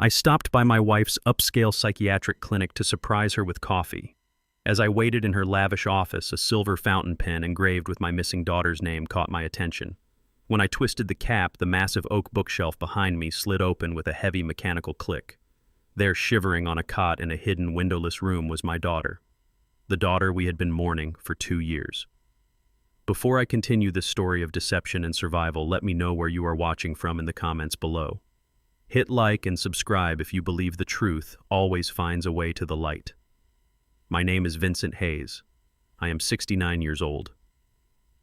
I stopped by my wife's upscale psychiatric clinic to surprise her with coffee. As I waited in her lavish office, a silver fountain pen engraved with my missing daughter's name caught my attention. When I twisted the cap, the massive oak bookshelf behind me slid open with a heavy mechanical click. There, shivering on a cot in a hidden windowless room, was my daughter. The daughter we had been mourning for 2 years. Before I continue this story of deception and survival, let me know where you are watching from in the comments below. Hit like and subscribe if you believe the truth always finds a way to the light. My name is Vincent Hayes. I am 69 years old.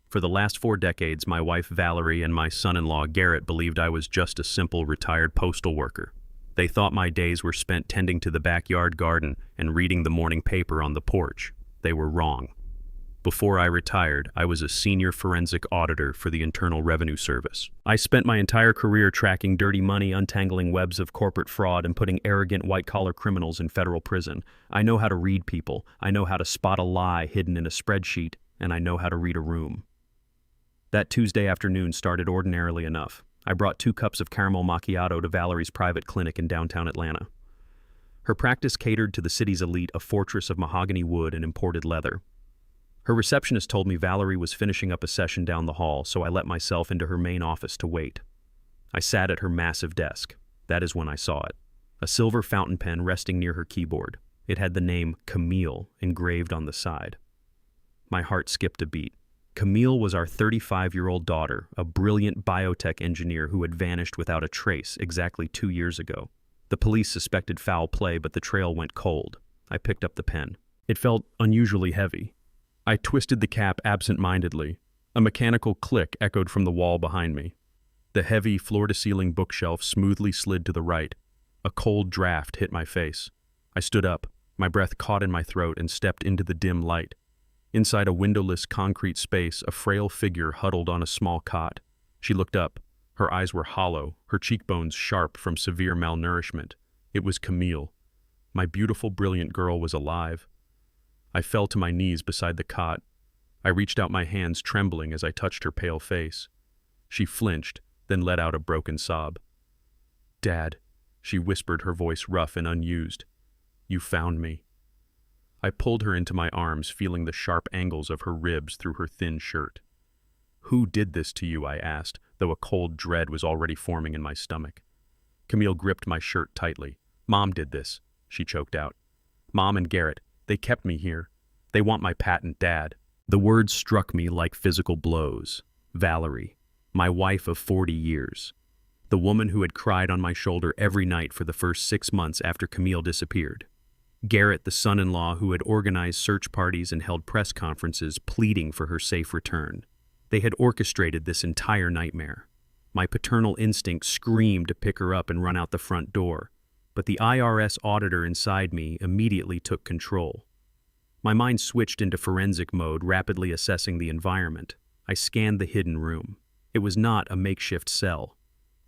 For the last 4 decades, my wife Valerie and my son-in-law Garrett believed I was just a simple retired postal worker. They thought my days were spent tending to the backyard garden and reading the morning paper on the porch. They were wrong. Before I retired, I was a senior forensic auditor for the Internal Revenue Service. I spent my entire career tracking dirty money, untangling webs of corporate fraud, and putting arrogant white-collar criminals in federal prison. I know how to read people, I know how to spot a lie hidden in a spreadsheet, and I know how to read a room. That Tuesday afternoon started ordinarily enough. I brought 2 cups of caramel macchiato to Valerie's private clinic in downtown Atlanta. Her practice catered to the city's elite, a fortress of mahogany wood and imported leather. Her receptionist told me Valerie was finishing up a session down the hall, so I let myself into her main office to wait. I sat at her massive desk. That is when I saw it. A silver fountain pen resting near her keyboard. It had the name Camille engraved on the side. My heart skipped a beat. Camille was our 35-year-old daughter, a brilliant biotech engineer who had vanished without a trace exactly 2 years ago. The police suspected foul play, but the trail went cold. I picked up the pen. It felt unusually heavy. I twisted the cap absent-mindedly. A mechanical click echoed from the wall behind me. The heavy, floor-to-ceiling bookshelf smoothly slid to the right. A cold draft hit my face. I stood up. My breath caught in my throat and stepped into the dim light. Inside a windowless concrete space, a frail figure huddled on a small cot. She looked up. Her eyes were hollow, her cheekbones sharp from severe malnourishment. It was Camille. My beautiful, brilliant girl was alive. I fell to my knees beside the cot. I reached out my hands, trembling as I touched her pale face. She flinched, then let out a broken sob. "Dad," she whispered, her voice rough and unused. "You found me." I pulled her into my arms, feeling the sharp angles of her ribs through her thin shirt. "Who did this to you?" I asked, though a cold dread was already forming in my stomach. Camille gripped my shirt tightly. "Mom did this," she choked out. "Mom and Garrett. They kept me here. They want my patent, Dad." The words struck me like physical blows. Valerie, my wife of 40 years. The woman who had cried on my shoulder every night for the first 6 months after Camille disappeared. Garrett, the son-in-law who had organized search parties and held press conferences pleading for her safe return. They had orchestrated this entire nightmare. My paternal instinct screamed to pick her up and run out the front door. But the IRS auditor inside me immediately took control. My mind switched into forensic mode, rapidly assessing the environment. I scanned the hidden room. It was not a makeshift cell.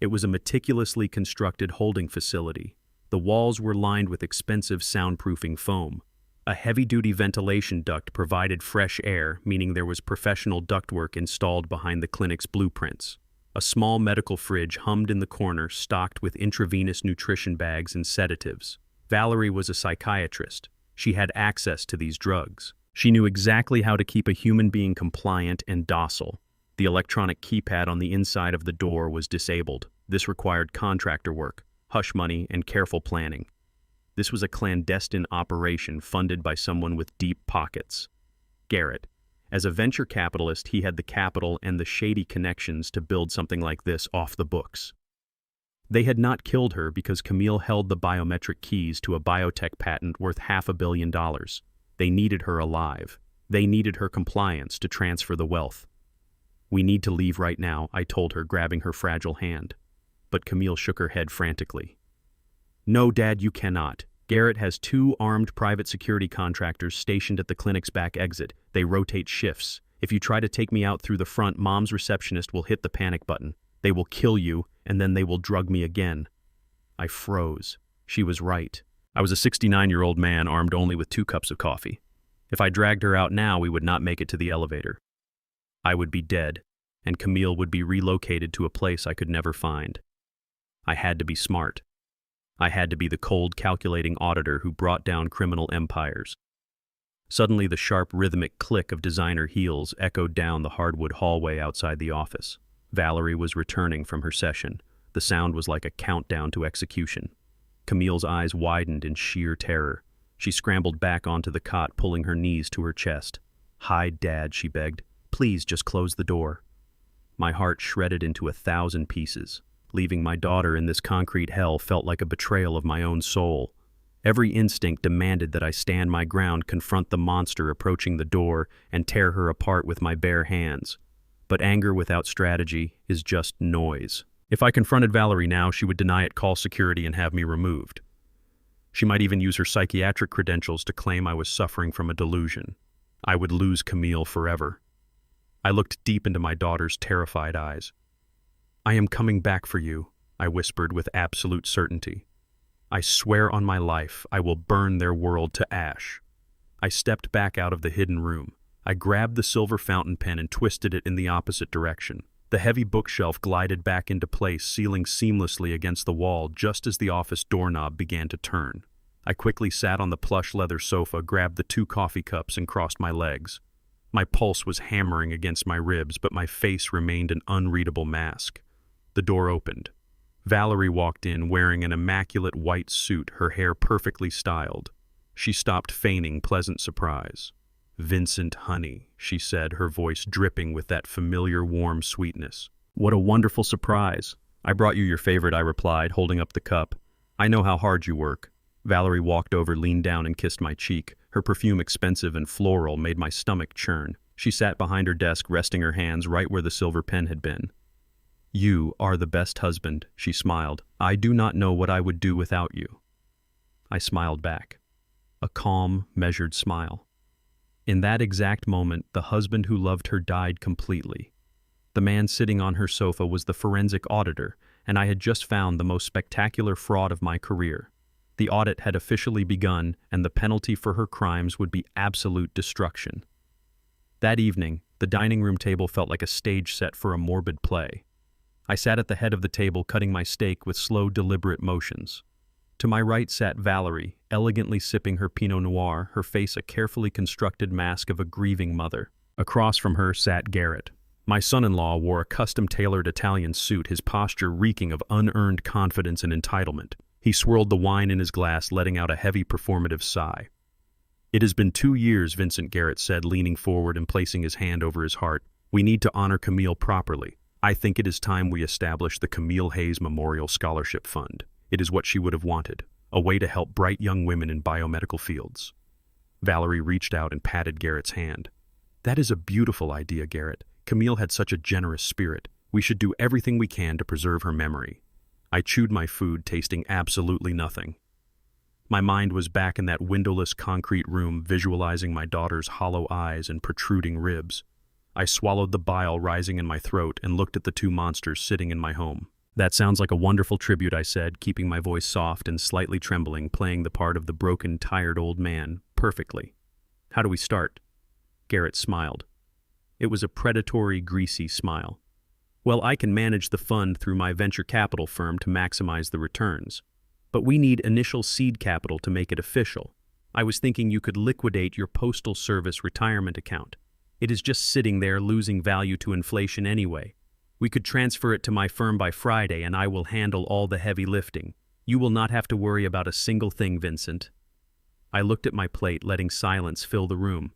It was a meticulously constructed holding facility. The walls were lined with expensive soundproofing foam. A heavy-duty ventilation duct provided fresh air, meaning there was professional ductwork installed behind the clinic's blueprints. A small medical fridge hummed in the corner, stocked with intravenous nutrition bags and sedatives. Valerie was a psychiatrist. She had access to these drugs. She knew exactly how to keep a human being compliant and docile. The electronic keypad on the inside of the door was disabled. This required contractor work, hush money, and careful planning. This was a clandestine operation funded by someone with deep pockets. Garrett. As a venture capitalist, he had the capital and the shady connections to build something like this off the books. They had not killed her because Camille held the biometric keys to a biotech patent worth $500 million. They needed her alive. They needed her compliance to transfer the wealth. "We need to leave right now," I told her, grabbing her fragile hand. But Camille shook her head frantically. "No, Dad, you cannot. Garrett has 2 armed private security contractors stationed at the clinic's back exit. They rotate shifts. If you try to take me out through the front, Mom's receptionist will hit the panic button. They will kill you, and then they will drug me again." I froze. She was right. I was a 69-year-old man armed only with 2 cups of coffee. If I dragged her out now, we would not make it to the elevator. I would be dead, and Camille would be relocated to a place I could never find. I had to be smart. I had to be the cold, calculating auditor who brought down criminal empires. Suddenly, the sharp, rhythmic click of designer heels echoed down the hardwood hallway outside the office. Valerie was returning from her session. The sound was like a countdown to execution. Camille's eyes widened in sheer terror. She scrambled back onto the cot, pulling her knees to her chest. "Hide, Dad," she begged. "Please just close the door." My heart shredded into 1,000 pieces. Leaving my daughter in this concrete hell felt like a betrayal of my own soul. Every instinct demanded that I stand my ground, confront the monster approaching the door, and tear her apart with my bare hands. But anger without strategy is just noise. If I confronted Valerie now, she would deny it, call security, and have me removed. She might even use her psychiatric credentials to claim I was suffering from a delusion. I would lose Camille forever. I looked deep into my daughter's terrified eyes. "I am coming back for you," I whispered with absolute certainty. "I swear on my life, I will burn their world to ash." I stepped back out of the hidden room. I grabbed the silver fountain pen and twisted it in the opposite direction. The heavy bookshelf glided back into place, sealing seamlessly against the wall just as the office doorknob began to turn. I quickly sat on the plush leather sofa, grabbed the 2 coffee cups, and crossed my legs. My pulse was hammering against my ribs, but my face remained an unreadable mask. The door opened. Valerie walked in wearing an immaculate white suit, her hair perfectly styled. She stopped, feigning pleasant surprise. "Vincent, honey," she said, her voice dripping with that familiar warm sweetness. "What a wonderful surprise." "I brought you your favorite," I replied, holding up the cup. "I know how hard you work." Valerie walked over, leaned down, and kissed my cheek. Her perfume, expensive and floral, made my stomach churn. She sat behind her desk, resting her hands right where the silver pen had been. "You are the best husband," she smiled. "I do not know what I would do without you." I smiled back. A calm, measured smile. In that exact moment, the husband who loved her died completely. The man sitting on her sofa was the forensic auditor, and I had just found the most spectacular fraud of my career. The audit had officially begun, and the penalty for her crimes would be absolute destruction. That evening, the dining room table felt like a stage set for a morbid play. I sat at the head of the table, cutting my steak with slow, deliberate motions. To my right sat Valerie, elegantly sipping her Pinot Noir, her face a carefully constructed mask of a grieving mother. Across from her sat Garrett. My son-in-law wore a custom-tailored Italian suit, his posture reeking of unearned confidence and entitlement. He swirled the wine in his glass, letting out a heavy performative sigh. "It has been 2 years, Vincent," Garrett said, leaning forward and placing his hand over his heart. "We need to honor Camille properly. I think it is time we establish the Camille Hayes Memorial Scholarship Fund. It is what she would have wanted, a way to help bright young women in biomedical fields." Valerie reached out and patted Garrett's hand. "That is a beautiful idea, Garrett. Camille had such a generous spirit. We should do everything we can to preserve her memory." I chewed my food, tasting absolutely nothing. My mind was back in that windowless concrete room, visualizing my daughter's hollow eyes and protruding ribs. I swallowed the bile rising in my throat and looked at the 2 monsters sitting in my home. "That sounds like a wonderful tribute," I said, keeping my voice soft and slightly trembling, playing the part of the broken, tired old man perfectly. "How do we start?" Garrett smiled. It was a predatory, greasy smile. "Well, I can manage the fund through my venture capital firm to maximize the returns. But we need initial seed capital to make it official. I was thinking you could liquidate your Postal Service retirement account. It is just sitting there, losing value to inflation anyway. We could transfer it to my firm by Friday, and I will handle all the heavy lifting. You will not have to worry about a single thing, Vincent." I looked at my plate, letting silence fill the room.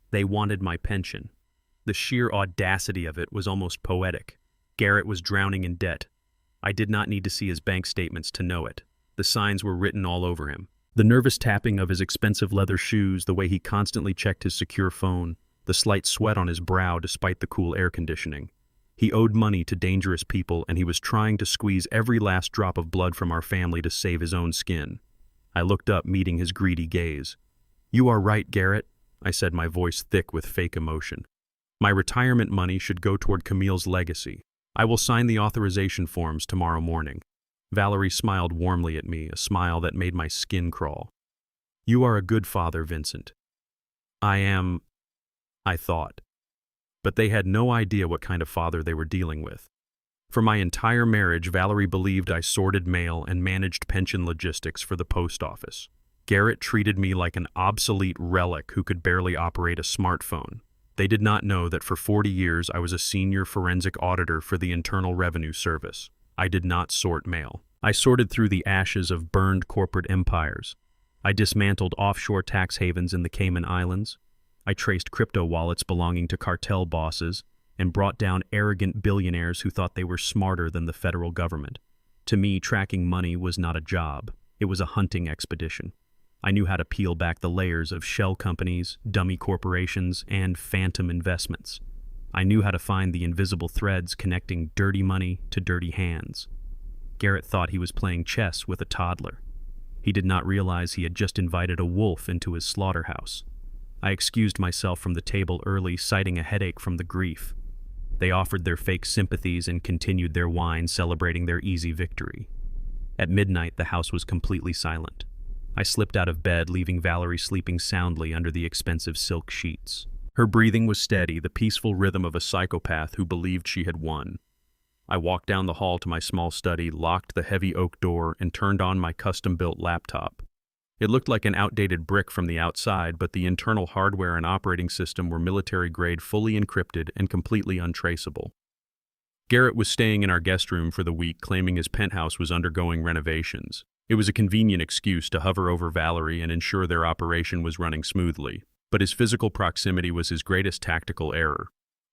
They wanted my pension. The sheer audacity of it was almost poetic. Garrett was drowning in debt. I did not need to see his bank statements to know it. The signs were written all over him. The nervous tapping of his expensive leather shoes, the way he constantly checked his secure phone, the slight sweat on his brow despite the cool air conditioning. He owed money to dangerous people, and he was trying to squeeze every last drop of blood from our family to save his own skin. I looked up, meeting his greedy gaze. "You are right, Garrett," I said, my voice thick with fake emotion. "My retirement money should go toward Camille's legacy. I will sign the authorization forms tomorrow morning." Valerie smiled warmly at me, a smile that made my skin crawl. "You are a good father, Vincent." "I am," I thought. But they had no idea what kind of father they were dealing with. For my entire marriage, Valerie believed I sorted mail and managed pension logistics for the post office. Garrett treated me like an obsolete relic who could barely operate a smartphone. They did not know that for 40 years I was a senior forensic auditor for the Internal Revenue Service. I did not sort mail. I sorted through the ashes of burned corporate empires. I dismantled offshore tax havens in the Cayman Islands. I traced crypto wallets belonging to cartel bosses and brought down arrogant billionaires who thought they were smarter than the federal government. To me, tracking money was not a job. It was a hunting expedition. I knew how to peel back the layers of shell companies, dummy corporations, and phantom investments. I knew how to find the invisible threads connecting dirty money to dirty hands. Garrett thought he was playing chess with a toddler. He did not realize he had just invited a wolf into his slaughterhouse. I excused myself from the table early, citing a headache from the grief. They offered their fake sympathies and continued their wine, celebrating their easy victory. At midnight, the house was completely silent. I slipped out of bed, leaving Valerie sleeping soundly under the expensive silk sheets. Her breathing was steady, the peaceful rhythm of a psychopath who believed she had won. I walked down the hall to my small study, locked the heavy oak door, and turned on my custom-built laptop. It looked like an outdated brick from the outside, but the internal hardware and operating system were military-grade, fully encrypted, and completely untraceable. Garrett was staying in our guest room for the week, claiming his penthouse was undergoing renovations. It was a convenient excuse to hover over Valerie and ensure their operation was running smoothly, but his physical proximity was his greatest tactical error.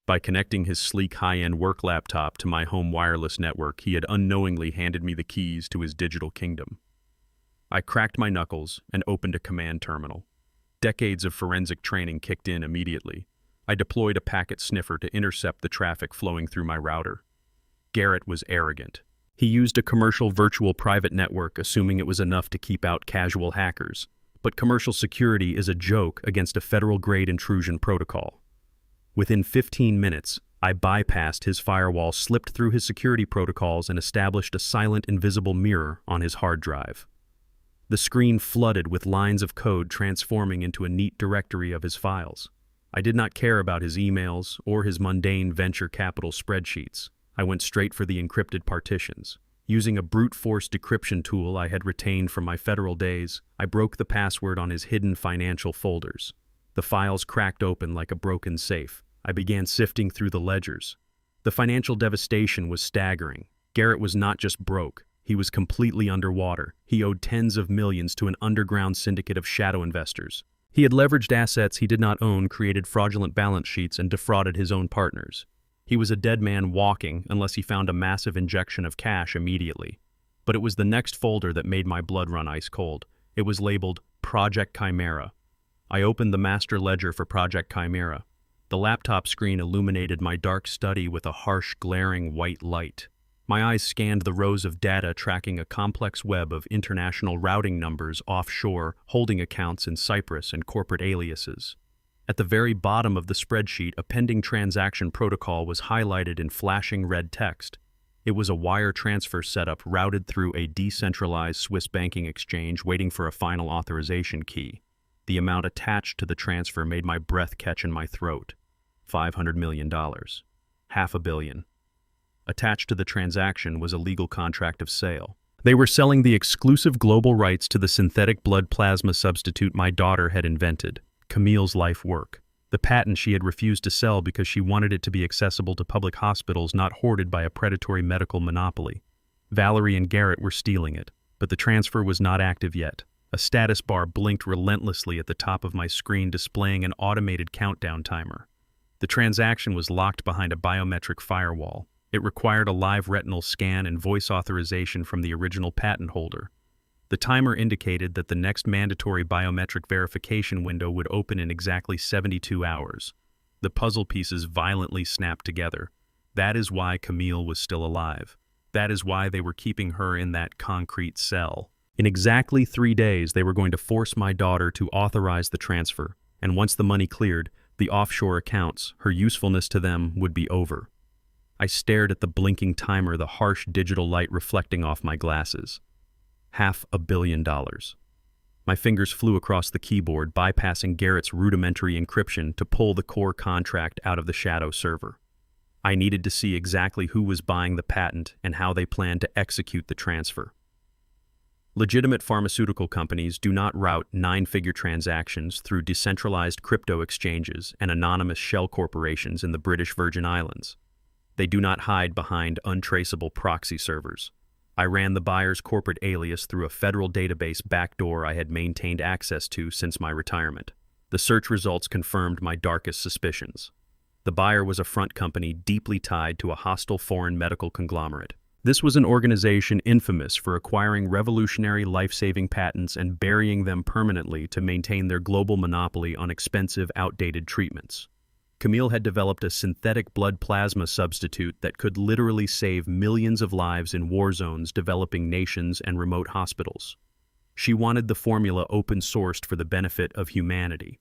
By connecting his sleek high-end work laptop to my home wireless network, he had unknowingly handed me the keys to his digital kingdom. I cracked my knuckles and opened a command terminal. Decades of forensic training kicked in immediately. I deployed a packet sniffer to intercept the traffic flowing through my router. Garrett was arrogant. He used a commercial virtual private network, assuming it was enough to keep out casual hackers. But commercial security is a joke against a federal-grade intrusion protocol. Within 15 minutes, I bypassed his firewall, slipped through his security protocols, and established a silent, invisible mirror on his hard drive. The screen flooded with lines of code transforming into a neat directory of his files. I did not care about his emails or his mundane venture capital spreadsheets. I went straight for the encrypted partitions. Using a brute force decryption tool I had retained from my federal days, I broke the password on his hidden financial folders. The files cracked open like a broken safe. I began sifting through the ledgers. The financial devastation was staggering. Garrett was not just broke. He was completely underwater. He owed tens of millions to an underground syndicate of shadow investors. He had leveraged assets he did not own, created fraudulent balance sheets, and defrauded his own partners. He was a dead man walking unless he found a massive injection of cash immediately. But it was the next folder that made my blood run ice cold. It was labeled Project Chimera. I opened the master ledger for Project Chimera. The laptop screen illuminated my dark study with a harsh, glaring white light. My eyes scanned the rows of data tracking a complex web of international routing numbers offshore, holding accounts in Cyprus, and corporate aliases. At the very bottom of the spreadsheet, a pending transaction protocol was highlighted in flashing red text. It was a wire transfer setup routed through a decentralized Swiss banking exchange waiting for a final authorization key. The amount attached to the transfer made my breath catch in my throat. $500 million. $500 million. Attached to the transaction was a legal contract of sale. They were selling the exclusive global rights to the synthetic blood plasma substitute my daughter had invented, Camille's life work. The patent she had refused to sell because she wanted it to be accessible to public hospitals, not hoarded by a predatory medical monopoly. Valerie and Garrett were stealing it, but the transfer was not active yet. A status bar blinked relentlessly at the top of my screen, displaying an automated countdown timer. The transaction was locked behind a biometric firewall. It required a live retinal scan and voice authorization from the original patent holder. The timer indicated that the next mandatory biometric verification window would open in exactly 72 hours. The puzzle pieces violently snapped together. That is why Camille was still alive. That is why they were keeping her in that concrete cell. In exactly 3 days, they were going to force my daughter to authorize the transfer, and once the money cleared, the offshore accounts, her usefulness to them would be over. I stared at the blinking timer, the harsh digital light reflecting off my glasses. $500 million. My fingers flew across the keyboard, bypassing Garrett's rudimentary encryption to pull the core contract out of the shadow server. I needed to see exactly who was buying the patent and how they planned to execute the transfer. Legitimate pharmaceutical companies do not route nine-figure transactions through decentralized crypto exchanges and anonymous shell corporations in the British Virgin Islands. They do not hide behind untraceable proxy servers. I ran the buyer's corporate alias through a federal database backdoor I had maintained access to since my retirement. The search results confirmed my darkest suspicions. The buyer was a front company deeply tied to a hostile foreign medical conglomerate. This was an organization infamous for acquiring revolutionary life-saving patents and burying them permanently to maintain their global monopoly on expensive, outdated treatments. Camille had developed a synthetic blood plasma substitute that could literally save millions of lives in war zones, developing nations, and remote hospitals. She wanted the formula open-sourced for the benefit of humanity.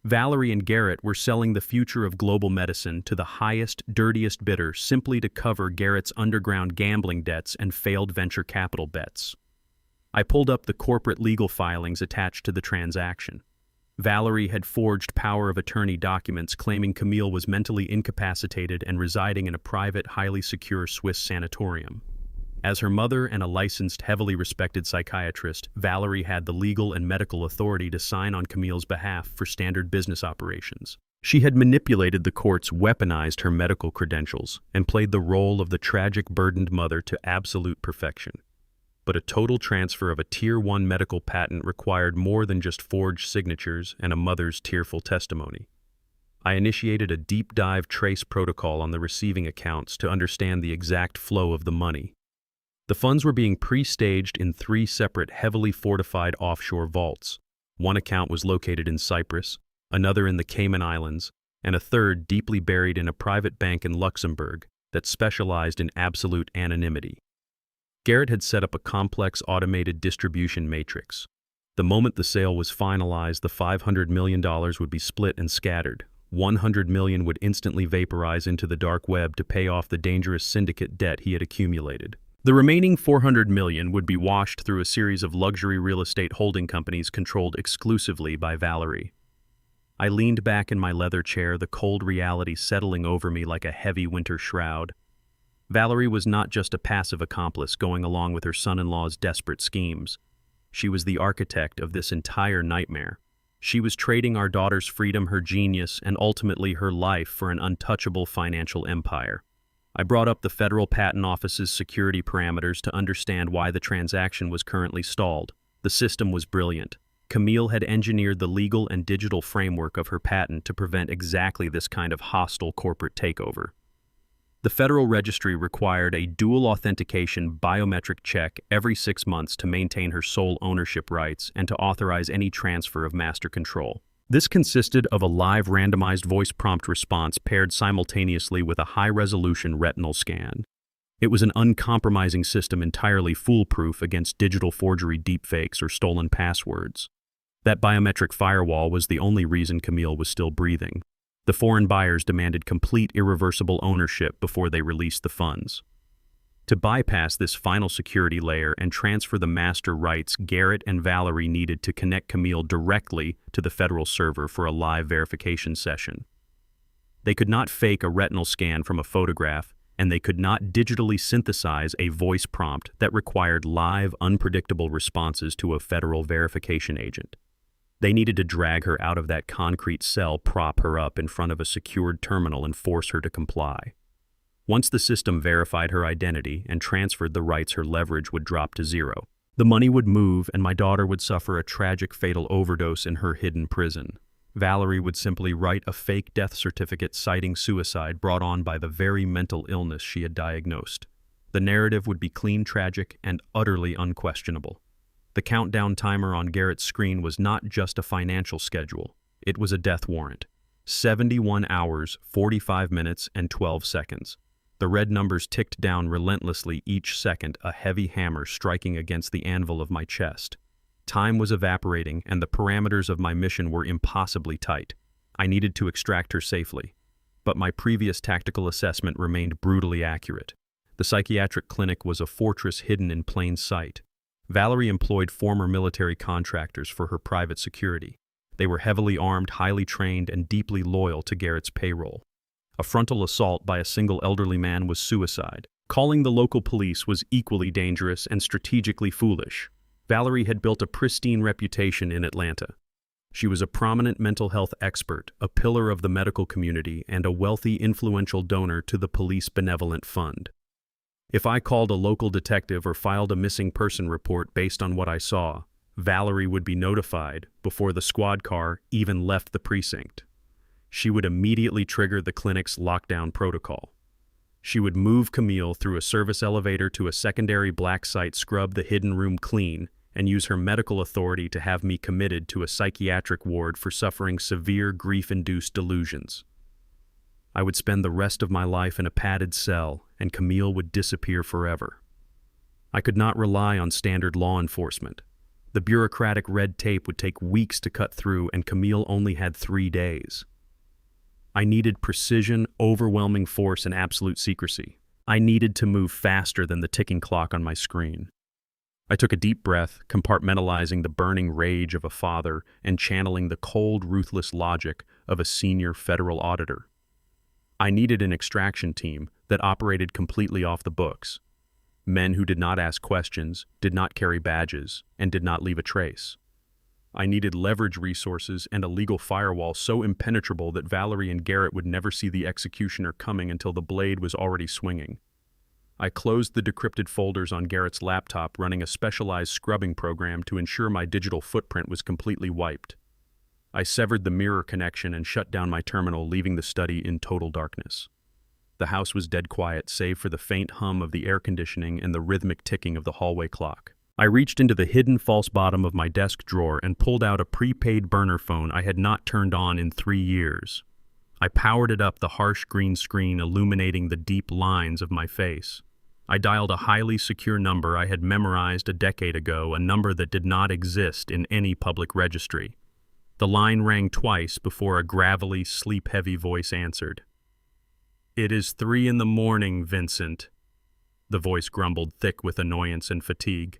Valerie and Garrett were selling the future of global medicine to the highest, dirtiest bidder simply to cover Garrett's underground gambling debts and failed venture capital bets. I pulled up the corporate legal filings attached to the transaction. Valerie had forged power of attorney documents claiming Camille was mentally incapacitated and residing in a private, highly secure Swiss sanatorium. As her mother and a licensed, heavily respected psychiatrist, Valerie had the legal and medical authority to sign on Camille's behalf for standard business operations. She had manipulated the courts, weaponized her medical credentials, and played the role of the tragic, burdened mother to absolute perfection. But a total transfer of a Tier 1 medical patent required more than just forged signatures and a mother's tearful testimony. I initiated a deep-dive trace protocol on the receiving accounts to understand the exact flow of the money. The funds were being pre-staged in 3 separate, heavily fortified offshore vaults. One account was located in Cyprus, another in the Cayman Islands, and a third deeply buried in a private bank in Luxembourg that specialized in absolute anonymity. Garrett had set up a complex automated distribution matrix. The moment the sale was finalized, the $500 million would be split and scattered. $100 million would instantly vaporize into the dark web to pay off the dangerous syndicate debt he had accumulated. The remaining $400 million would be washed through a series of luxury real estate holding companies controlled exclusively by Valerie. I leaned back in my leather chair, the cold reality settling over me like a heavy winter shroud. Valerie was not just a passive accomplice going along with her son-in-law's desperate schemes. She was the architect of this entire nightmare. She was trading our daughter's freedom, her genius, and ultimately her life for an untouchable financial empire. I brought up the Federal Patent Office's security parameters to understand why the transaction was currently stalled. The system was brilliant. Camille had engineered the legal and digital framework of her patent to prevent exactly this kind of hostile corporate takeover. The Federal Registry required a dual authentication biometric check every 6 months to maintain her sole ownership rights and to authorize any transfer of master control. This consisted of a live randomized voice prompt response paired simultaneously with a high-resolution retinal scan. It was an uncompromising system entirely foolproof against digital forgery, deepfakes, or stolen passwords. That biometric firewall was the only reason Camille was still breathing. The foreign buyers demanded complete, irreversible ownership before they released the funds. To bypass this final security layer and transfer the master rights, Garrett and Valerie needed to connect Camille directly to the federal server for a live verification session. They could not fake a retinal scan from a photograph, and they could not digitally synthesize a voice prompt that required live, unpredictable responses to a federal verification agent. They needed to drag her out of that concrete cell, prop her up in front of a secured terminal, and force her to comply. Once the system verified her identity and transferred the rights, her leverage would drop to zero. The money would move, and my daughter would suffer a tragic, fatal overdose in her hidden prison. Valerie would simply write a fake death certificate citing suicide brought on by the very mental illness she had diagnosed. The narrative would be clean, tragic, and utterly unquestionable. The countdown timer on Garrett's screen was not just a financial schedule. It was a death warrant. 71 hours, 45 minutes, and 12 seconds. The red numbers ticked down relentlessly, each second a heavy hammer striking against the anvil of my chest. Time was evaporating, and the parameters of my mission were impossibly tight. I needed to extract her safely. But my previous tactical assessment remained brutally accurate. The psychiatric clinic was a fortress hidden in plain sight. Valerie employed former military contractors for her private security. They were heavily armed, highly trained, and deeply loyal to Garrett's payroll. A frontal assault by a single elderly man was suicide. Calling the local police was equally dangerous and strategically foolish. Valerie had built a pristine reputation in Atlanta. She was a prominent mental health expert, a pillar of the medical community, and a wealthy, influential donor to the Police Benevolent Fund. If I called a local detective or filed a missing person report based on what I saw, Valerie would be notified before the squad car even left the precinct. She would immediately trigger the clinic's lockdown protocol. She would move Camille through a service elevator to a secondary black site, scrub the hidden room clean, and use her medical authority to have me committed to a psychiatric ward for suffering severe grief-induced delusions. I would spend the rest of my life in a padded cell, and Camille would disappear forever. I could not rely on standard law enforcement. The bureaucratic red tape would take weeks to cut through, and Camille only had 3 days. I needed precision, overwhelming force, and absolute secrecy. I needed to move faster than the ticking clock on my screen. I took a deep breath, compartmentalizing the burning rage of a father and channeling the cold, ruthless logic of a senior federal auditor. I needed an extraction team that operated completely off the books. Men who did not ask questions, did not carry badges, and did not leave a trace. I needed leverage resources and a legal firewall so impenetrable that Valerie and Garrett would never see the executioner coming until the blade was already swinging. I closed the decrypted folders on Garrett's laptop, running a specialized scrubbing program to ensure my digital footprint was completely wiped. I severed the mirror connection and shut down my terminal, leaving the study in total darkness. The house was dead quiet, save for the faint hum of the air conditioning and the rhythmic ticking of the hallway clock. I reached into the hidden false bottom of my desk drawer and pulled out a prepaid burner phone I had not turned on in 3 years. I powered it up, the harsh green screen illuminating the deep lines of my face. I dialed a highly secure number I had memorized a decade ago, a number that did not exist in any public registry. The line rang twice before a gravelly, sleep-heavy voice answered. "It is 3 a.m, Vincent," the voice grumbled, thick with annoyance and fatigue.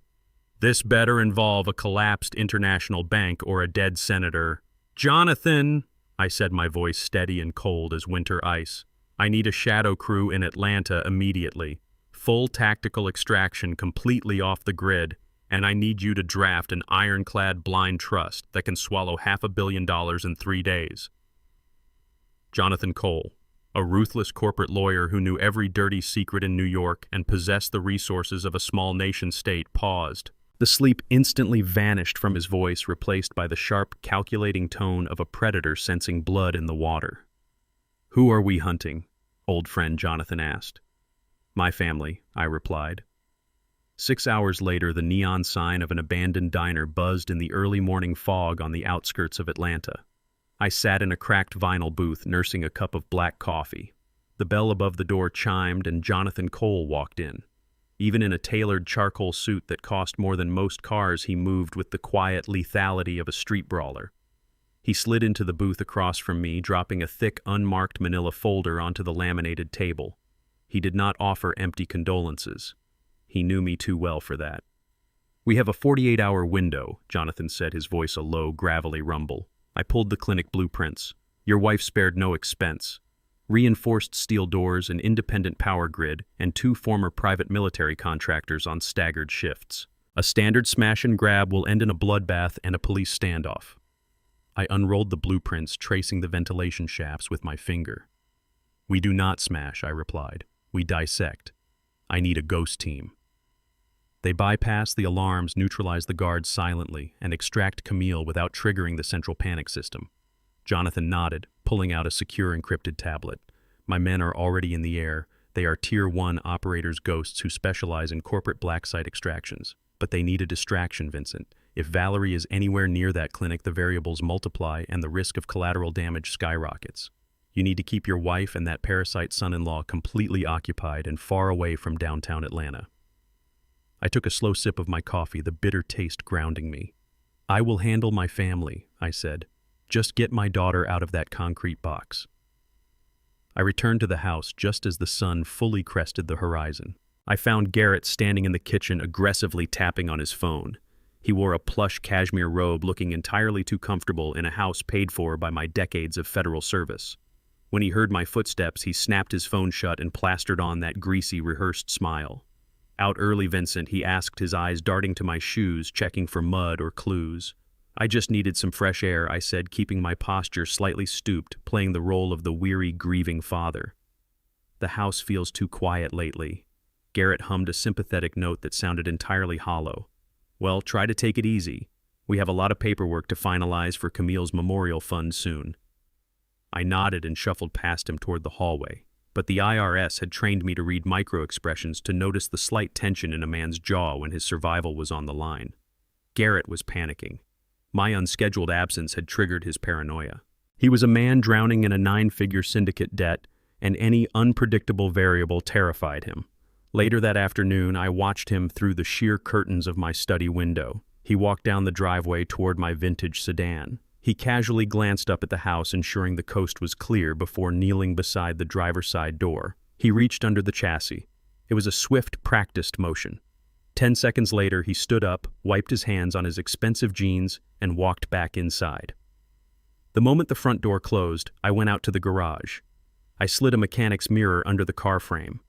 "This better involve a collapsed international bank or a dead senator." "Jonathan," I said, my voice steady and cold as winter ice. "I need a shadow crew in Atlanta immediately. Full tactical extraction completely off the grid, and I need you to draft an ironclad blind trust that can swallow $500 million in 3 days." Jonathan Cole, a ruthless corporate lawyer who knew every dirty secret in New York and possessed the resources of a small nation-state, paused. The sleep instantly vanished from his voice, replaced by the sharp, calculating tone of a predator sensing blood in the water. "Who are we hunting?" old friend Jonathan asked. "My family," I replied. 6 hours later, the neon sign of an abandoned diner buzzed in the early morning fog on the outskirts of Atlanta. I sat in a cracked vinyl booth, nursing a cup of black coffee. The bell above the door chimed, and Jonathan Cole walked in. Even in a tailored charcoal suit that cost more than most cars, he moved with the quiet lethality of a street brawler. He slid into the booth across from me, dropping a thick, unmarked manila folder onto the laminated table. He did not offer empty condolences. He knew me too well for that. "We have a 48-hour window," Jonathan said, his voice a low, gravelly rumble. "I pulled the clinic blueprints. Your wife spared no expense. Reinforced steel doors, an independent power grid, and 2 former private military contractors on staggered shifts. A standard smash and grab will end in a bloodbath and a police standoff." I unrolled the blueprints, tracing the ventilation shafts with my finger. "We do not smash," I replied. "We dissect. I need a ghost team." They bypass the alarms, neutralize the guards silently, and extract Camille without triggering the central panic system. Jonathan nodded, pulling out a secure encrypted tablet. "My men are already in the air. They are Tier 1 operators ghosts who specialize in corporate black site extractions. But they need a distraction, Vincent. If Valerie is anywhere near that clinic, the variables multiply and the risk of collateral damage skyrockets. You need to keep your wife and that parasite son-in-law completely occupied and far away from downtown Atlanta." I took a slow sip of my coffee, the bitter taste grounding me. "I will handle my family," I said. "Just get my daughter out of that concrete box." I returned to the house just as the sun fully crested the horizon. I found Garrett standing in the kitchen, aggressively tapping on his phone. He wore a plush cashmere robe, looking entirely too comfortable in a house paid for by my decades of federal service. When he heard my footsteps, he snapped his phone shut and plastered on that greasy, rehearsed smile. "Out early, Vincent," he asked, his eyes darting to my shoes, checking for mud or clues. "I just needed some fresh air," I said, keeping my posture slightly stooped, playing the role of the weary, grieving father. "The house feels too quiet lately." Garrett hummed a sympathetic note that sounded entirely hollow. "Well, try to take it easy. We have a lot of paperwork to finalize for Camille's memorial fund soon." I nodded and shuffled past him toward the hallway, but the IRS had trained me to read micro-expressions to notice the slight tension in a man's jaw when his survival was on the line. Garrett was panicking. My unscheduled absence had triggered his paranoia. He was a man drowning in a 9-figure syndicate debt, and any unpredictable variable terrified him. Later that afternoon, I watched him through the sheer curtains of my study window. He walked down the driveway toward my vintage sedan. He casually glanced up at the house, ensuring the coast was clear before kneeling beside the driver's side door. He reached under the chassis. It was a swift, practiced motion. 10 seconds later, he stood up, wiped his hands on his expensive jeans, and walked back inside. The moment the front door closed, I went out to the garage. I slid a mechanic's mirror under the car frame.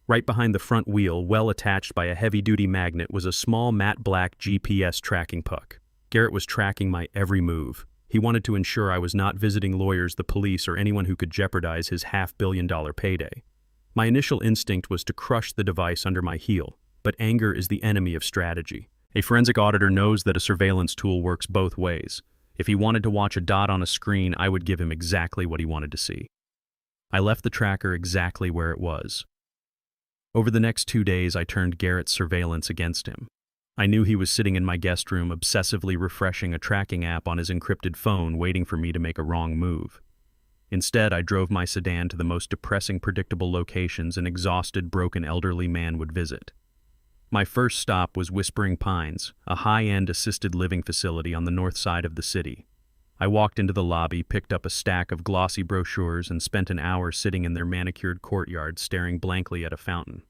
Right behind the front wheel, well attached by a heavy-duty magnet, was a small matte black GPS tracking puck. Garrett was tracking my every move. He wanted to ensure I was not visiting lawyers, the police, or anyone who could jeopardize his $500 million payday. My initial instinct was to crush the device under my heel, but anger is the enemy of strategy. A forensic auditor knows that a surveillance tool works both ways. If he wanted to watch a dot on a screen, I would give him exactly what he wanted to see. I left the tracker exactly where it was. Over the next 2 days, I turned Garrett's surveillance against him. I knew he was sitting in my guest room, obsessively refreshing a tracking app on his encrypted phone, waiting for me to make a wrong move. Instead, I drove my sedan to the most depressing, predictable locations an exhausted, broken elderly man would visit. My first stop was Whispering Pines, a high-end assisted living facility on the north side of the city. I walked into the lobby, picked up a stack of glossy brochures, and spent an hour sitting in their manicured courtyard, staring blankly at a fountain.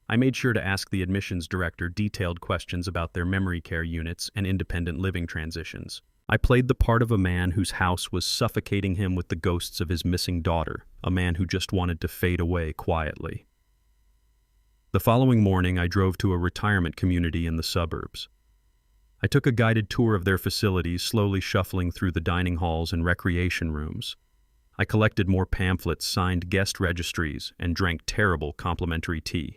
I made sure to ask the admissions director detailed questions about their memory care units and independent living transitions. I played the part of a man whose house was suffocating him with the ghosts of his missing daughter, a man who just wanted to fade away quietly. The following morning, I drove to a retirement community in the suburbs. I took a guided tour of their facilities, slowly shuffling through the dining halls and recreation rooms. I collected more pamphlets, signed guest registries, and drank terrible complimentary tea.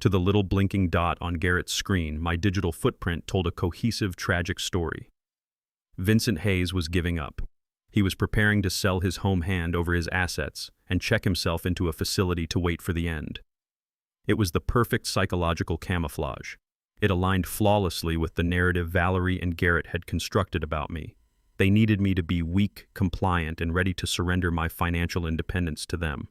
To the little blinking dot on Garrett's screen, my digital footprint told a cohesive, tragic story. Vincent Hayes was giving up. He was preparing to sell his home hand over his assets and check himself into a facility to wait for the end. It was the perfect psychological camouflage. It aligned flawlessly with the narrative Valerie and Garrett had constructed about me. They needed me to be weak, compliant, and ready to surrender my financial independence to them.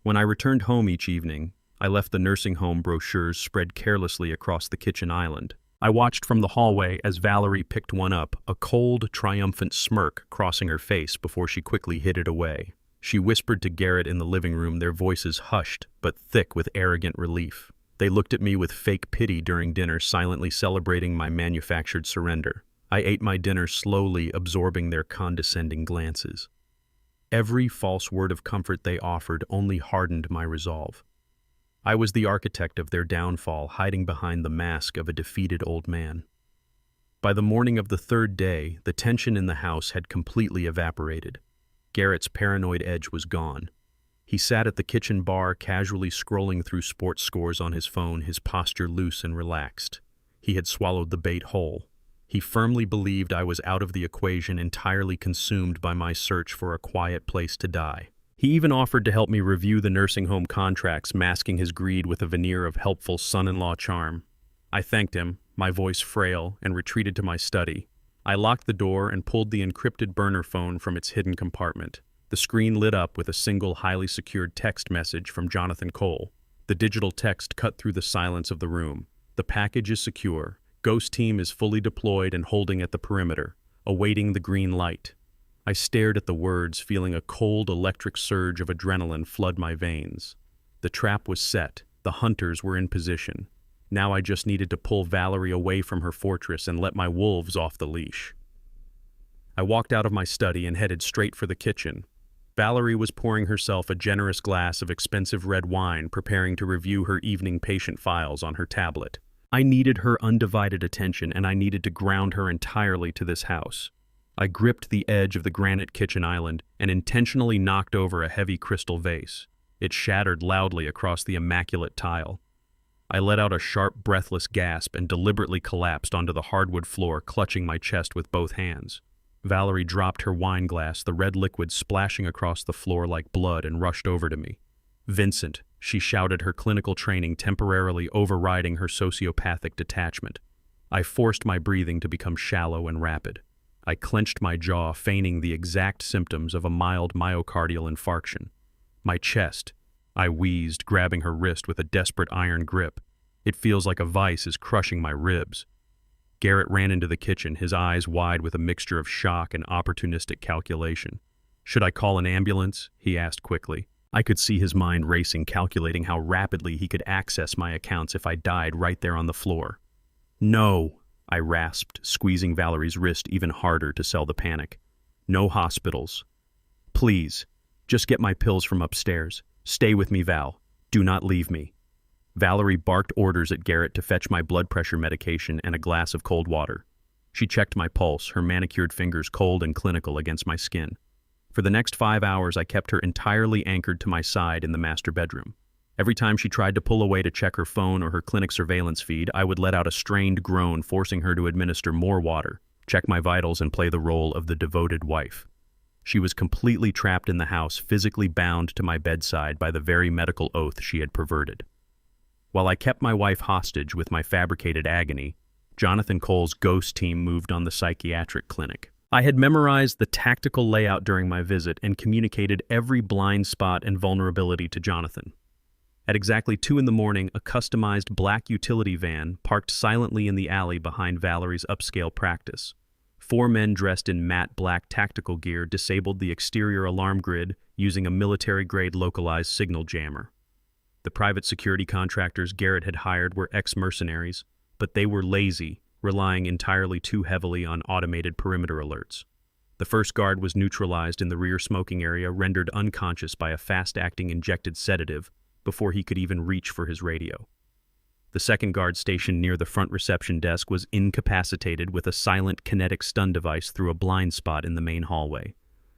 When I returned home each evening, I left the nursing home brochures spread carelessly across the kitchen island. I watched from the hallway as Valerie picked one up, a cold, triumphant smirk crossing her face before she quickly hid it away. She whispered to Garrett in the living room, their voices hushed but thick with arrogant relief. They looked at me with fake pity during dinner, silently celebrating my manufactured surrender. I ate my dinner slowly, absorbing their condescending glances. Every false word of comfort they offered only hardened my resolve. I was the architect of their downfall, hiding behind the mask of a defeated old man. By the morning of the third day, the tension in the house had completely evaporated. Garrett's paranoid edge was gone. He sat at the kitchen bar, casually scrolling through sports scores on his phone, his posture loose and relaxed. He had swallowed the bait whole. He firmly believed I was out of the equation, entirely consumed by my search for a quiet place to die. He even offered to help me review the nursing home contracts, masking his greed with a veneer of helpful son-in-law charm. I thanked him, my voice frail, and retreated to my study. I locked the door and pulled the encrypted burner phone from its hidden compartment. The screen lit up with a single highly secured text message from Jonathan Cole. The digital text cut through the silence of the room. "The package is secure. Ghost team is fully deployed and holding at the perimeter, awaiting the green light." I stared at the words, feeling a cold electric surge of adrenaline flood my veins. The trap was set. The hunters were in position. Now I just needed to pull Valerie away from her fortress and let my wolves off the leash. I walked out of my study and headed straight for the kitchen. Valerie was pouring herself a generous glass of expensive red wine, preparing to review her evening patient files on her tablet. I needed her undivided attention, and I needed to ground her entirely to this house. I gripped the edge of the granite kitchen island and intentionally knocked over a heavy crystal vase. It shattered loudly across the immaculate tile. I let out a sharp, breathless gasp and deliberately collapsed onto the hardwood floor, clutching my chest with both hands. Valerie dropped her wine glass, the red liquid splashing across the floor like blood, and rushed over to me. "Vincent," she shouted, her clinical training temporarily overriding her sociopathic detachment. I forced my breathing to become shallow and rapid. I clenched my jaw, feigning the exact symptoms of a mild myocardial infarction. My chest, I wheezed, grabbing her wrist with a desperate iron grip. "It feels like a vice is crushing my ribs." Garrett ran into the kitchen, his eyes wide with a mixture of shock and opportunistic calculation. "Should I call an ambulance?" he asked quickly. I could see his mind racing, calculating how rapidly he could access my accounts if I died right there on the floor. "No," I rasped, squeezing Valerie's wrist even harder to sell the panic. "No hospitals. Please, just get my pills from upstairs. Stay with me, Val. Do not leave me." Valerie barked orders at Garrett to fetch my blood pressure medication and a glass of cold water. She checked my pulse, her manicured fingers cold and clinical against my skin. For the next 5 hours, I kept her entirely anchored to my side in the master bedroom. Every time she tried to pull away to check her phone or her clinic surveillance feed, I would let out a strained groan, forcing her to administer more water, check my vitals, and play the role of the devoted wife. She was completely trapped in the house, physically bound to my bedside by the very medical oath she had perverted. While I kept my wife hostage with my fabricated agony, Jonathan Cole's ghost team moved on the psychiatric clinic. I had memorized the tactical layout during my visit and communicated every blind spot and vulnerability to Jonathan. At exactly 2 a.m, a customized black utility van parked silently in the alley behind Valerie's upscale practice. 4 men dressed in matte black tactical gear disabled the exterior alarm grid using a military-grade localized signal jammer. The private security contractors Garrett had hired were ex-mercenaries, but they were lazy, relying entirely too heavily on automated perimeter alerts. The first guard was neutralized in the rear smoking area, rendered unconscious by a fast-acting injected sedative before he could even reach for his radio. The second guard stationed near the front reception desk was incapacitated with a silent kinetic stun device through a blind spot in the main hallway.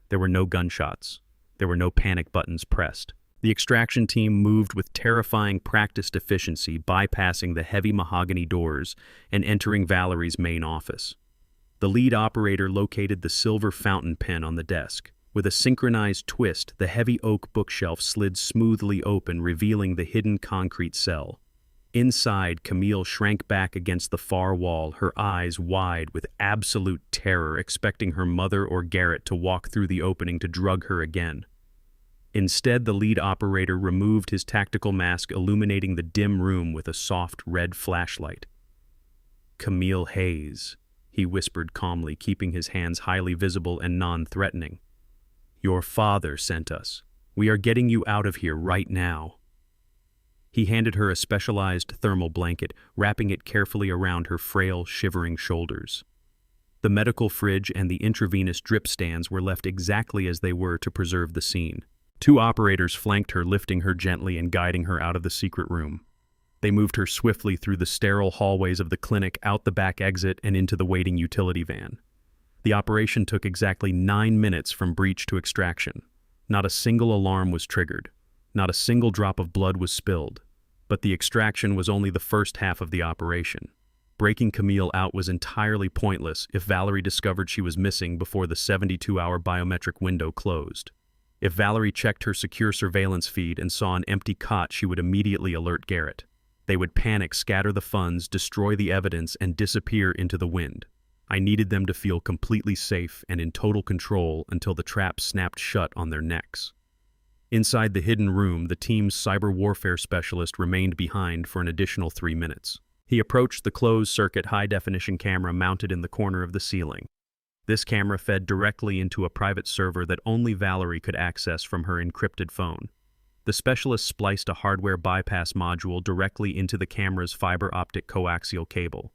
There were no gunshots. There were no panic buttons pressed. The extraction team moved with terrifying practiced efficiency, bypassing the heavy mahogany doors and entering Valerie's main office. The lead operator located the silver fountain pen on the desk. With a synchronized twist, the heavy oak bookshelf slid smoothly open, revealing the hidden concrete cell. Inside, Camille shrank back against the far wall, her eyes wide with absolute terror, expecting her mother or Garrett to walk through the opening to drug her again. Instead, the lead operator removed his tactical mask, illuminating the dim room with a soft red flashlight. "Camille Hayes," he whispered calmly, keeping his hands highly visible and non-threatening. "Your father sent us. We are getting you out of here right now." He handed her a specialized thermal blanket, wrapping it carefully around her frail, shivering shoulders. The medical fridge and the intravenous drip stands were left exactly as they were to preserve the scene. 2 operators flanked her, lifting her gently and guiding her out of the secret room. They moved her swiftly through the sterile hallways of the clinic, out the back exit, and into the waiting utility van. The operation took exactly 9 minutes from breach to extraction. Not a single alarm was triggered. Not a single drop of blood was spilled. But the extraction was only the first half of the operation. Breaking Camille out was entirely pointless if Valerie discovered she was missing before the 72-hour biometric window closed. If Valerie checked her secure surveillance feed and saw an empty cot, she would immediately alert Garrett. They would panic, scatter the funds, destroy the evidence, and disappear into the wind. I needed them to feel completely safe and in total control until the trap snapped shut on their necks. Inside the hidden room, the team's cyber warfare specialist remained behind for an additional 3 minutes. He approached the closed-circuit high-definition camera mounted in the corner of the ceiling. This camera fed directly into a private server that only Valerie could access from her encrypted phone. The specialist spliced a hardware bypass module directly into the camera's fiber optic coaxial cable.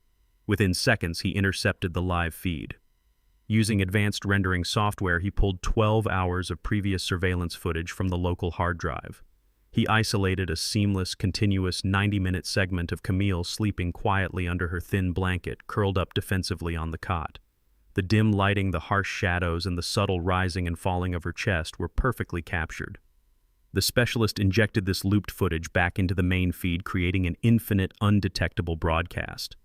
Within seconds, he intercepted the live feed. Using advanced rendering software, he pulled 12 hours of previous surveillance footage from the local hard drive. He isolated a seamless, continuous 90-minute segment of Camille sleeping quietly under her thin blanket, curled up defensively on the cot. The dim lighting, the harsh shadows, and the subtle rising and falling of her chest were perfectly captured. The specialist injected this looped footage back into the main feed, creating an infinite, undetectable broadcast.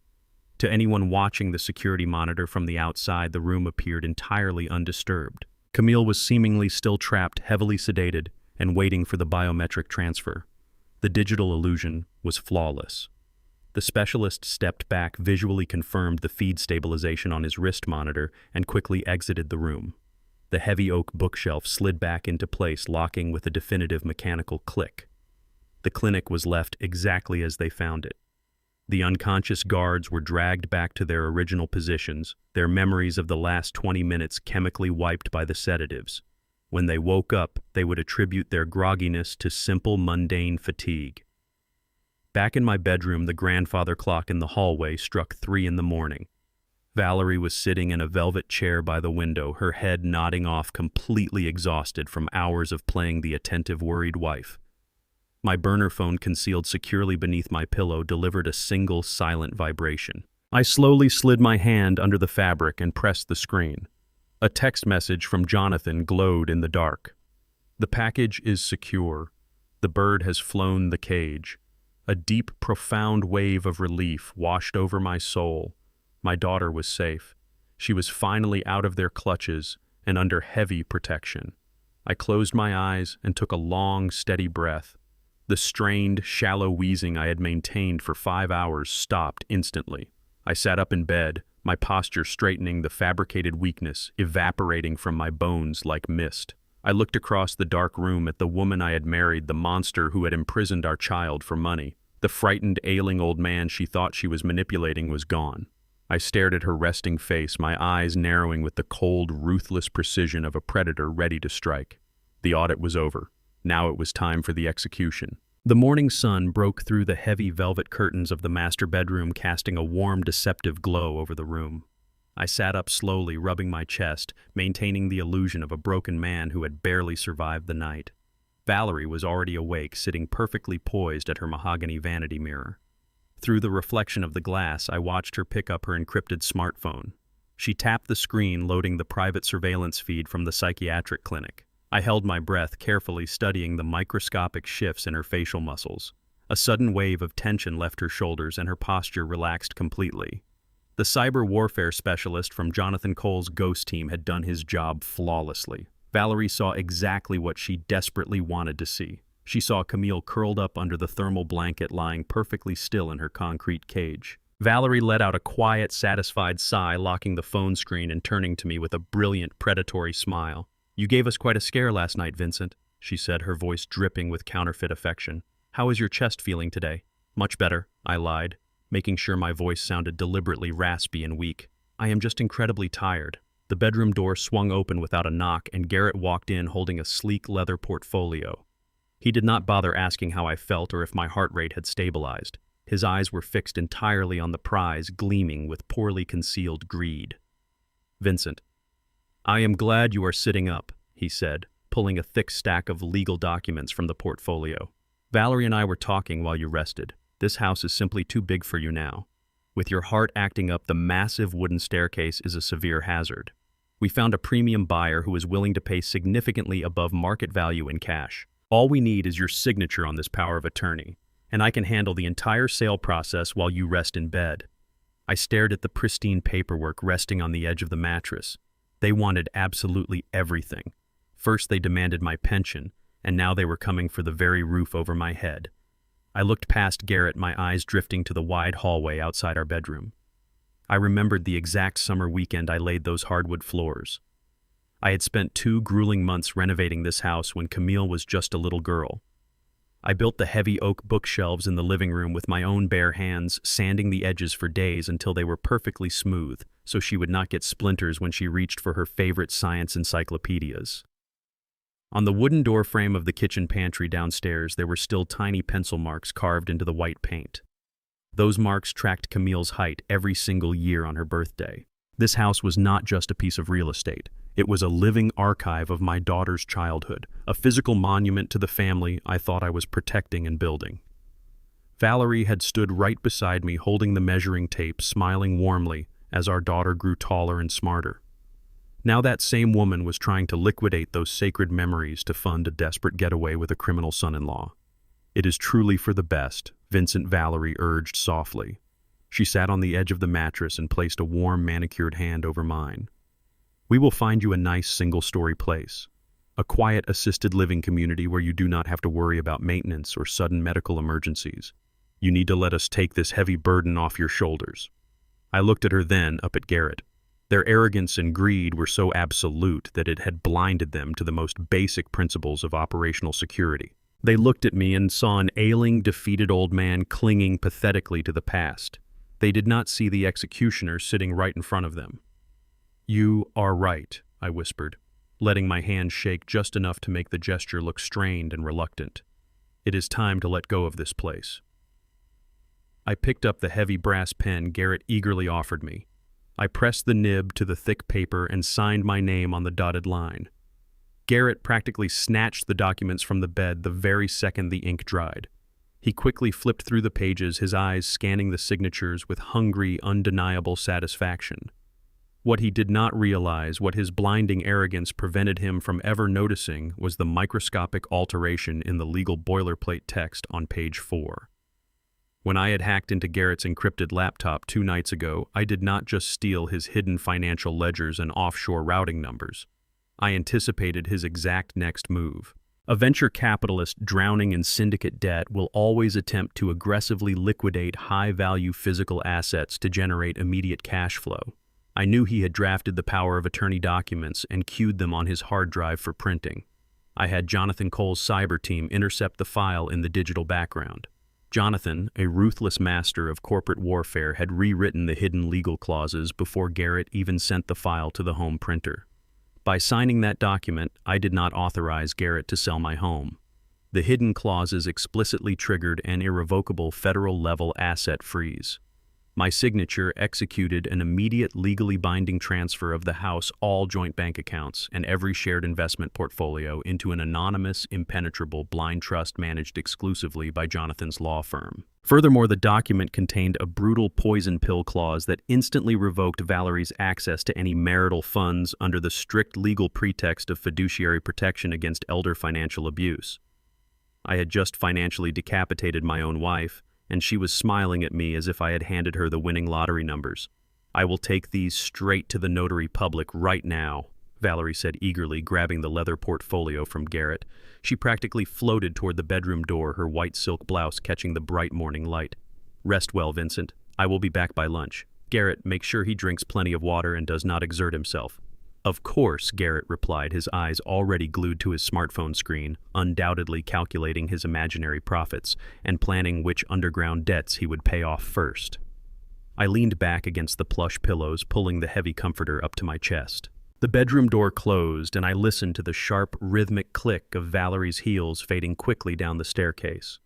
To anyone watching the security monitor from the outside, the room appeared entirely undisturbed. Camille was seemingly still trapped, heavily sedated, and waiting for the biometric transfer. The digital illusion was flawless. The specialist stepped back, visually confirmed the feed stabilization on his wrist monitor, and quickly exited the room. The heavy oak bookshelf slid back into place, locking with a definitive mechanical click. The clinic was left exactly as they found it. The unconscious guards were dragged back to their original positions, their memories of the last 20 minutes chemically wiped by the sedatives. When they woke up, they would attribute their grogginess to simple, mundane fatigue. Back in my bedroom, the grandfather clock in the hallway struck 3 a.m. Valerie was sitting in a velvet chair by the window, her head nodding off, completely exhausted from hours of playing the attentive, worried wife. My burner phone, concealed securely beneath my pillow, delivered a single silent vibration. I slowly slid my hand under the fabric and pressed the screen. A text message from Jonathan glowed in the dark. "The package is secure. The bird has flown the cage." A deep, profound wave of relief washed over my soul. My daughter was safe. She was finally out of their clutches and under heavy protection. I closed my eyes and took a long, steady breath. The strained, shallow wheezing I had maintained for 5 hours stopped instantly. I sat up in bed, my posture straightening, the fabricated weakness evaporating from my bones like mist. I looked across the dark room at the woman I had married, the monster who had imprisoned our child for money. The frightened, ailing old man she thought she was manipulating was gone. I stared at her resting face, my eyes narrowing with the cold, ruthless precision of a predator ready to strike. The audit was over. Now it was time for the execution. The morning sun broke through the heavy velvet curtains of the master bedroom, casting a warm, deceptive glow over the room. I sat up slowly, rubbing my chest, maintaining the illusion of a broken man who had barely survived the night. Valerie was already awake, sitting perfectly poised at her mahogany vanity mirror. Through the reflection of the glass, I watched her pick up her encrypted smartphone. She tapped the screen, loading the private surveillance feed from the psychiatric clinic. I held my breath, carefully studying the microscopic shifts in her facial muscles. A sudden wave of tension left her shoulders and her posture relaxed completely. The cyber warfare specialist from Jonathan Cole's Ghost team had done his job flawlessly. Valerie saw exactly what she desperately wanted to see. She saw Camille curled up under the thermal blanket, lying perfectly still in her concrete cage. Valerie let out a quiet, satisfied sigh, locking the phone screen and turning to me with a brilliant, predatory smile. "You gave us quite a scare last night, Vincent," she said, her voice dripping with counterfeit affection. "How is your chest feeling today?" "Much better," I lied, making sure my voice sounded deliberately raspy and weak. "I am just incredibly tired." The bedroom door swung open without a knock, and Garrett walked in holding a sleek leather portfolio. He did not bother asking how I felt or if my heart rate had stabilized. His eyes were fixed entirely on the prize, gleaming with poorly concealed greed. "Vincent, I am glad you are sitting up," he said, pulling a thick stack of legal documents from the portfolio. "Valerie and I were talking while you rested. This house is simply too big for you now. With your heart acting up, the massive wooden staircase is a severe hazard. We found a premium buyer who is willing to pay significantly above market value in cash. All we need is your signature on this power of attorney, and I can handle the entire sale process while you rest in bed." I stared at the pristine paperwork resting on the edge of the mattress. They wanted absolutely everything. First they demanded my pension, and now they were coming for the very roof over my head. I looked past Garrett, my eyes drifting to the wide hallway outside our bedroom. I remembered the exact summer weekend I laid those hardwood floors. I had spent 2 grueling months renovating this house when Camille was just a little girl. I built the heavy oak bookshelves in the living room with my own bare hands, sanding the edges for days until they were perfectly smooth, so she would not get splinters when she reached for her favorite science encyclopedias. On the wooden door frame of the kitchen pantry downstairs, there were still tiny pencil marks carved into the white paint. Those marks tracked Camille's height every single year on her birthday. This house was not just a piece of real estate. It was a living archive of my daughter's childhood, a physical monument to the family I thought I was protecting and building. Valerie had stood right beside me holding the measuring tape, smiling warmly as our daughter grew taller and smarter. Now that same woman was trying to liquidate those sacred memories to fund a desperate getaway with a criminal son-in-law. "It is truly for the best," Vincent Valerie urged softly. She sat on the edge of the mattress and placed a warm, manicured hand over mine. "We will find you a nice single-story place, a quiet assisted living community where you do not have to worry about maintenance or sudden medical emergencies. You need to let us take this heavy burden off your shoulders." I looked at her then, up at Garrett. Their arrogance and greed were so absolute that it had blinded them to the most basic principles of operational security. They looked at me and saw an ailing, defeated old man clinging pathetically to the past. They did not see the executioner sitting right in front of them. "You are right," I whispered, letting my hand shake just enough to make the gesture look strained and reluctant. "It is time to let go of this place." I picked up the heavy brass pen Garrett eagerly offered me. I pressed the nib to the thick paper and signed my name on the dotted line. Garrett practically snatched the documents from the bed the very second the ink dried. He quickly flipped through the pages, his eyes scanning the signatures with hungry, undeniable satisfaction. What he did not realize, what his blinding arrogance prevented him from ever noticing, was the microscopic alteration in the legal boilerplate text on page 4. When I had hacked into Garrett's encrypted laptop 2 nights ago, I did not just steal his hidden financial ledgers and offshore routing numbers. I anticipated his exact next move. A venture capitalist drowning in syndicate debt will always attempt to aggressively liquidate high-value physical assets to generate immediate cash flow. I knew he had drafted the power of attorney documents and queued them on his hard drive for printing. I had Jonathan Cole's cyber team intercept the file in the digital background. Jonathan, a ruthless master of corporate warfare, had rewritten the hidden legal clauses before Garrett even sent the file to the home printer. By signing that document, I did not authorize Garrett to sell my home. The hidden clauses explicitly triggered an irrevocable federal-level asset freeze. My signature executed an immediate legally binding transfer of the house, all joint bank accounts, and every shared investment portfolio into an anonymous, impenetrable blind trust managed exclusively by Jonathan's law firm. Furthermore, the document contained a brutal poison pill clause that instantly revoked Valerie's access to any marital funds under the strict legal pretext of fiduciary protection against elder financial abuse. I had just financially decapitated my own wife, and she was smiling at me as if I had handed her the winning lottery numbers. "I will take these straight to the notary public right now," Valerie said eagerly, grabbing the leather portfolio from Garrett. She practically floated toward the bedroom door, her white silk blouse catching the bright morning light. "Rest well, Vincent. I will be back by lunch. Garrett, make sure he drinks plenty of water and does not exert himself." "Of course," Garrett replied, his eyes already glued to his smartphone screen, undoubtedly calculating his imaginary profits and planning which underground debts he would pay off first. I leaned back against the plush pillows, pulling the heavy comforter up to my chest. The bedroom door closed, and I listened to the sharp, rhythmic click of Valerie's heels fading quickly down the staircase.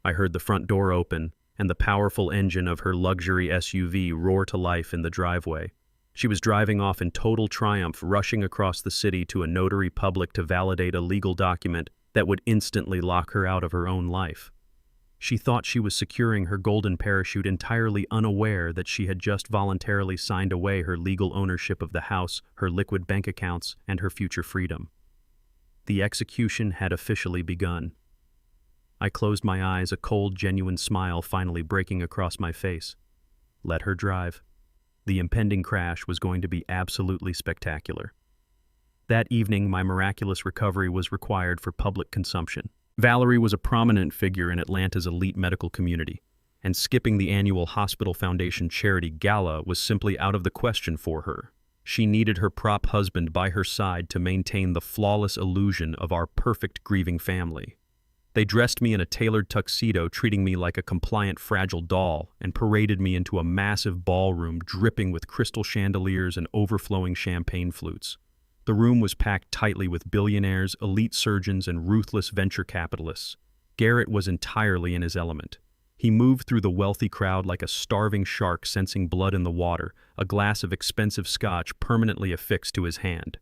I heard the front door open and the powerful engine of her luxury SUV roar to life in the driveway. She was driving off in total triumph, rushing across the city to a notary public to validate a legal document that would instantly lock her out of her own life. She thought she was securing her golden parachute, entirely unaware that she had just voluntarily signed away her legal ownership of the house, her liquid bank accounts, and her future freedom. The execution had officially begun. I closed my eyes, a cold, genuine smile finally breaking across my face. Let her drive. The impending crash was going to be absolutely spectacular. That evening, my miraculous recovery was required for public consumption. Valerie was a prominent figure in Atlanta's elite medical community, and skipping the annual Hospital Foundation charity gala was simply out of the question for her. She needed her prop husband by her side to maintain the flawless illusion of our perfect grieving family. They dressed me in a tailored tuxedo, treating me like a compliant fragile doll, and paraded me into a massive ballroom dripping with crystal chandeliers and overflowing champagne flutes. The room was packed tightly with billionaires, elite surgeons, and ruthless venture capitalists. Garrett was entirely in his element. He moved through the wealthy crowd like a starving shark sensing blood in the water, a glass of expensive scotch permanently affixed to his hand.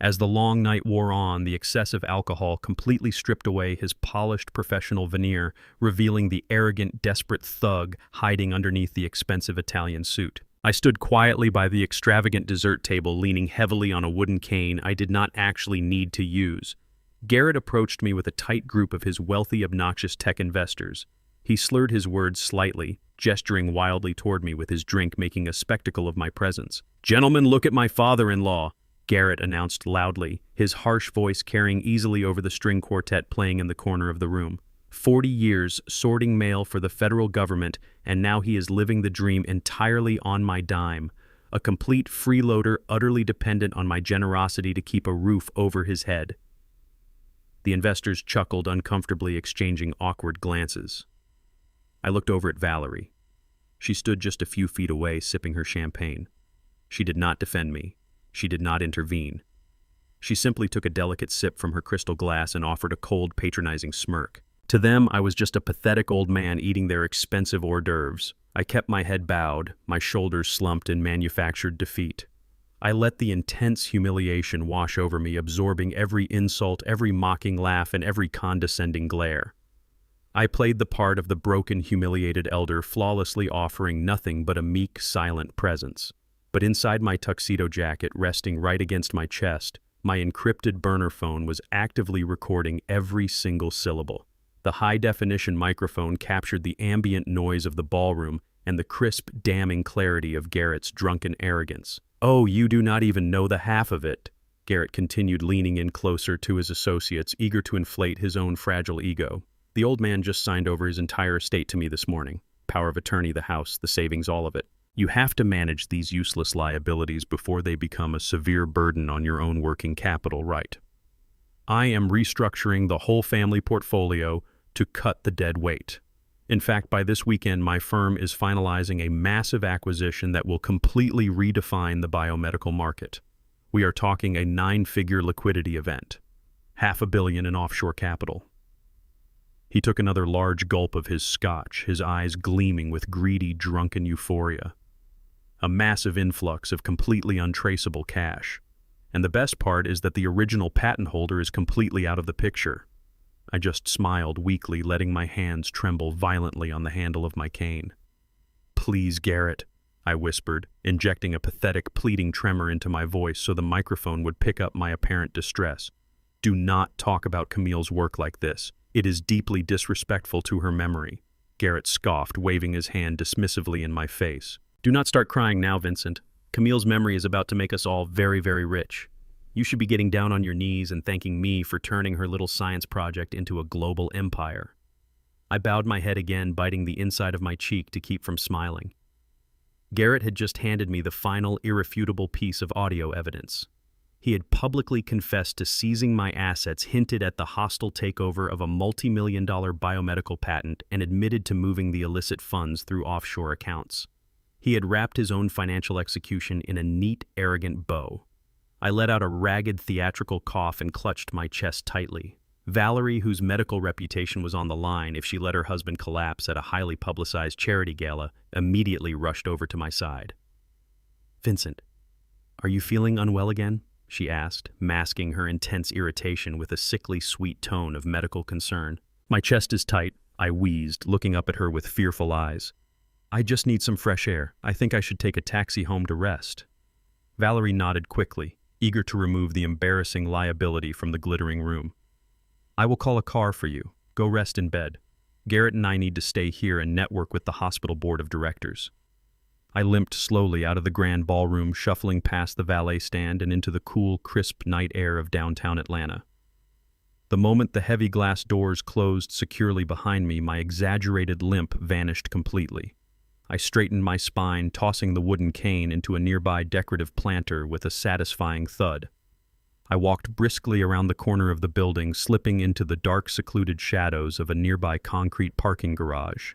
As the long night wore on, the excessive alcohol completely stripped away his polished professional veneer, revealing the arrogant, desperate thug hiding underneath the expensive Italian suit. I stood quietly by the extravagant dessert table, leaning heavily on a wooden cane I did not actually need to use. Garrett approached me with a tight group of his wealthy, obnoxious tech investors. He slurred his words slightly, gesturing wildly toward me with his drink, making a spectacle of my presence. "Gentlemen, look at my father-in-law," Garrett announced loudly, his harsh voice carrying easily over the string quartet playing in the corner of the room. 40 years sorting mail for the federal government, and now he is living the dream entirely on my dime. A complete freeloader, utterly dependent on my generosity to keep a roof over his head. The investors chuckled uncomfortably, exchanging awkward glances. I looked over at Valerie. She stood just a few feet away, sipping her champagne. She did not defend me. She did not intervene. She simply took a delicate sip from her crystal glass and offered a cold, patronizing smirk. To them, I was just a pathetic old man eating their expensive hors d'oeuvres. I kept my head bowed, my shoulders slumped in manufactured defeat. I let the intense humiliation wash over me, absorbing every insult, every mocking laugh, and every condescending glare. I played the part of the broken, humiliated elder, flawlessly offering nothing but a meek, silent presence. But inside my tuxedo jacket, resting right against my chest, my encrypted burner phone was actively recording every single syllable. The high-definition microphone captured the ambient noise of the ballroom and the crisp, damning clarity of Garrett's drunken arrogance. "Oh, you do not even know the half of it," Garrett continued, leaning in closer to his associates, eager to inflate his own fragile ego. "The old man just signed over his entire estate to me this morning. Power of attorney, the house, the savings, all of it. You have to manage these useless liabilities before they become a severe burden on your own working capital, right? I am restructuring the whole family portfolio to cut the dead weight. In fact, by this weekend, my firm is finalizing a massive acquisition that will completely redefine the biomedical market. We are talking a 9-figure liquidity event, $500 million in offshore capital." He took another large gulp of his scotch, his eyes gleaming with greedy, drunken euphoria. A massive influx of completely untraceable cash. And the best part is that the original patent holder is completely out of the picture. I just smiled weakly, letting my hands tremble violently on the handle of my cane. "Please, Garrett," I whispered, injecting a pathetic, pleading tremor into my voice so the microphone would pick up my apparent distress. "Do not talk about Camille's work like this. It is deeply disrespectful to her memory." Garrett scoffed, waving his hand dismissively in my face. "Do not start crying now, Vincent. Camille's memory is about to make us all very, very rich. You should be getting down on your knees and thanking me for turning her little science project into a global empire." I bowed my head again, biting the inside of my cheek to keep from smiling. Garrett had just handed me the final, irrefutable piece of audio evidence. He had publicly confessed to seizing my assets, hinted at the hostile takeover of a multi-million-dollar biomedical patent, and admitted to moving the illicit funds through offshore accounts. He had wrapped his own financial execution in a neat, arrogant bow. I let out a ragged, theatrical cough and clutched my chest tightly. Valerie, whose medical reputation was on the line if she let her husband collapse at a highly publicized charity gala, immediately rushed over to my side. "Vincent, are you feeling unwell again?" she asked, masking her intense irritation with a sickly sweet tone of medical concern. "My chest is tight," I wheezed, looking up at her with fearful eyes. "I just need some fresh air. I think I should take a taxi home to rest." Valerie nodded quickly, eager to remove the embarrassing liability from the glittering room. "I will call a car for you. Go rest in bed. Garrett and I need to stay here and network with the hospital board of directors." I limped slowly out of the grand ballroom, shuffling past the valet stand and into the cool, crisp night air of downtown Atlanta. The moment the heavy glass doors closed securely behind me, my exaggerated limp vanished completely. I straightened my spine, tossing the wooden cane into a nearby decorative planter with a satisfying thud. I walked briskly around the corner of the building, slipping into the dark, secluded shadows of a nearby concrete parking garage.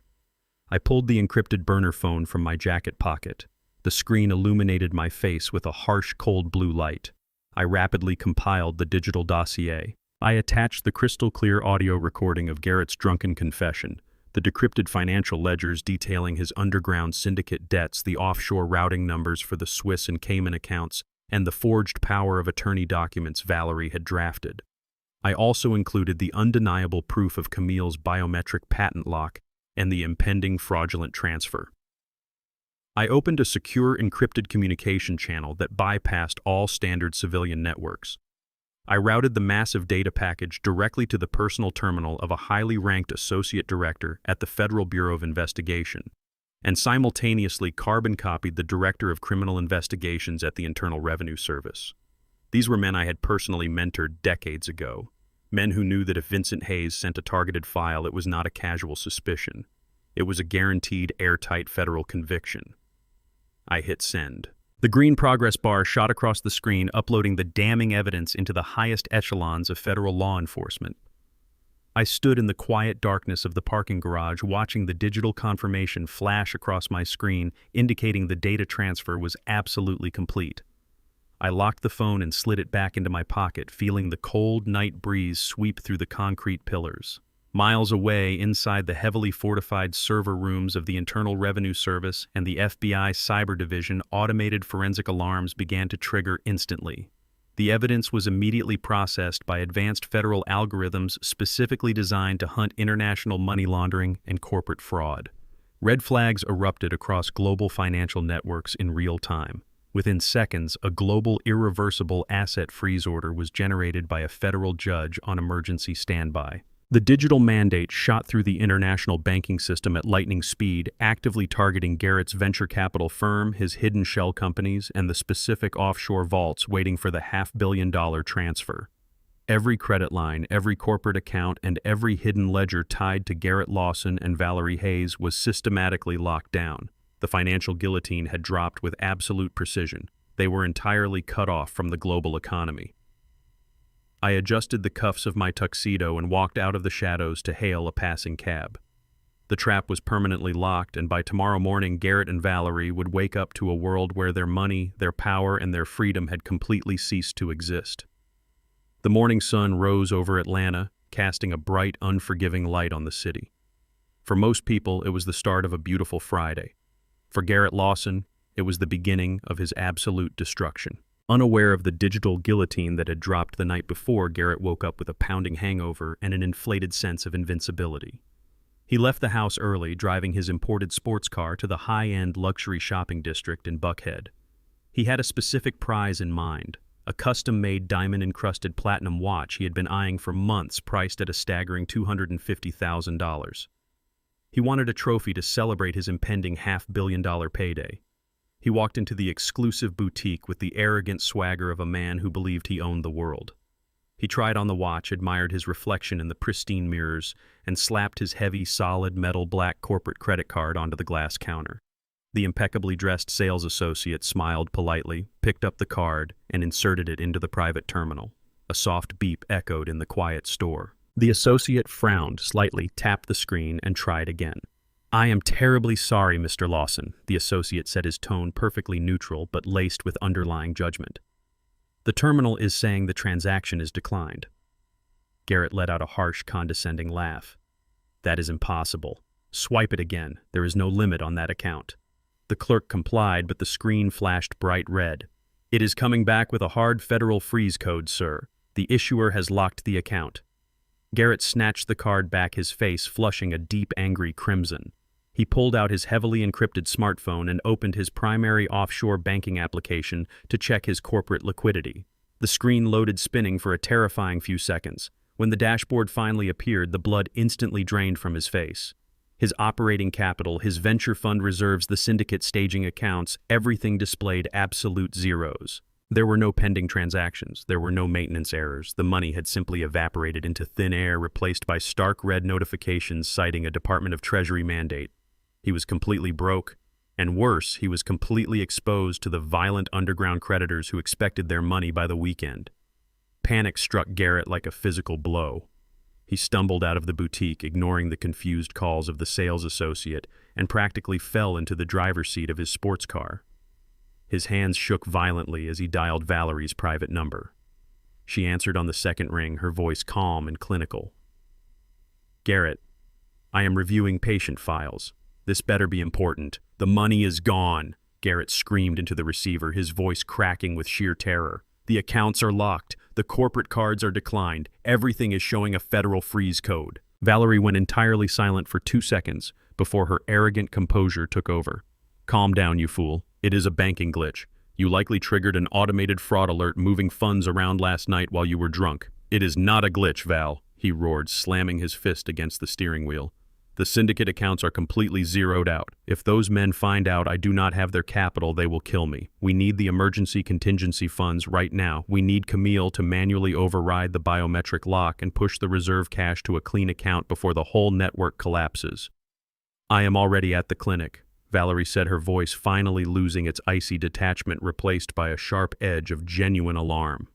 I pulled the encrypted burner phone from my jacket pocket. The screen illuminated my face with a harsh, cold blue light. I rapidly compiled the digital dossier. I attached the crystal-clear audio recording of Garrett's drunken confession, The decrypted financial ledgers detailing his underground syndicate debts, the offshore routing numbers for the Swiss and Cayman accounts, and the forged power of attorney documents Valerie had drafted. I also included the undeniable proof of Camille's biometric patent lock and the impending fraudulent transfer. I opened a secure encrypted communication channel that bypassed all standard civilian networks. I routed the massive data package directly to the personal terminal of a highly ranked associate director at the Federal Bureau of Investigation, and simultaneously carbon copied the Director of Criminal Investigations at the Internal Revenue Service. These were men I had personally mentored decades ago, men who knew that if Vincent Hayes sent a targeted file, it was not a casual suspicion. It was a guaranteed airtight federal conviction. I hit send. The green progress bar shot across the screen, uploading the damning evidence into the highest echelons of federal law enforcement. I stood in the quiet darkness of the parking garage, watching the digital confirmation flash across my screen, indicating the data transfer was absolutely complete. I locked the phone and slid it back into my pocket, feeling the cold night breeze sweep through the concrete pillars. Miles away, inside the heavily fortified server rooms of the Internal Revenue Service and the FBI Cyber Division, automated forensic alarms began to trigger instantly. The evidence was immediately processed by advanced federal algorithms specifically designed to hunt international money laundering and corporate fraud. Red flags erupted across global financial networks in real time. Within seconds, a global irreversible asset freeze order was generated by a federal judge on emergency standby. The digital mandate shot through the international banking system at lightning speed, actively targeting Garrett's venture capital firm, his hidden shell companies, and the specific offshore vaults waiting for the $500 million transfer. Every credit line, every corporate account, and every hidden ledger tied to Garrett Lawson and Valerie Hayes was systematically locked down. The financial guillotine had dropped with absolute precision. They were entirely cut off from the global economy. I adjusted the cuffs of my tuxedo and walked out of the shadows to hail a passing cab. The trap was permanently locked, and by tomorrow morning Garrett and Valerie would wake up to a world where their money, their power, and their freedom had completely ceased to exist. The morning sun rose over Atlanta, casting a bright, unforgiving light on the city. For most people, it was the start of a beautiful Friday. For Garrett Lawson, it was the beginning of his absolute destruction. Unaware of the digital guillotine that had dropped the night before, Garrett woke up with a pounding hangover and an inflated sense of invincibility. He left the house early, driving his imported sports car to the high-end luxury shopping district in Buckhead. He had a specific prize in mind, a custom-made diamond-encrusted platinum watch he had been eyeing for months, priced at a staggering $250,000. He wanted a trophy to celebrate his impending $500 million payday. He walked into the exclusive boutique with the arrogant swagger of a man who believed he owned the world. He tried on the watch, admired his reflection in the pristine mirrors, and slapped his heavy, solid metal black corporate credit card onto the glass counter. The impeccably dressed sales associate smiled politely, picked up the card, and inserted it into the private terminal. A soft beep echoed in the quiet store. The associate frowned slightly, tapped the screen, and tried again. "I am terribly sorry, Mr. Lawson," the associate said, his tone perfectly neutral but laced with underlying judgment. "The terminal is saying the transaction is declined." Garrett let out a harsh, condescending laugh. "That is impossible. Swipe it again. There is no limit on that account." The clerk complied, but the screen flashed bright red. "It is coming back with a hard federal freeze code, sir. The issuer has locked the account." Garrett snatched the card back, his face flushing a deep, angry crimson. He pulled out his heavily encrypted smartphone and opened his primary offshore banking application to check his corporate liquidity. The screen loaded, spinning for a terrifying few seconds. When the dashboard finally appeared, the blood instantly drained from his face. His operating capital, his venture fund reserves, the syndicate staging accounts, everything displayed absolute zeros. There were no pending transactions. There were no maintenance errors. The money had simply evaporated into thin air, replaced by stark red notifications citing a Department of Treasury mandate. He was completely broke, and worse, he was completely exposed to the violent underground creditors who expected their money by the weekend. Panic struck Garrett like a physical blow. He stumbled out of the boutique, ignoring the confused calls of the sales associate, and practically fell into the driver's seat of his sports car. His hands shook violently as he dialed Valerie's private number. She answered on the second ring, her voice calm and clinical. "Garrett, I am reviewing patient files. This better be important. The money is gone, Garrett screamed into the receiver, his voice cracking with sheer terror. The accounts are locked. The corporate cards are declined. Everything is showing a federal freeze code. Valerie went entirely silent for 2 seconds before her arrogant composure took over. Calm down, you fool. It is a banking glitch. You likely triggered an automated fraud alert moving funds around last night while you were drunk. It is not a glitch, Val, he roared, slamming his fist against the steering wheel. The syndicate accounts are completely zeroed out. If those men find out I do not have their capital, they will kill me. We need the emergency contingency funds right now. We need Camille to manually override the biometric lock and push the reserve cash to a clean account before the whole network collapses. I am already at the clinic, Valerie said, her voice finally losing its icy detachment, replaced by a sharp edge of genuine alarm.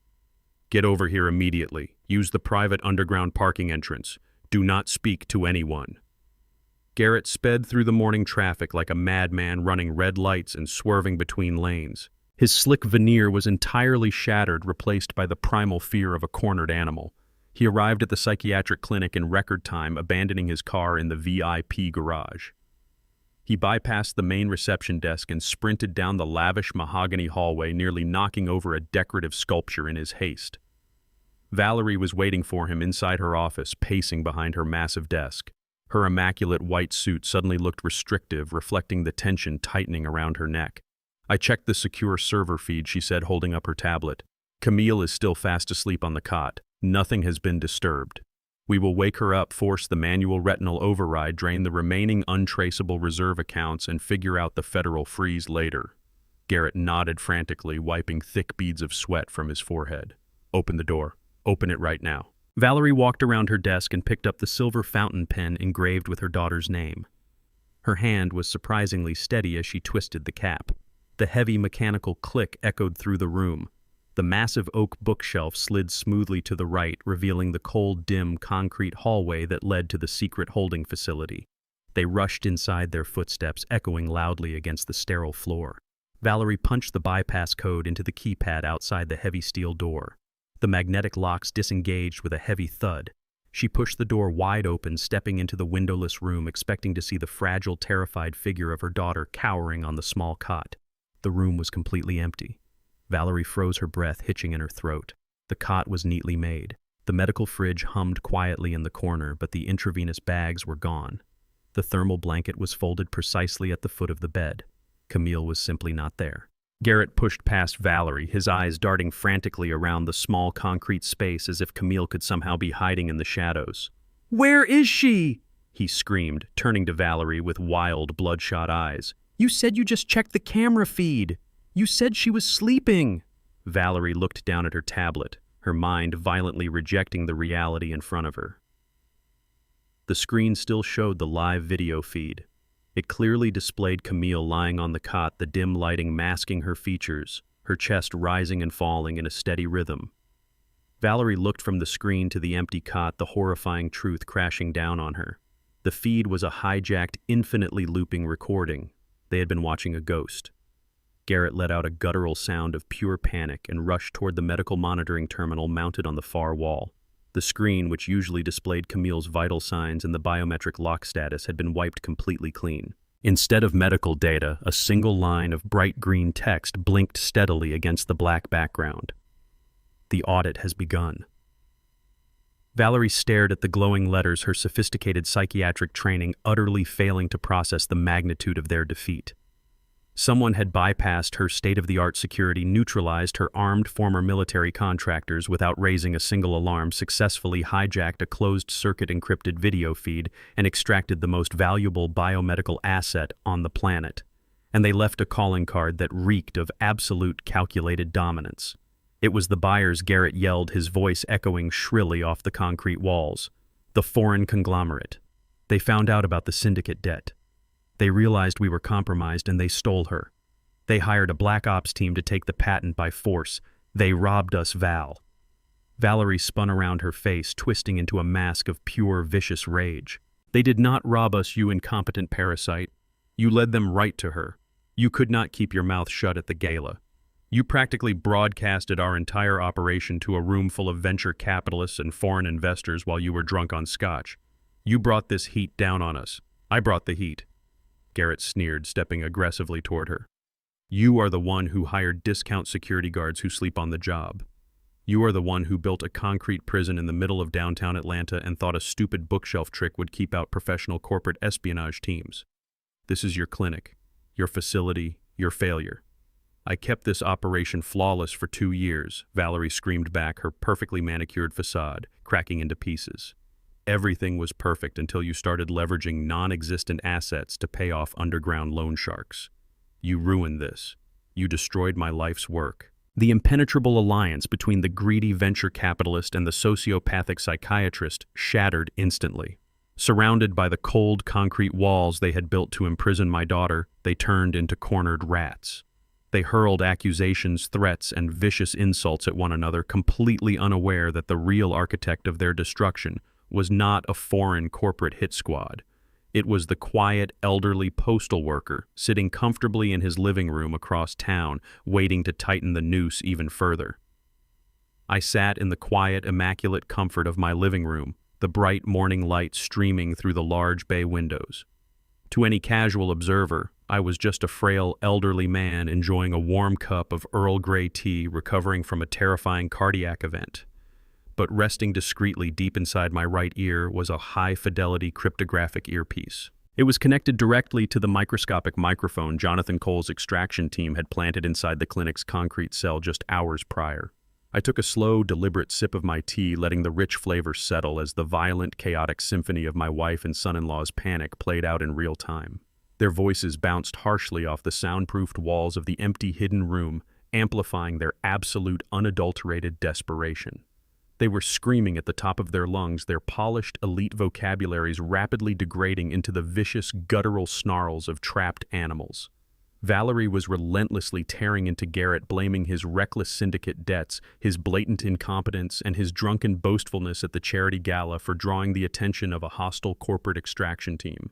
Get over here immediately. Use the private underground parking entrance. Do not speak to anyone. Garrett sped through the morning traffic like a madman, running red lights and swerving between lanes. His slick veneer was entirely shattered, replaced by the primal fear of a cornered animal. He arrived at the psychiatric clinic in record time, abandoning his car in the VIP garage. He bypassed the main reception desk and sprinted down the lavish mahogany hallway, nearly knocking over a decorative sculpture in his haste. Valerie was waiting for him inside her office, pacing behind her massive desk. Her immaculate white suit suddenly looked restrictive, reflecting the tension tightening around her neck. I checked the secure server feed, she said, holding up her tablet. Camille is still fast asleep on the cot. Nothing has been disturbed. We will wake her up, force the manual retinal override, drain the remaining untraceable reserve accounts, and figure out the federal freeze later. Garrett nodded frantically, wiping thick beads of sweat from his forehead. Open the door. Open it right now. Valerie walked around her desk and picked up the silver fountain pen engraved with her daughter's name. Her hand was surprisingly steady as she twisted the cap. The heavy mechanical click echoed through the room. The massive oak bookshelf slid smoothly to the right, revealing the cold, dim concrete hallway that led to the secret holding facility. They rushed inside, their footsteps echoing loudly against the sterile floor. Valerie punched the bypass code into the keypad outside the heavy steel door. The magnetic locks disengaged with a heavy thud. She pushed the door wide open, stepping into the windowless room, expecting to see the fragile, terrified figure of her daughter cowering on the small cot. The room was completely empty. Valerie froze her breath, hitching in her throat. The cot was neatly made. The medical fridge hummed quietly in the corner, but the intravenous bags were gone. The thermal blanket was folded precisely at the foot of the bed. Camille was simply not there. Garrett pushed past Valerie, his eyes darting frantically around the small concrete space as if Camille could somehow be hiding in the shadows. "Where is she?" he screamed, turning to Valerie with wild, bloodshot eyes. "You said you just checked the camera feed. You said she was sleeping." Valerie looked down at her tablet, her mind violently rejecting the reality in front of her. The screen still showed the live video feed. It clearly displayed Camille lying on the cot, the dim lighting masking her features, her chest rising and falling in a steady rhythm. Valerie looked from the screen to the empty cot, the horrifying truth crashing down on her. The feed was a hijacked, infinitely looping recording. They had been watching a ghost. Garrett let out a guttural sound of pure panic and rushed toward the medical monitoring terminal mounted on the far wall. The screen, which usually displayed Camille's vital signs and the biometric lock status, had been wiped completely clean. Instead of medical data, a single line of bright green text blinked steadily against the black background. The audit has begun. Valerie stared at the glowing letters, her sophisticated psychiatric training utterly failing to process the magnitude of their defeat. Someone had bypassed her state-of-the-art security, neutralized her armed former military contractors without raising a single alarm, successfully hijacked a closed-circuit encrypted video feed, and extracted the most valuable biomedical asset on the planet. And they left a calling card that reeked of absolute calculated dominance. It was the buyers, Garrett yelled, his voice echoing shrilly off the concrete walls. The foreign conglomerate. They found out about the syndicate debt. They realized we were compromised and they stole her. They hired a black ops team to take the patent by force. They robbed us, Val. Valerie spun around, her face twisting into a mask of pure, vicious rage. They did not rob us, you incompetent parasite. You led them right to her. You could not keep your mouth shut at the gala. You practically broadcasted our entire operation to a room full of venture capitalists and foreign investors while you were drunk on scotch. You brought this heat down on us. I brought the heat. Garrett sneered, stepping aggressively toward her. You are the one who hired discount security guards who sleep on the job. You are the one who built a concrete prison in the middle of downtown Atlanta and thought a stupid bookshelf trick would keep out professional corporate espionage teams. This is your clinic, your facility, your failure. I kept this operation flawless for 2 years, Valerie screamed back, her perfectly manicured facade cracking into pieces. Everything was perfect until you started leveraging non-existent assets to pay off underground loan sharks. You ruined this. You destroyed my life's work. The impenetrable alliance between the greedy venture capitalist and the sociopathic psychiatrist shattered instantly. Surrounded by the cold concrete walls they had built to imprison my daughter, they turned into cornered rats. They hurled accusations, threats, and vicious insults at one another, completely unaware that the real architect of their destruction was not a foreign corporate hit squad. It was the quiet, elderly postal worker sitting comfortably in his living room across town, waiting to tighten the noose even further. I sat in the quiet, immaculate comfort of my living room, the bright morning light streaming through the large bay windows. To any casual observer, I was just a frail, elderly man enjoying a warm cup of Earl Grey tea, recovering from a terrifying cardiac event. But resting discreetly deep inside my right ear was a high-fidelity cryptographic earpiece. It was connected directly to the microscopic microphone Jonathan Cole's extraction team had planted inside the clinic's concrete cell just hours prior. I took a slow, deliberate sip of my tea, letting the rich flavor settle as the violent, chaotic symphony of my wife and son-in-law's panic played out in real time. Their voices bounced harshly off the soundproofed walls of the empty, hidden room, amplifying their absolute, unadulterated desperation. They were screaming at the top of their lungs, their polished, elite vocabularies rapidly degrading into the vicious, guttural snarls of trapped animals. Valerie was relentlessly tearing into Garrett, blaming his reckless syndicate debts, his blatant incompetence, and his drunken boastfulness at the charity gala for drawing the attention of a hostile corporate extraction team.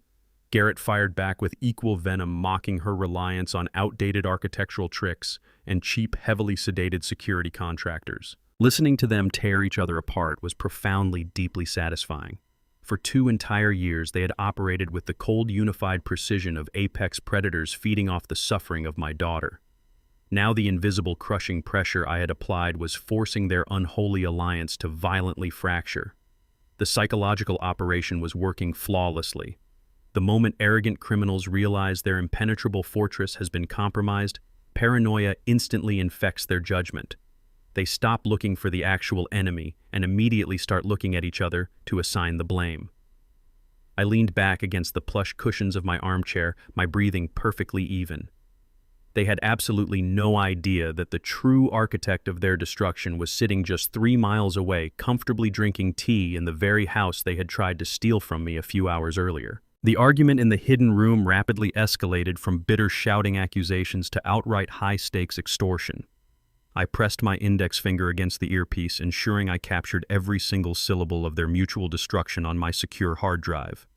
Garrett fired back with equal venom, mocking her reliance on outdated architectural tricks and cheap, heavily sedated security contractors. Listening to them tear each other apart was profoundly, deeply satisfying. For 2 entire years, they had operated with the cold, unified precision of apex predators feeding off the suffering of my daughter. Now the invisible, crushing pressure I had applied was forcing their unholy alliance to violently fracture. The psychological operation was working flawlessly. The moment arrogant criminals realize their impenetrable fortress has been compromised, paranoia instantly infects their judgment. They stop looking for the actual enemy and immediately start looking at each other to assign the blame. I leaned back against the plush cushions of my armchair, my breathing perfectly even. They had absolutely no idea that the true architect of their destruction was sitting just 3 miles away, comfortably drinking tea in the very house they had tried to steal from me a few hours earlier. The argument in the hidden room rapidly escalated from bitter shouting accusations to outright high-stakes extortion. I pressed my index finger against the earpiece, ensuring I captured every single syllable of their mutual destruction on my secure hard drive.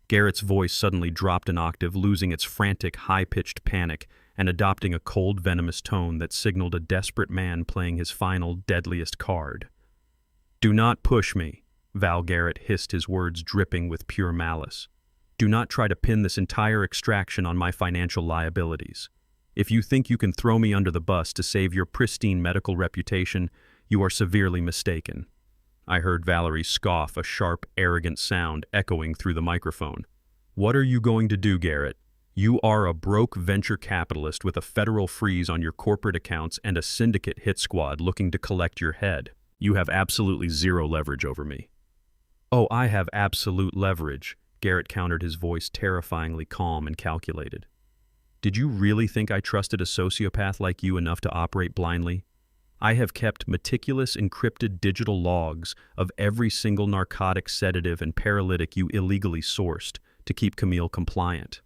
Garrett's voice suddenly dropped an octave, losing its frantic, high-pitched panic and adopting a cold, venomous tone that signaled a desperate man playing his final, deadliest card. "Do not push me," Val Garrett hissed, his words dripping with pure malice. "Do not try to pin this entire extraction on my financial liabilities. If you think you can throw me under the bus to save your pristine medical reputation, you are severely mistaken." I heard Valerie scoff, a sharp, arrogant sound echoing through the microphone. "What are you going to do, Garrett? You are a broke venture capitalist with a federal freeze on your corporate accounts and a syndicate hit squad looking to collect your head. You have absolutely zero leverage over me." "Oh, I have absolute leverage," Garrett countered, his voice terrifyingly calm and calculated. "Did you really think I trusted a sociopath like you enough to operate blindly? I have kept meticulous encrypted digital logs of every single narcotic, sedative, and paralytic you illegally sourced to keep Camille compliant.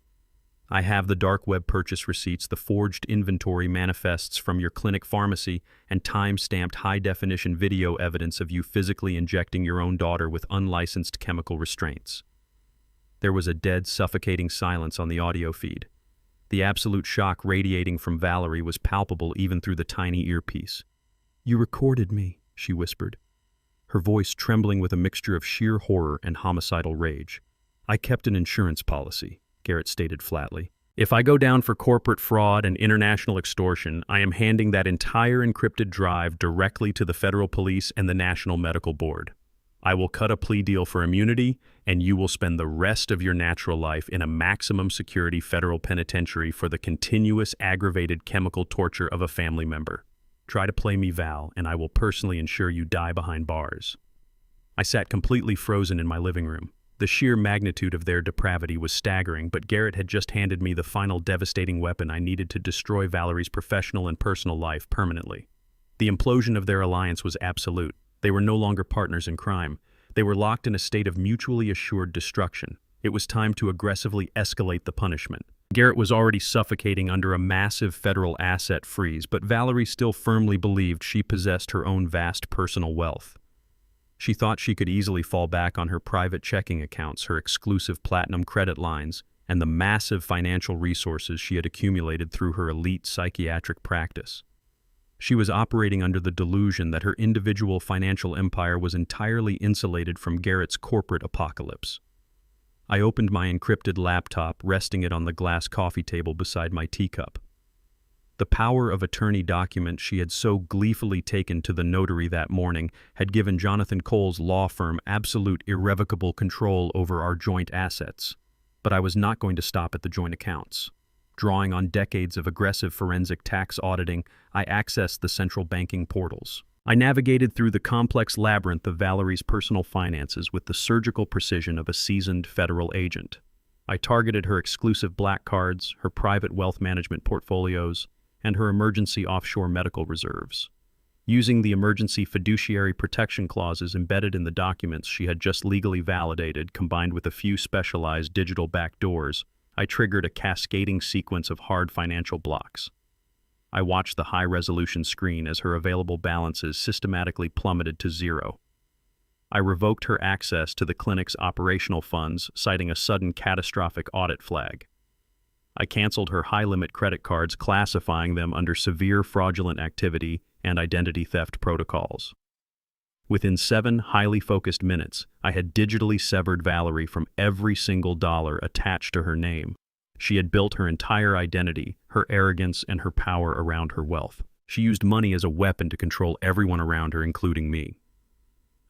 I have the dark web purchase receipts, the forged inventory manifests from your clinic pharmacy, and time-stamped high-definition video evidence of you physically injecting your own daughter with unlicensed chemical restraints." There was a dead, suffocating silence on the audio feed. The absolute shock radiating from Valerie was palpable even through the tiny earpiece. "You recorded me," she whispered. her voice trembling with a mixture of sheer horror and homicidal rage. "I kept an insurance policy," Garrett stated flatly. "If I go down for corporate fraud and international extortion, I am handing that entire encrypted drive directly to the federal police and the National Medical Board. I will cut a plea deal for immunity, and you will spend the rest of your natural life in a maximum security federal penitentiary for the continuous aggravated chemical torture of a family member. Try to play me, Val, and I will personally ensure you die behind bars." I sat completely frozen in my living room. The sheer magnitude of their depravity was staggering, but Garrett had just handed me the final devastating weapon I needed to destroy Valerie's professional and personal life permanently. The implosion of their alliance was absolute. They were no longer partners in crime. They were locked in a state of mutually assured destruction. It was time to aggressively escalate the punishment. Garrett was already suffocating under a massive federal asset freeze, but Valerie still firmly believed she possessed her own vast personal wealth. She thought she could easily fall back on her private checking accounts, her exclusive platinum credit lines, and the massive financial resources she had accumulated through her elite psychiatric practice. She was operating under the delusion that her individual financial empire was entirely insulated from Garrett's corporate apocalypse. I opened my encrypted laptop, resting it on the glass coffee table beside my teacup. The power of attorney document she had so gleefully taken to the notary that morning had given Jonathan Cole's law firm absolute irrevocable control over our joint assets. But I was not going to stop at the joint accounts. Drawing on decades of aggressive forensic tax auditing, I accessed the central banking portals. I navigated through the complex labyrinth of Valerie's personal finances with the surgical precision of a seasoned federal agent. I targeted her exclusive black cards, her private wealth management portfolios, and her emergency offshore medical reserves. Using the emergency fiduciary protection clauses embedded in the documents she had just legally validated, combined with a few specialized digital backdoors, I triggered a cascading sequence of hard financial blocks. I watched the high-resolution screen as her available balances systematically plummeted to zero. I revoked her access to the clinic's operational funds, citing a sudden catastrophic audit flag. I canceled her high-limit credit cards, classifying them under severe fraudulent activity and identity theft protocols. Within 7 highly focused minutes, I had digitally severed Valerie from every single dollar attached to her name. She had built her entire identity, her arrogance, and her power around her wealth. She used money as a weapon to control everyone around her, including me.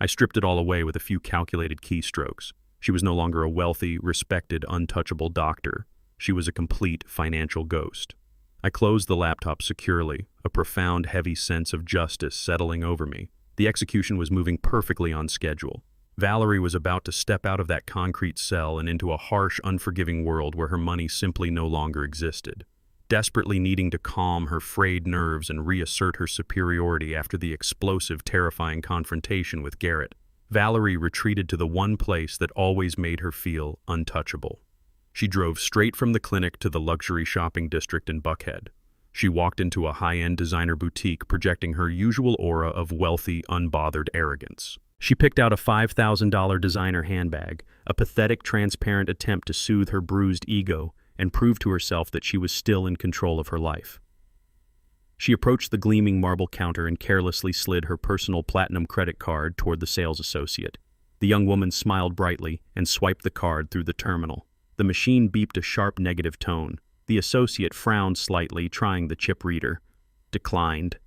I stripped it all away with a few calculated keystrokes. She was no longer a wealthy, respected, untouchable doctor. She was a complete financial ghost. I closed the laptop securely, a profound, heavy sense of justice settling over me. The execution was moving perfectly on schedule. Valerie was about to step out of that concrete cell and into a harsh, unforgiving world where her money simply no longer existed. Desperately needing to calm her frayed nerves and reassert her superiority after the explosive, terrifying confrontation with Garrett, Valerie retreated to the one place that always made her feel untouchable. She drove straight from the clinic to the luxury shopping district in Buckhead. She walked into a high-end designer boutique, projecting her usual aura of wealthy, unbothered arrogance. She picked out a $5,000 designer handbag, a pathetic, transparent attempt to soothe her bruised ego and prove to herself that she was still in control of her life. She approached the gleaming marble counter and carelessly slid her personal platinum credit card toward the sales associate. The young woman smiled brightly and swiped the card through the terminal. The machine beeped a sharp negative tone. The associate frowned slightly, trying the chip reader. Declined.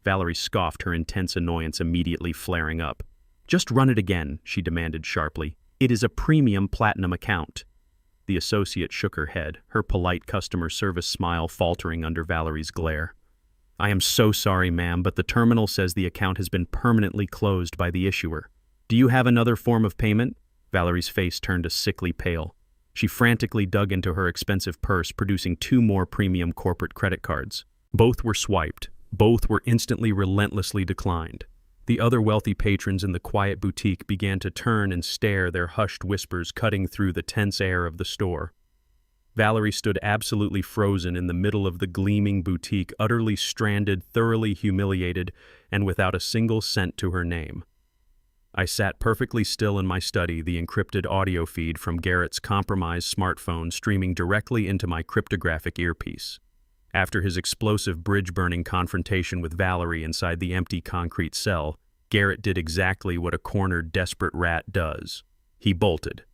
Valerie scoffed, her intense annoyance immediately flaring up. "Just run it again," she demanded sharply. "It is a premium platinum account." The associate shook her head, her polite customer service smile faltering under Valerie's glare. "I am so sorry, ma'am, but the terminal says the account has been permanently closed by the issuer. Do you have another form of payment?" Valerie's face turned a sickly pale. She frantically dug into her expensive purse, producing 2 more premium corporate credit cards. Both were swiped. Both were instantly relentlessly declined. The other wealthy patrons in the quiet boutique began to turn and stare, their hushed whispers cutting through the tense air of the store. Valerie stood absolutely frozen in the middle of the gleaming boutique, utterly stranded, thoroughly humiliated, and without a single cent to her name. I sat perfectly still in my study, the encrypted audio feed from Garrett's compromised smartphone streaming directly into my cryptographic earpiece. After his explosive bridge-burning confrontation with Valerie inside the empty concrete cell, Garrett did exactly what a cornered, desperate rat does. He bolted.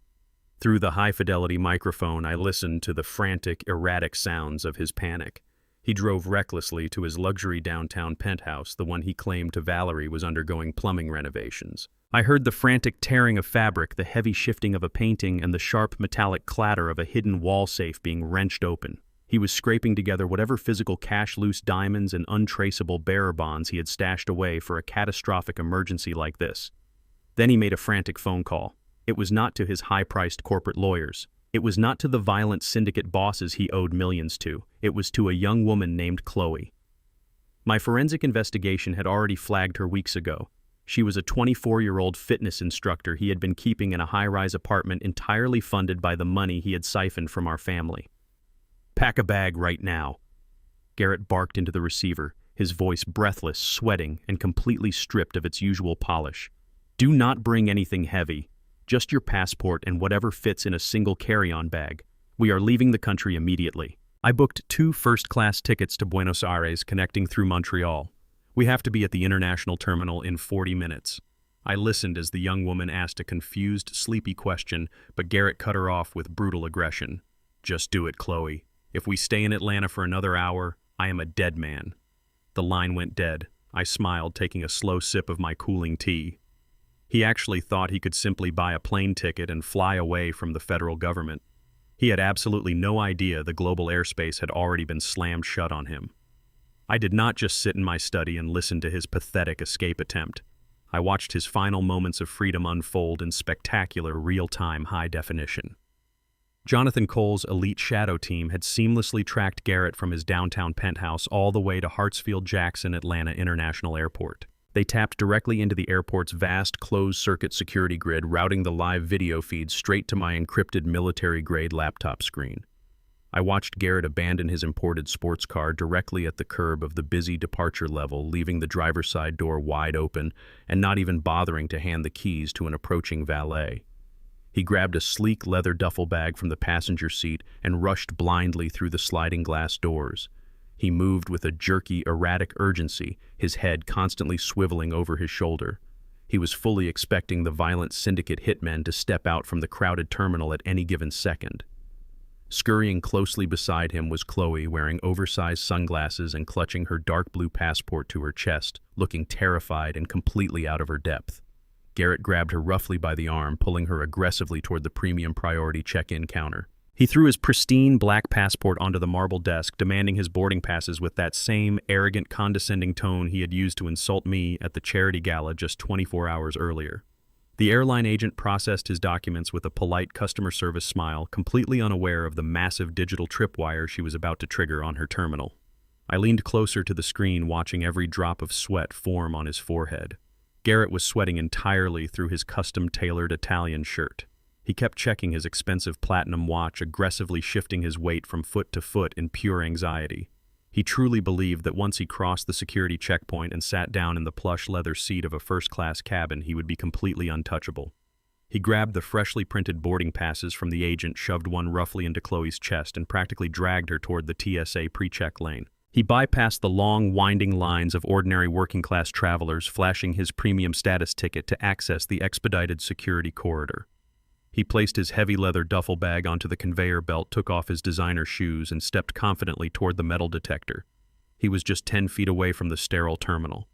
Through the high-fidelity microphone, I listened to the frantic, erratic sounds of his panic. He drove recklessly to his luxury downtown penthouse, the one he claimed to Valerie was undergoing plumbing renovations. I heard the frantic tearing of fabric, the heavy shifting of a painting, and the sharp metallic clatter of a hidden wall safe being wrenched open. He was scraping together whatever physical cash, loose diamonds, and untraceable bearer bonds he had stashed away for a catastrophic emergency like this. Then he made a frantic phone call. It was not to his high-priced corporate lawyers. It was not to the violent syndicate bosses he owed millions to. It was to a young woman named Chloe. My forensic investigation had already flagged her weeks ago. She was a 24-year-old fitness instructor he had been keeping in a high-rise apartment entirely funded by the money he had siphoned from our family. "Pack a bag right now." Garrett barked into the receiver, his voice breathless, sweating, and completely stripped of its usual polish. "Do not bring anything heavy. Just your passport and whatever fits in a single carry-on bag. We are leaving the country immediately." I booked 2 first-class tickets to Buenos Aires connecting through Montreal. We have to be at the international terminal in 40 minutes. I listened as the young woman asked a confused, sleepy question, but Garrett cut her off with brutal aggression. "Just do it, Chloe. If we stay in Atlanta for another hour, I am a dead man." The line went dead. I smiled, taking a slow sip of my cooling tea. He actually thought he could simply buy a plane ticket and fly away from the federal government. He had absolutely no idea the global airspace had already been slammed shut on him. I did not just sit in my study and listen to his pathetic escape attempt. I watched his final moments of freedom unfold in spectacular, real-time high definition. Jonathan Cole's elite shadow team had seamlessly tracked Garrett from his downtown penthouse all the way to Hartsfield-Jackson Atlanta International Airport. They tapped directly into the airport's vast, closed-circuit security grid, routing the live video feed straight to my encrypted military-grade laptop screen. I watched Garrett abandon his imported sports car directly at the curb of the busy departure level, leaving the driver's side door wide open and not even bothering to hand the keys to an approaching valet. He grabbed a sleek leather duffel bag from the passenger seat and rushed blindly through the sliding glass doors. He moved with a jerky, erratic urgency, his head constantly swiveling over his shoulder. He was fully expecting the violent syndicate hitmen to step out from the crowded terminal at any given second. Scurrying closely beside him was Chloe, wearing oversized sunglasses and clutching her dark blue passport to her chest, looking terrified and completely out of her depth. Garrett grabbed her roughly by the arm, pulling her aggressively toward the premium priority check-in counter. He threw his pristine black passport onto the marble desk, demanding his boarding passes with that same arrogant, condescending tone he had used to insult me at the charity gala just 24 hours earlier. The airline agent processed his documents with a polite customer service smile, completely unaware of the massive digital tripwire she was about to trigger on her terminal. I leaned closer to the screen, watching every drop of sweat form on his forehead. Garrett was sweating entirely through his custom-tailored Italian shirt. He kept checking his expensive platinum watch, aggressively shifting his weight from foot to foot in pure anxiety. He truly believed that once he crossed the security checkpoint and sat down in the plush leather seat of a first-class cabin, he would be completely untouchable. He grabbed the freshly printed boarding passes from the agent, shoved one roughly into Chloe's chest, and practically dragged her toward the TSA pre-check lane. He bypassed the long, winding lines of ordinary working-class travelers, flashing his premium status ticket to access the expedited security corridor. He placed his heavy leather duffel bag onto the conveyor belt, took off his designer shoes, and stepped confidently toward the metal detector. He was just 10 feet away from the sterile terminal.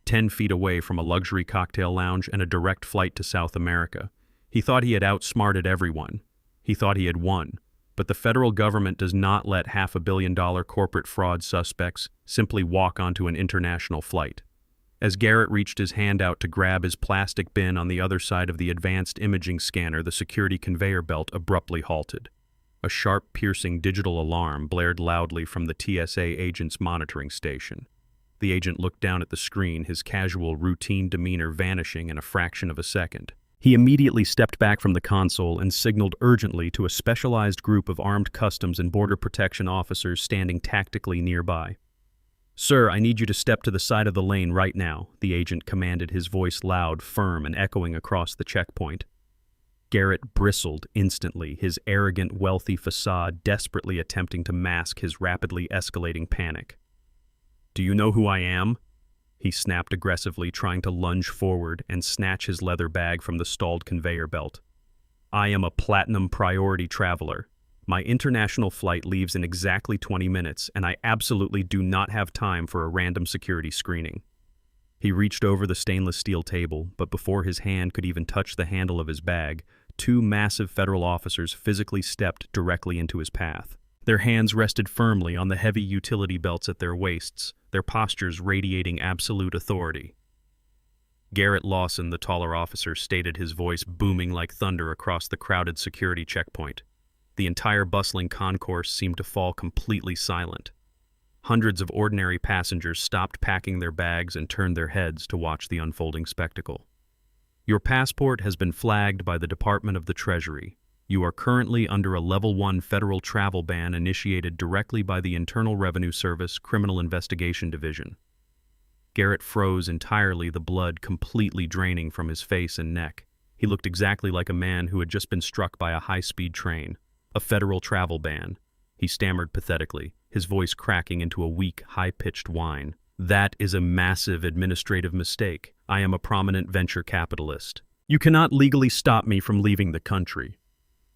10 feet away from a luxury cocktail lounge and a direct flight to South America. He thought he had outsmarted everyone. He thought he had won. But the federal government does not let $500 million corporate fraud suspects simply walk onto an international flight. As Garrett reached his hand out to grab his plastic bin on the other side of the advanced imaging scanner, the security conveyor belt abruptly halted. A sharp, piercing digital alarm blared loudly from the TSA agent's monitoring station. The agent looked down at the screen, his casual, routine demeanor vanishing in a fraction of a second. He immediately stepped back from the console and signaled urgently to a specialized group of armed customs and border protection officers standing tactically nearby. "Sir, I need you to step to the side of the lane right now," the agent commanded, his voice loud, firm, and echoing across the checkpoint. Garrett bristled instantly, his arrogant, wealthy facade desperately attempting to mask his rapidly escalating panic. "Do you know who I am?" he snapped aggressively, trying to lunge forward and snatch his leather bag from the stalled conveyor belt. "I am a platinum priority traveler. My international flight leaves in exactly 20 minutes, and I absolutely do not have time for a random security screening." He reached over the stainless steel table, but before his hand could even touch the handle of his bag, two massive federal officers physically stepped directly into his path. Their hands rested firmly on the heavy utility belts at their waists, their postures radiating absolute authority. Garrett Lawson, the taller officer, stated, his voice booming like thunder across the crowded security checkpoint. The entire bustling concourse seemed to fall completely silent. Hundreds of ordinary passengers stopped packing their bags and turned their heads to watch the unfolding spectacle. "Your passport has been flagged by the Department of the Treasury. You are currently under a Level 1 federal travel ban initiated directly by the Internal Revenue Service Criminal Investigation Division." Garrett froze entirely, the blood completely draining from his face and neck. He looked exactly like a man who had just been struck by a high-speed train. "A federal travel ban," he stammered pathetically, his voice cracking into a weak, high-pitched whine. "That is a massive administrative mistake. I am a prominent venture capitalist. You cannot legally stop me from leaving the country."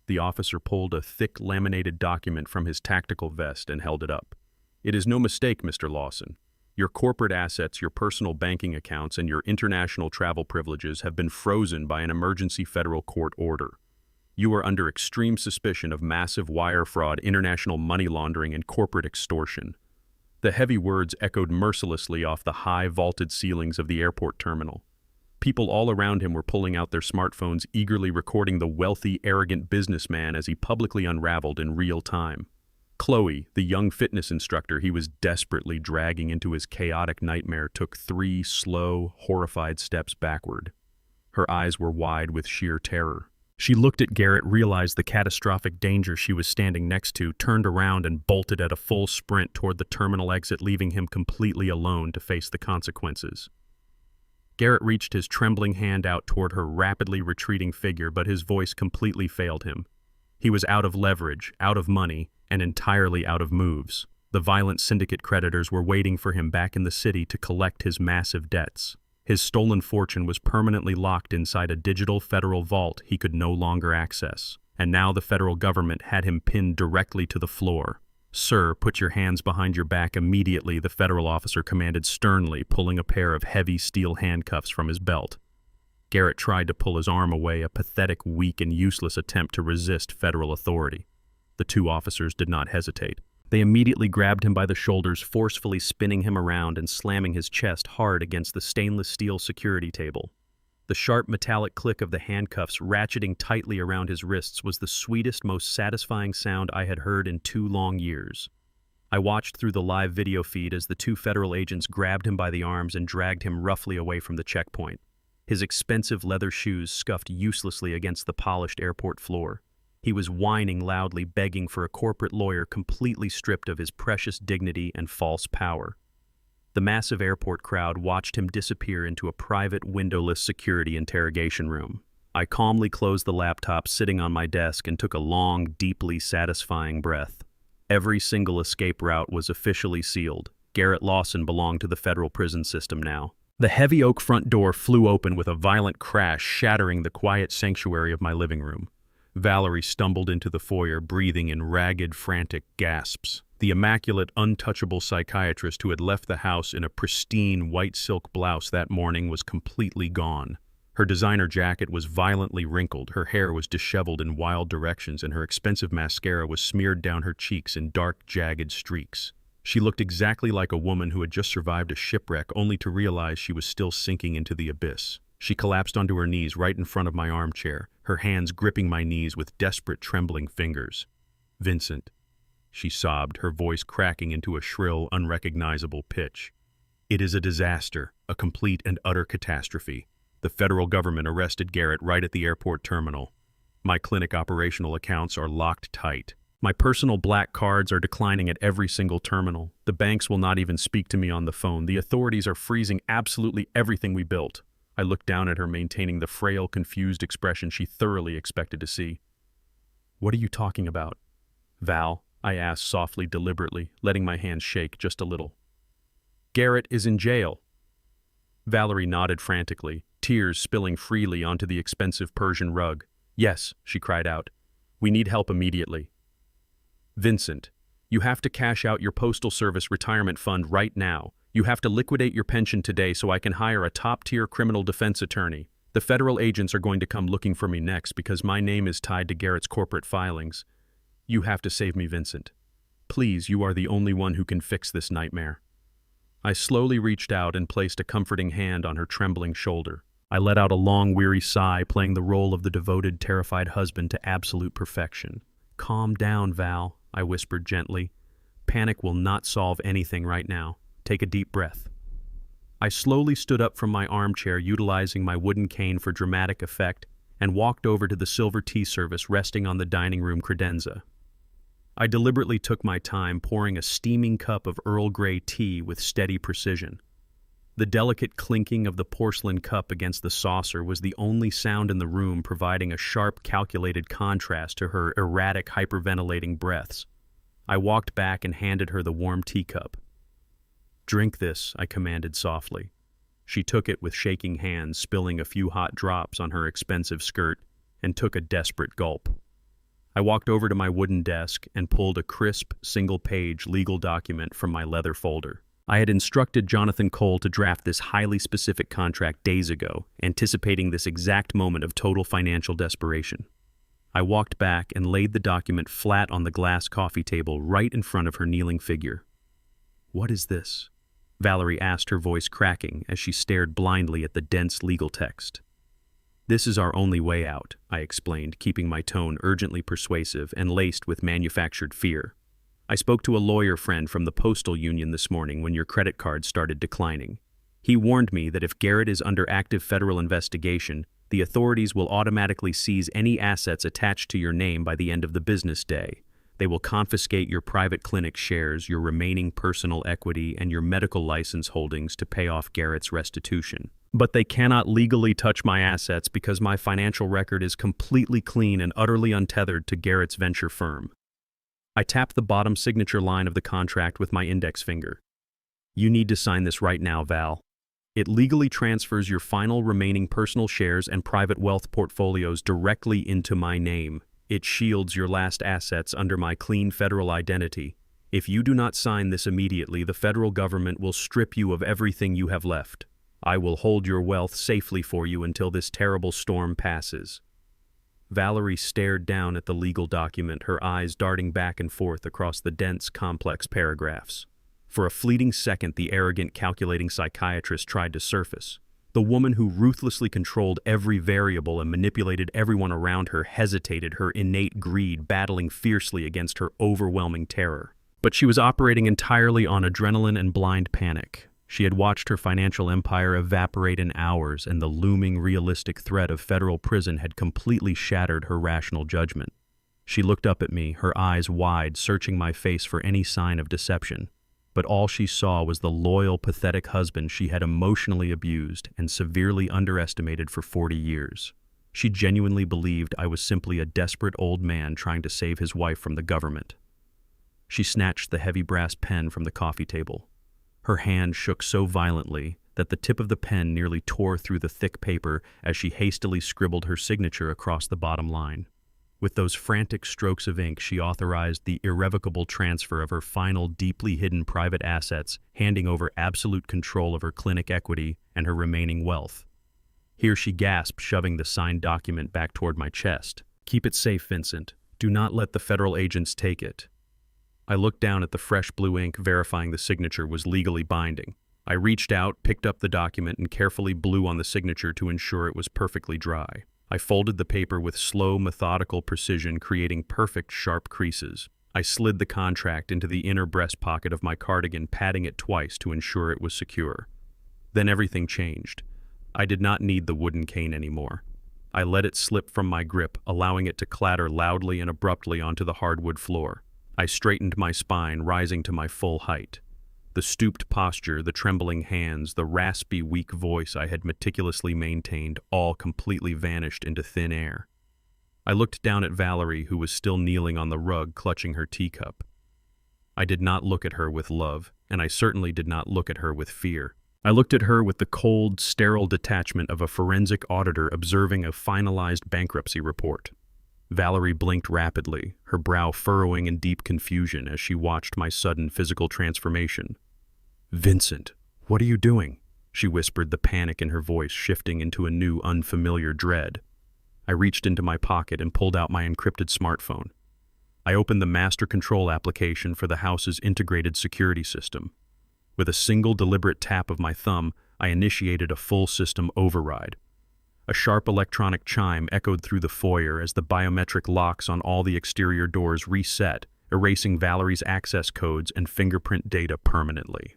The officer pulled a thick, laminated document from his tactical vest and held it up. "It is no mistake, Mr. Lawson. Your corporate assets, your personal banking accounts, and your international travel privileges have been frozen by an emergency federal court order. You are under extreme suspicion of massive wire fraud, international money laundering, and corporate extortion." The heavy words echoed mercilessly off the high, vaulted ceilings of the airport terminal. People all around him were pulling out their smartphones, eagerly recording the wealthy, arrogant businessman as he publicly unraveled in real time. Chloe, the young fitness instructor he was desperately dragging into his chaotic nightmare, took 3 slow, horrified steps backward. Her eyes were wide with sheer terror. She looked at Garrett, realized the catastrophic danger she was standing next to, turned around and bolted at a full sprint toward the terminal exit, leaving him completely alone to face the consequences. Garrett reached his trembling hand out toward her rapidly retreating figure, but his voice completely failed him. He was out of leverage, out of money, and entirely out of moves. The violent syndicate creditors were waiting for him back in the city to collect his massive debts. His stolen fortune was permanently locked inside a digital federal vault he could no longer access, and now the federal government had him pinned directly to the floor. "Sir, put your hands behind your back immediately," the federal officer commanded sternly, pulling a pair of heavy steel handcuffs from his belt. Garrett tried to pull his arm away, a pathetic, weak, and useless attempt to resist federal authority. The two officers did not hesitate. They immediately grabbed him by the shoulders, forcefully spinning him around and slamming his chest hard against the stainless steel security table. The sharp metallic click of the handcuffs ratcheting tightly around his wrists was the sweetest, most satisfying sound I had heard in 2 long years. I watched through the live video feed as the 2 federal agents grabbed him by the arms and dragged him roughly away from the checkpoint. His expensive leather shoes scuffed uselessly against the polished airport floor. He was whining loudly, begging for a corporate lawyer, completely stripped of his precious dignity and false power. The massive airport crowd watched him disappear into a private, windowless security interrogation room. I calmly closed the laptop sitting on my desk and took a long, deeply satisfying breath. Every single escape route was officially sealed. Garrett Lawson belonged to the federal prison system now. The heavy oak front door flew open with a violent crash, shattering the quiet sanctuary of my living room. Valerie stumbled into the foyer, breathing in ragged, frantic gasps. The immaculate, untouchable psychiatrist who had left the house in a pristine white silk blouse that morning was completely gone. Her designer jacket was violently wrinkled, her hair was disheveled in wild directions, and her expensive mascara was smeared down her cheeks in dark, jagged streaks. She looked exactly like a woman who had just survived a shipwreck, only to realize she was still sinking into the abyss. She collapsed onto her knees right in front of my armchair, her hands gripping my knees with desperate, trembling fingers. "Vincent," she sobbed, her voice cracking into a shrill, unrecognizable pitch. "It is a disaster, a complete and utter catastrophe. The federal government arrested Garrett right at the airport terminal. My clinic operational accounts are locked tight. My personal black cards are declining at every single terminal. The banks will not even speak to me on the phone. The authorities are freezing absolutely everything we built." I looked down at her, maintaining the frail, confused expression she thoroughly expected to see. "What are you talking about, Val?" I asked softly, deliberately, letting my hands shake just a little. "Garrett is in jail." Valerie nodded frantically, tears spilling freely onto the expensive Persian rug. "Yes," she cried out. "We need help immediately." "Vincent, you have to cash out your Postal Service retirement fund right now. You have to liquidate your pension today so I can hire a top-tier criminal defense attorney. The federal agents are going to come looking for me next because my name is tied to Garrett's corporate filings. You have to save me, Vincent. Please, you are the only one who can fix this nightmare." I slowly reached out and placed a comforting hand on her trembling shoulder. I let out a long, weary sigh, playing the role of the devoted, terrified husband to absolute perfection. "Calm down, Val," I whispered gently. "Panic will not solve anything right now. Take a deep breath." I slowly stood up from my armchair, utilizing my wooden cane for dramatic effect, and walked over to the silver tea service resting on the dining room credenza. I deliberately took my time, pouring a steaming cup of Earl Grey tea with steady precision. The delicate clinking of the porcelain cup against the saucer was the only sound in the room, providing a sharp, calculated contrast to her erratic, hyperventilating breaths. I walked back and handed her the warm teacup. "Drink this," I commanded softly. She took it with shaking hands, spilling a few hot drops on her expensive skirt, and took a desperate gulp. I walked over to my wooden desk and pulled a crisp, single-page legal document from my leather folder. I had instructed Jonathan Cole to draft this highly specific contract days ago, anticipating this exact moment of total financial desperation. I walked back and laid the document flat on the glass coffee table right in front of her kneeling figure. "What is this?" Valerie asked, her voice cracking as she stared blindly at the dense legal text. "This is our only way out," I explained, keeping my tone urgently persuasive and laced with manufactured fear. "I spoke to a lawyer friend from the postal union this morning when your credit card started declining. He warned me that if Garrett is under active federal investigation, the authorities will automatically seize any assets attached to your name by the end of the business day. They will confiscate your private clinic shares, your remaining personal equity, and your medical license holdings to pay off Garrett's restitution. But they cannot legally touch my assets because my financial record is completely clean and utterly untethered to Garrett's venture firm." I tapped the bottom signature line of the contract with my index finger. "You need to sign this right now, Val. It legally transfers your final remaining personal shares and private wealth portfolios directly into my name. It shields your last assets under my clean federal identity. If you do not sign this immediately, the federal government will strip you of everything you have left. I will hold your wealth safely for you until this terrible storm passes." Valerie stared down at the legal document, her eyes darting back and forth across the dense, complex paragraphs. For a fleeting second, the arrogant, calculating psychiatrist tried to surface. The woman who ruthlessly controlled every variable and manipulated everyone around her hesitated, her innate greed battling fiercely against her overwhelming terror. But she was operating entirely on adrenaline and blind panic. She had watched her financial empire evaporate in hours, and the looming realistic threat of federal prison had completely shattered her rational judgment. She looked up at me, her eyes wide, searching my face for any sign of deception. But all she saw was the loyal, pathetic husband she had emotionally abused and severely underestimated for 40 years. She genuinely believed I was simply a desperate old man trying to save his wife from the government. She snatched the heavy brass pen from the coffee table. Her hand shook so violently that the tip of the pen nearly tore through the thick paper as she hastily scribbled her signature across the bottom line. With those frantic strokes of ink, she authorized the irrevocable transfer of her final, deeply hidden private assets, handing over absolute control of her clinic equity and her remaining wealth. Here she gasped, shoving the signed document back toward my chest. "Keep it safe, Vincent. Do not let the federal agents take it." I looked down at the fresh blue ink, verifying the signature was legally binding. I reached out, picked up the document, and carefully blew on the signature to ensure it was perfectly dry. I folded the paper with slow, methodical precision, creating perfect, sharp creases. I slid the contract into the inner breast pocket of my cardigan, patting it twice to ensure it was secure. Then everything changed. I did not need the wooden cane anymore. I let it slip from my grip, allowing it to clatter loudly and abruptly onto the hardwood floor. I straightened my spine, rising to my full height. The stooped posture, the trembling hands, the raspy, weak voice I had meticulously maintained all completely vanished into thin air. I looked down at Valerie, who was still kneeling on the rug, clutching her teacup. I did not look at her with love, and I certainly did not look at her with fear. I looked at her with the cold, sterile detachment of a forensic auditor observing a finalized bankruptcy report. Valerie blinked rapidly, her brow furrowing in deep confusion as she watched my sudden physical transformation. "Vincent, what are you doing?" she whispered, the panic in her voice shifting into a new, unfamiliar dread. I reached into my pocket and pulled out my encrypted smartphone. I opened the master control application for the house's integrated security system. With a single deliberate tap of my thumb, I initiated a full system override. A sharp electronic chime echoed through the foyer as the biometric locks on all the exterior doors reset, erasing Valerie's access codes and fingerprint data permanently.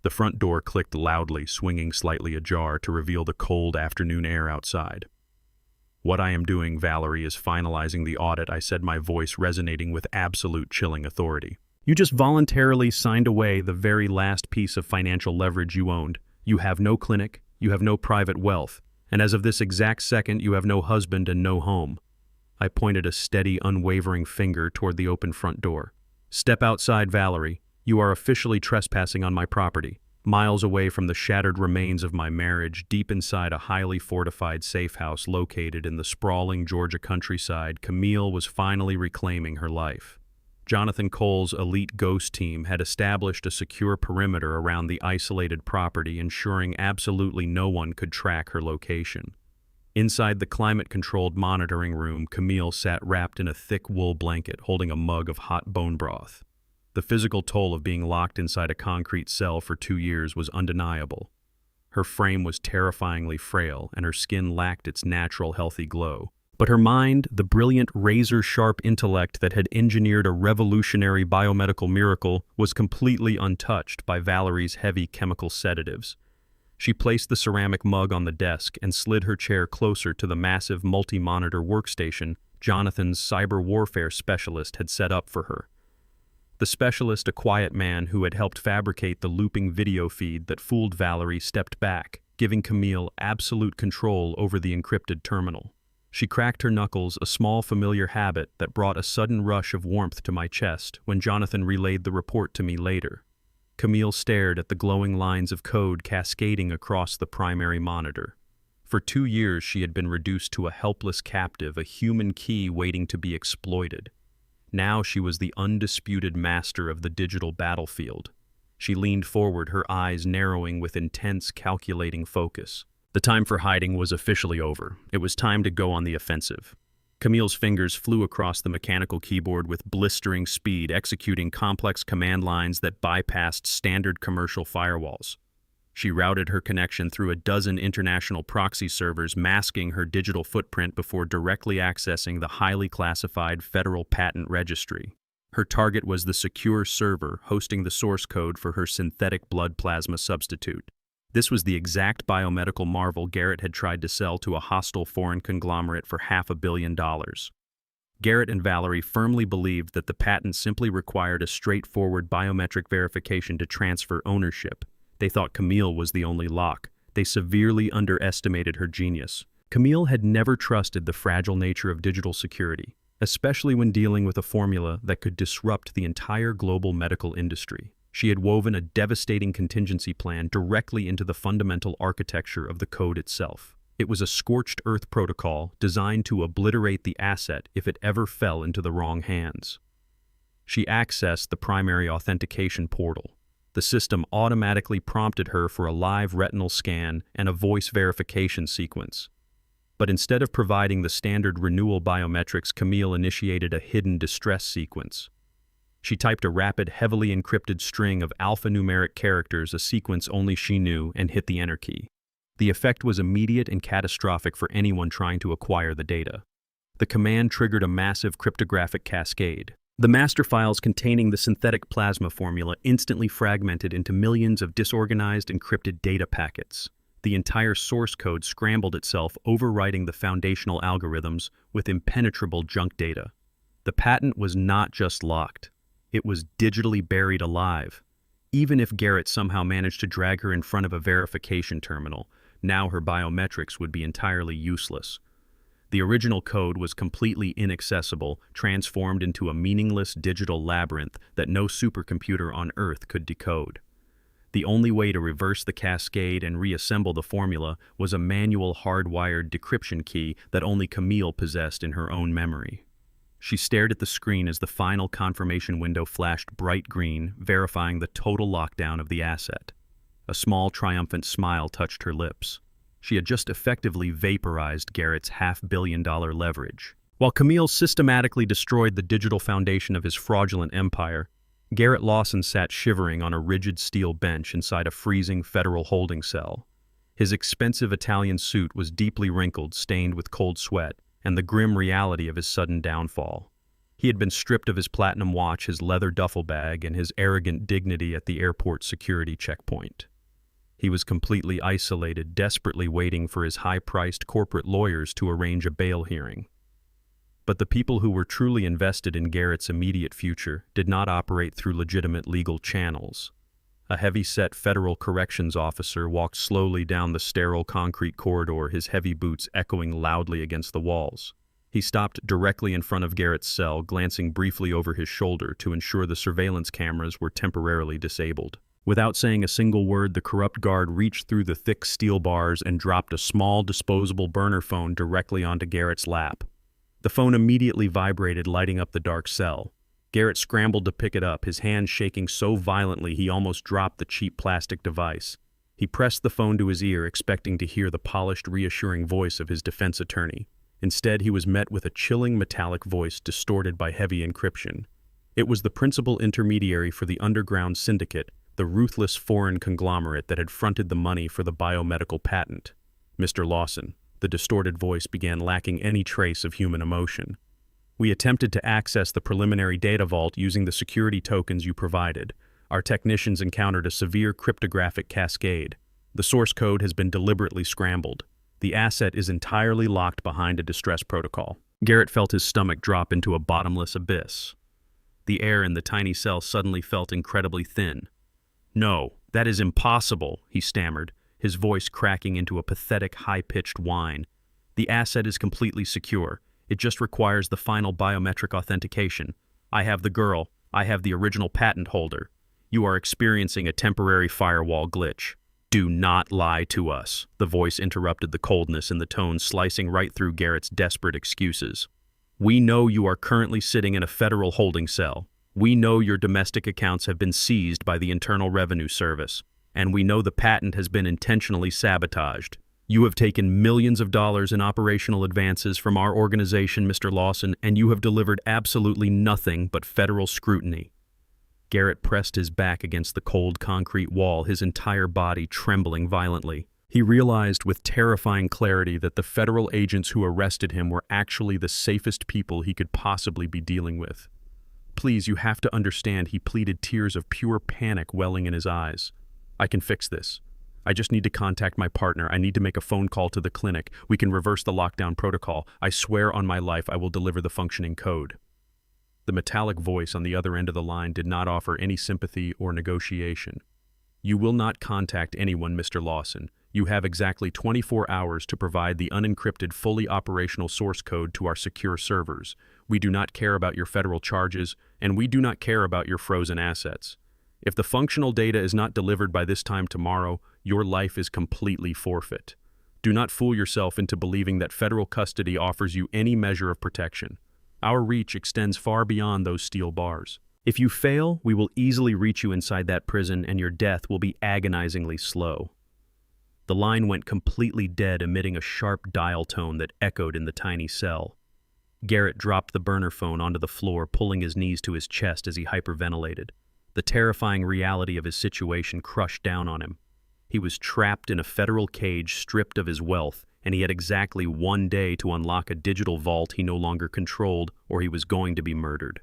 The front door clicked loudly, swinging slightly ajar to reveal the cold afternoon air outside. "What I am doing, Valerie, is finalizing the audit," I said, my voice resonating with absolute chilling authority. "You just voluntarily signed away the very last piece of financial leverage you owned. You have no clinic, you have no private wealth, and as of this exact second, you have no husband and no home." I pointed a steady, unwavering finger toward the open front door. "Step outside, Valerie. You are officially trespassing on my property." Miles away from the shattered remains of my marriage, deep inside a highly fortified safe house located in the sprawling Georgia countryside, Camille was finally reclaiming her life. Jonathan Cole's elite ghost team had established a secure perimeter around the isolated property, ensuring absolutely no one could track her location. Inside the climate-controlled monitoring room, Camille sat wrapped in a thick wool blanket, holding a mug of hot bone broth. The physical toll of being locked inside a concrete cell for 2 years was undeniable. Her frame was terrifyingly frail, and her skin lacked its natural, healthy glow. But her mind, the brilliant, razor-sharp intellect that had engineered a revolutionary biomedical miracle, was completely untouched by Valerie's heavy chemical sedatives. She placed the ceramic mug on the desk and slid her chair closer to the massive multi-monitor workstation Jonathan's cyber warfare specialist had set up for her. The specialist, a quiet man who had helped fabricate the looping video feed that fooled Valerie, stepped back, giving Camille absolute control over the encrypted terminal. She cracked her knuckles, a small familiar habit that brought a sudden rush of warmth to my chest when Jonathan relayed the report to me later. Camille stared at the glowing lines of code cascading across the primary monitor. For 2 years she had been reduced to a helpless captive, a human key waiting to be exploited. Now she was the undisputed master of the digital battlefield. She leaned forward, her eyes narrowing with intense, calculating focus. The time for hiding was officially over. It was time to go on the offensive. Camille's fingers flew across the mechanical keyboard with blistering speed, executing complex command lines that bypassed standard commercial firewalls. She routed her connection through a dozen international proxy servers, masking her digital footprint before directly accessing the highly classified Federal Patent Registry. Her target was the secure server hosting the source code for her synthetic blood plasma substitute. This was the exact biomedical marvel Garrett had tried to sell to a hostile foreign conglomerate for $500 million. Garrett and Valerie firmly believed that the patent simply required a straightforward biometric verification to transfer ownership. They thought Camille was the only lock. They severely underestimated her genius. Camille had never trusted the fragile nature of digital security, especially when dealing with a formula that could disrupt the entire global medical industry. She had woven a devastating contingency plan directly into the fundamental architecture of the code itself. It was a scorched earth protocol designed to obliterate the asset if it ever fell into the wrong hands. She accessed the primary authentication portal. The system automatically prompted her for a live retinal scan and a voice verification sequence. But instead of providing the standard renewal biometrics, Camille initiated a hidden distress sequence. She typed a rapid, heavily encrypted string of alphanumeric characters, a sequence only she knew, and hit the enter key. The effect was immediate and catastrophic for anyone trying to acquire the data. The command triggered a massive cryptographic cascade. The master files containing the synthetic plasma formula instantly fragmented into millions of disorganized, encrypted data packets. The entire source code scrambled itself, overwriting the foundational algorithms with impenetrable junk data. The patent was not just locked. It was digitally buried alive. Even if Garrett somehow managed to drag her in front of a verification terminal, now her biometrics would be entirely useless. The original code was completely inaccessible, transformed into a meaningless digital labyrinth that no supercomputer on Earth could decode. The only way to reverse the cascade and reassemble the formula was a manual hardwired decryption key that only Camille possessed in her own memory. She stared at the screen as the final confirmation window flashed bright green, verifying the total lockdown of the asset. A small, triumphant smile touched her lips. She had just effectively vaporized Garrett's $500 million leverage. While Camille systematically destroyed the digital foundation of his fraudulent empire, Garrett Lawson sat shivering on a rigid steel bench inside a freezing federal holding cell. His expensive Italian suit was deeply wrinkled, stained with cold sweat, and the grim reality of his sudden downfall. He had been stripped of his platinum watch, his leather duffel bag, and his arrogant dignity at the airport security checkpoint. He was completely isolated, desperately waiting for his high-priced corporate lawyers to arrange a bail hearing. But the people who were truly invested in Garrett's immediate future did not operate through legitimate legal channels. A heavy-set federal corrections officer walked slowly down the sterile concrete corridor, his heavy boots echoing loudly against the walls. He stopped directly in front of Garrett's cell, glancing briefly over his shoulder to ensure the surveillance cameras were temporarily disabled. Without saying a single word, the corrupt guard reached through the thick steel bars and dropped a small, disposable burner phone directly onto Garrett's lap. The phone immediately vibrated, lighting up the dark cell. Garrett scrambled to pick it up, his hand shaking so violently he almost dropped the cheap plastic device. He pressed the phone to his ear, expecting to hear the polished, reassuring voice of his defense attorney. Instead, he was met with a chilling metallic voice distorted by heavy encryption. It was the principal intermediary for the underground syndicate, the ruthless foreign conglomerate that had fronted the money for the biomedical patent. "Mr. Lawson," the distorted voice began, lacking any trace of human emotion. "We attempted to access the preliminary data vault using the security tokens you provided. Our technicians encountered a severe cryptographic cascade. The source code has been deliberately scrambled. The asset is entirely locked behind a distress protocol." Garrett felt his stomach drop into a bottomless abyss. The air in the tiny cell suddenly felt incredibly thin. "No, that is impossible," he stammered, his voice cracking into a pathetic, high-pitched whine. "The asset is completely secure. It just requires the final biometric authentication. I have the girl. I have the original patent holder. You are experiencing a temporary firewall glitch." "Do not lie to us," the voice interrupted, the coldness in the tone slicing right through Garrett's desperate excuses. "We know you are currently sitting in a federal holding cell. We know your domestic accounts have been seized by the Internal Revenue Service, and we know the patent has been intentionally sabotaged. You have taken millions of dollars in operational advances from our organization, Mr. Lawson, and you have delivered absolutely nothing but federal scrutiny." Garrett pressed his back against the cold concrete wall, his entire body trembling violently. He realized with terrifying clarity that the federal agents who arrested him were actually the safest people he could possibly be dealing with. "Please, you have to understand," he pleaded, tears of pure panic welling in his eyes. "I can fix this. I just need to contact my partner. I need to make a phone call to the clinic. We can reverse the lockdown protocol. I swear on my life I will deliver the functioning code." The metallic voice on the other end of the line did not offer any sympathy or negotiation. "You will not contact anyone, Mr. Lawson. You have exactly 24 hours to provide the unencrypted, fully operational source code to our secure servers. We do not care about your federal charges, and we do not care about your frozen assets. If the functional data is not delivered by this time tomorrow, your life is completely forfeit. Do not fool yourself into believing that federal custody offers you any measure of protection. Our reach extends far beyond those steel bars. If you fail, we will easily reach you inside that prison, and your death will be agonizingly slow." The line went completely dead, emitting a sharp dial tone that echoed in the tiny cell. Garrett dropped the burner phone onto the floor, pulling his knees to his chest as he hyperventilated. The terrifying reality of his situation crushed down on him. He was trapped in a federal cage, stripped of his wealth, and he had exactly 1 day to unlock a digital vault he no longer controlled, or he was going to be murdered.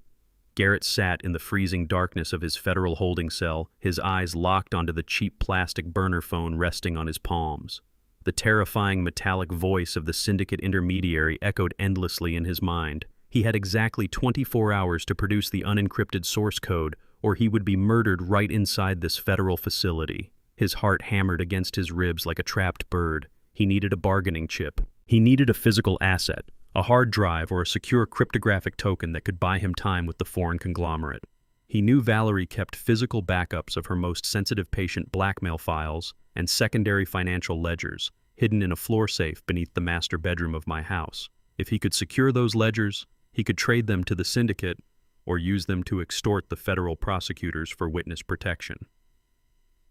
Garrett sat in the freezing darkness of his federal holding cell, his eyes locked onto the cheap plastic burner phone resting on his palms. The terrifying metallic voice of the syndicate intermediary echoed endlessly in his mind. He had exactly 24 hours to produce the unencrypted source code, or he would be murdered right inside this federal facility. His heart hammered against his ribs like a trapped bird. He needed a bargaining chip. He needed a physical asset, a hard drive or a secure cryptographic token that could buy him time with the foreign conglomerate. He knew Valerie kept physical backups of her most sensitive patient blackmail files and secondary financial ledgers hidden in a floor safe beneath the master bedroom of my house. If he could secure those ledgers, he could trade them to the syndicate or use them to extort the federal prosecutors for witness protection.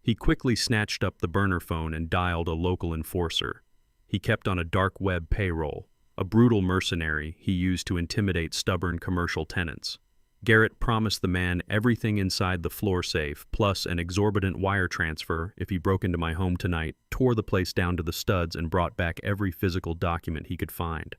He quickly snatched up the burner phone and dialed a local enforcer. He kept on a dark web payroll, a brutal mercenary he used to intimidate stubborn commercial tenants. Garrett promised the man everything inside the floor safe, plus an exorbitant wire transfer if he broke into my home tonight, tore the place down to the studs, and brought back every physical document he could find.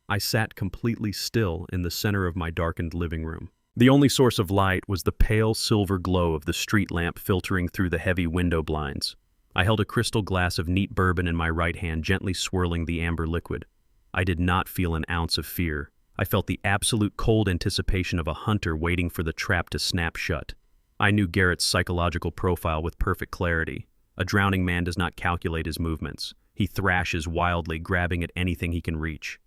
I sat completely still in the center of my darkened living room. The only source of light was the pale silver glow of the street lamp filtering through the heavy window blinds. I held a crystal glass of neat bourbon in my right hand, gently swirling the amber liquid. I did not feel an ounce of fear. I felt the absolute cold anticipation of a hunter waiting for the trap to snap shut. I knew Garrett's psychological profile with perfect clarity. A drowning man does not calculate his movements. He thrashes wildly, grabbing at anything he can reach.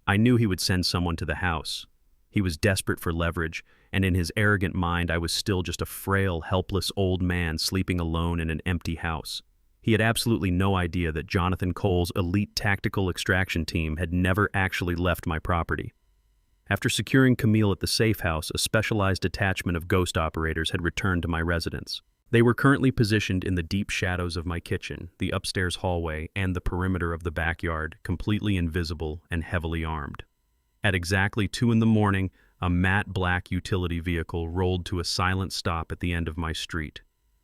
I knew he would send someone to the house. He was desperate for leverage, and in his arrogant mind I was still just a frail, helpless old man sleeping alone in an empty house. He had absolutely no idea that Jonathan Cole's elite tactical extraction team had never actually left my property. After securing Camille at the safe house, a specialized detachment of ghost operators had returned to my residence. They were currently positioned in the deep shadows of my kitchen, the upstairs hallway, and the perimeter of the backyard, completely invisible and heavily armed. At exactly 2 a.m, a matte black utility vehicle rolled to a silent stop at the end of my street.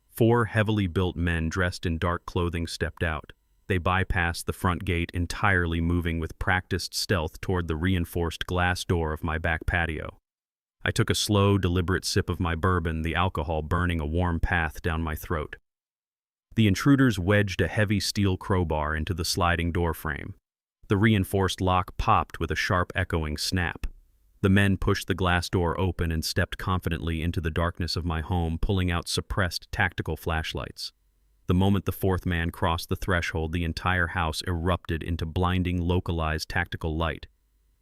4 heavily built men dressed in dark clothing stepped out. They bypassed the front gate entirely, moving with practiced stealth toward the reinforced glass door of my back patio. I took a slow, deliberate sip of my bourbon, the alcohol burning a warm path down my throat. The intruders wedged a heavy steel crowbar into the sliding door frame. The reinforced lock popped with a sharp echoing snap. The men pushed the glass door open and stepped confidently into the darkness of my home, pulling out suppressed tactical flashlights. The moment the 4th man crossed the threshold, the entire house erupted into blinding, localized tactical light.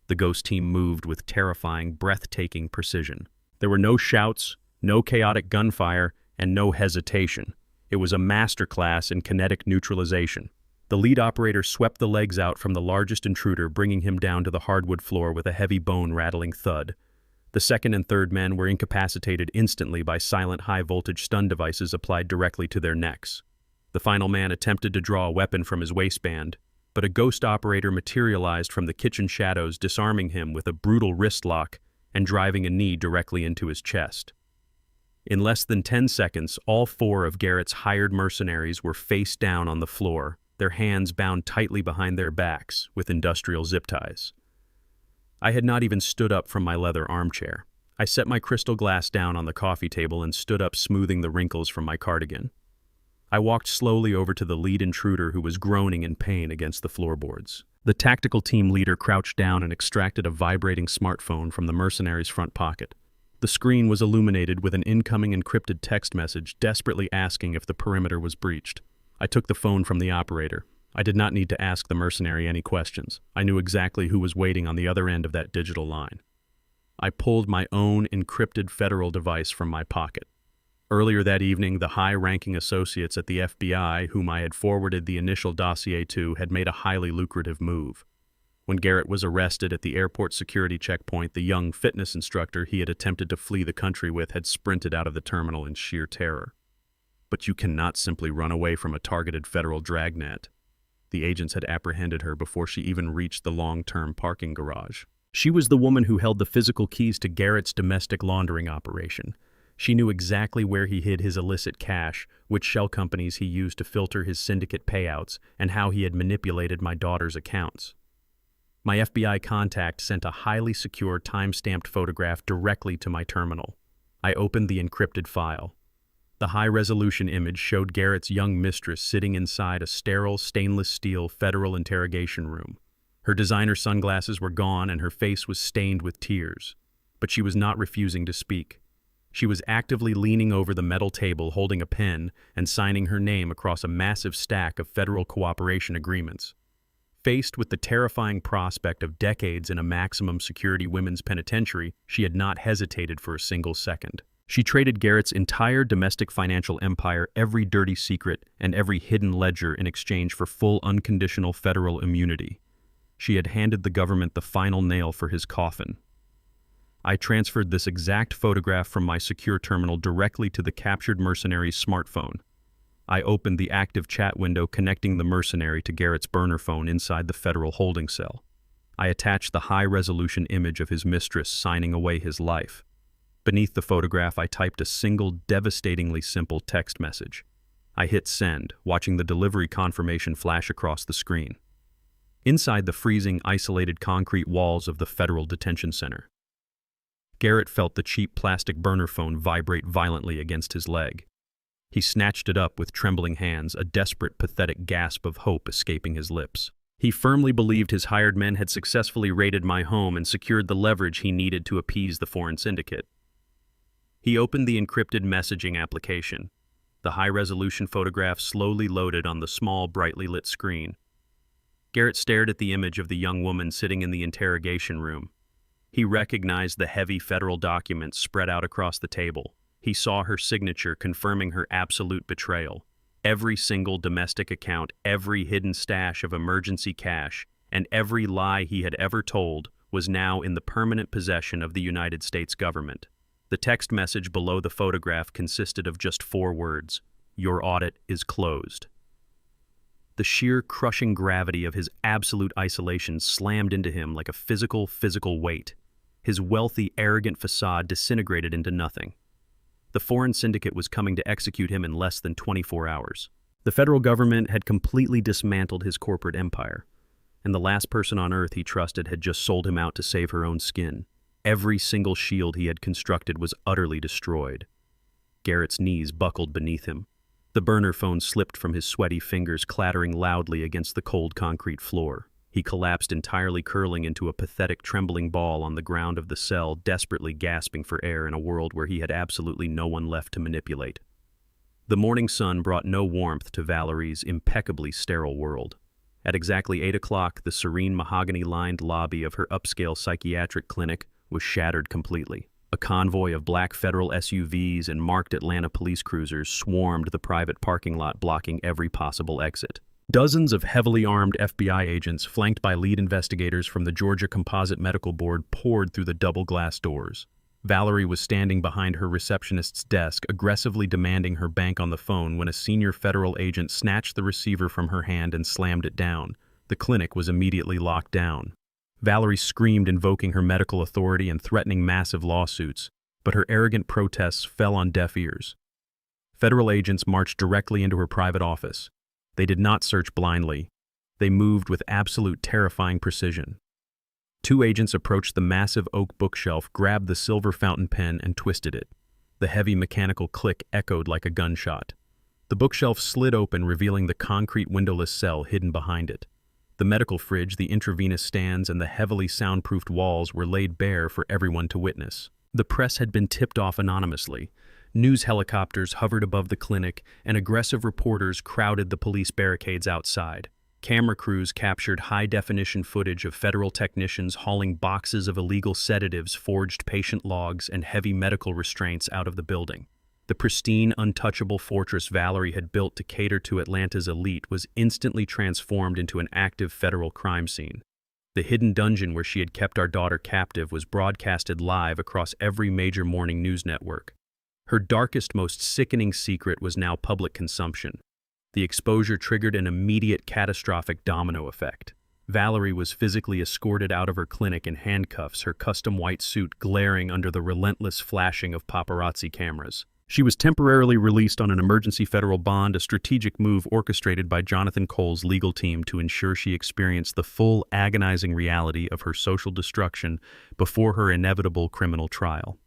The ghost team moved with terrifying, breathtaking precision. There were no shouts, no chaotic gunfire, and no hesitation. It was a masterclass in kinetic neutralization. The lead operator swept the legs out from the largest intruder, bringing him down to the hardwood floor with a heavy bone-rattling thud. The 2nd and 3rd men were incapacitated instantly by silent high-voltage stun devices applied directly to their necks. The final man attempted to draw a weapon from his waistband, but a ghost operator materialized from the kitchen shadows, disarming him with a brutal wrist lock and driving a knee directly into his chest. In less than 10 seconds, all 4 of Garrett's hired mercenaries were face down on the floor, their hands bound tightly behind their backs with industrial zip ties. I had not even stood up from my leather armchair. I set my crystal glass down on the coffee table and stood up, smoothing the wrinkles from my cardigan. I walked slowly over to the lead intruder, who was groaning in pain against the floorboards. The tactical team leader crouched down and extracted a vibrating smartphone from the mercenary's front pocket. The screen was illuminated with an incoming encrypted text message desperately asking if the perimeter was breached. I took the phone from the operator. I did not need to ask the mercenary any questions. I knew exactly who was waiting on the other end of that digital line. I pulled my own encrypted federal device from my pocket. Earlier that evening, the high-ranking associates at the FBI, whom I had forwarded the initial dossier to, had made a highly lucrative move. When Garrett was arrested at the airport security checkpoint, the young fitness instructor he had attempted to flee the country with had sprinted out of the terminal in sheer terror. But you cannot simply run away from a targeted federal dragnet. The agents had apprehended her before she even reached the long-term parking garage. She was the woman who held the physical keys to Garrett's domestic laundering operation. She knew exactly where he hid his illicit cash, which shell companies he used to filter his syndicate payouts, and how he had manipulated my daughter's accounts. My FBI contact sent a highly secure, time-stamped photograph directly to my terminal. I opened the encrypted file. The high-resolution image showed Garrett's young mistress sitting inside a sterile, stainless steel federal interrogation room. Her designer sunglasses were gone and her face was stained with tears. But she was not refusing to speak. She was actively leaning over the metal table, holding a pen and signing her name across a massive stack of federal cooperation agreements. Faced with the terrifying prospect of decades in a maximum security women's penitentiary, she had not hesitated for a single second. She traded Garrett's entire domestic financial empire, every dirty secret, and every hidden ledger in exchange for full unconditional federal immunity. She had handed the government the final nail for his coffin. I transferred this exact photograph from my secure terminal directly to the captured mercenary's smartphone. I opened the active chat window connecting the mercenary to Garrett's burner phone inside the federal holding cell. I attached the high-resolution image of his mistress signing away his life. Beneath the photograph, I typed a single, devastatingly simple text message. I hit send, watching the delivery confirmation flash across the screen. Inside the freezing, isolated concrete walls of the federal detention center, Garrett felt the cheap plastic burner phone vibrate violently against his leg. He snatched it up with trembling hands, a desperate, pathetic gasp of hope escaping his lips. He firmly believed his hired men had successfully raided my home and secured the leverage he needed to appease the foreign syndicate. He opened the encrypted messaging application. The high-resolution photograph slowly loaded on the small, brightly lit screen. Garrett stared at the image of the young woman sitting in the interrogation room. He recognized the heavy federal documents spread out across the table. He saw her signature confirming her absolute betrayal. Every single domestic account, every hidden stash of emergency cash, and every lie he had ever told was now in the permanent possession of the United States government. The text message below the photograph consisted of just 4 words: "Your audit is closed." The sheer crushing gravity of his absolute isolation slammed into him like a physical weight. His wealthy, arrogant facade disintegrated into nothing. The foreign syndicate was coming to execute him in less than 24 hours. The federal government had completely dismantled his corporate empire, and the last person on earth he trusted had just sold him out to save her own skin. Every single shield he had constructed was utterly destroyed. Garrett's knees buckled beneath him. The burner phone slipped from his sweaty fingers, clattering loudly against the cold concrete floor. He collapsed entirely, curling into a pathetic, trembling ball on the ground of the cell, desperately gasping for air in a world where he had absolutely no one left to manipulate. The morning sun brought no warmth to Valerie's impeccably sterile world. At exactly 8 o'clock, the serene mahogany-lined lobby of her upscale psychiatric clinic was shattered completely. A convoy of black federal SUVs and marked Atlanta police cruisers swarmed the private parking lot, blocking every possible exit. Dozens of heavily armed FBI agents, flanked by lead investigators from the Georgia Composite Medical Board, poured through the double glass doors. Valerie was standing behind her receptionist's desk, aggressively demanding her bank on the phone when a senior federal agent snatched the receiver from her hand and slammed it down. The clinic was immediately locked down. Valerie screamed, invoking her medical authority and threatening massive lawsuits, but her arrogant protests fell on deaf ears. Federal agents marched directly into her private office. They did not search blindly. They moved with absolute terrifying precision. 2 agents approached the massive oak bookshelf, grabbed the silver fountain pen, and twisted it. The heavy mechanical click echoed like a gunshot. The bookshelf slid open, revealing the concrete windowless cell hidden behind it. The medical fridge, the intravenous stands, and the heavily soundproofed walls were laid bare for everyone to witness. The press had been tipped off anonymously. News helicopters hovered above the clinic, and aggressive reporters crowded the police barricades outside. Camera crews captured high-definition footage of federal technicians hauling boxes of illegal sedatives, forged patient logs, and heavy medical restraints out of the building. The pristine, untouchable fortress Valerie had built to cater to Atlanta's elite was instantly transformed into an active federal crime scene. The hidden dungeon where she had kept our daughter captive was broadcasted live across every major morning news network. Her darkest, most sickening secret was now public consumption. The exposure triggered an immediate, catastrophic domino effect. Valerie was physically escorted out of her clinic in handcuffs, her custom white suit glaring under the relentless flashing of paparazzi cameras. She was temporarily released on an emergency federal bond, a strategic move orchestrated by Jonathan Cole's legal team to ensure she experienced the full, agonizing reality of her social destruction before her inevitable criminal trial.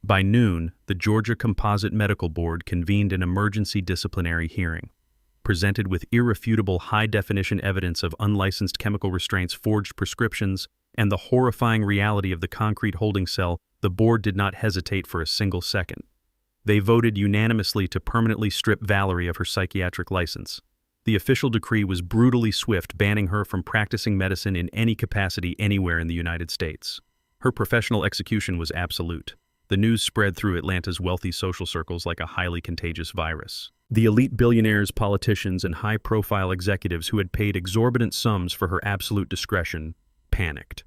By noon, the Georgia Composite Medical Board convened an emergency disciplinary hearing. Presented with irrefutable high-definition evidence of unlicensed chemical restraints, forged prescriptions, and the horrifying reality of the concrete holding cell, the board did not hesitate for a single second. They voted unanimously to permanently strip Valerie of her psychiatric license. The official decree was brutally swift, banning her from practicing medicine in any capacity anywhere in the United States. Her professional execution was absolute. The news spread through Atlanta's wealthy social circles like a highly contagious virus. The elite billionaires, politicians, and high-profile executives who had paid exorbitant sums for her absolute discretion panicked.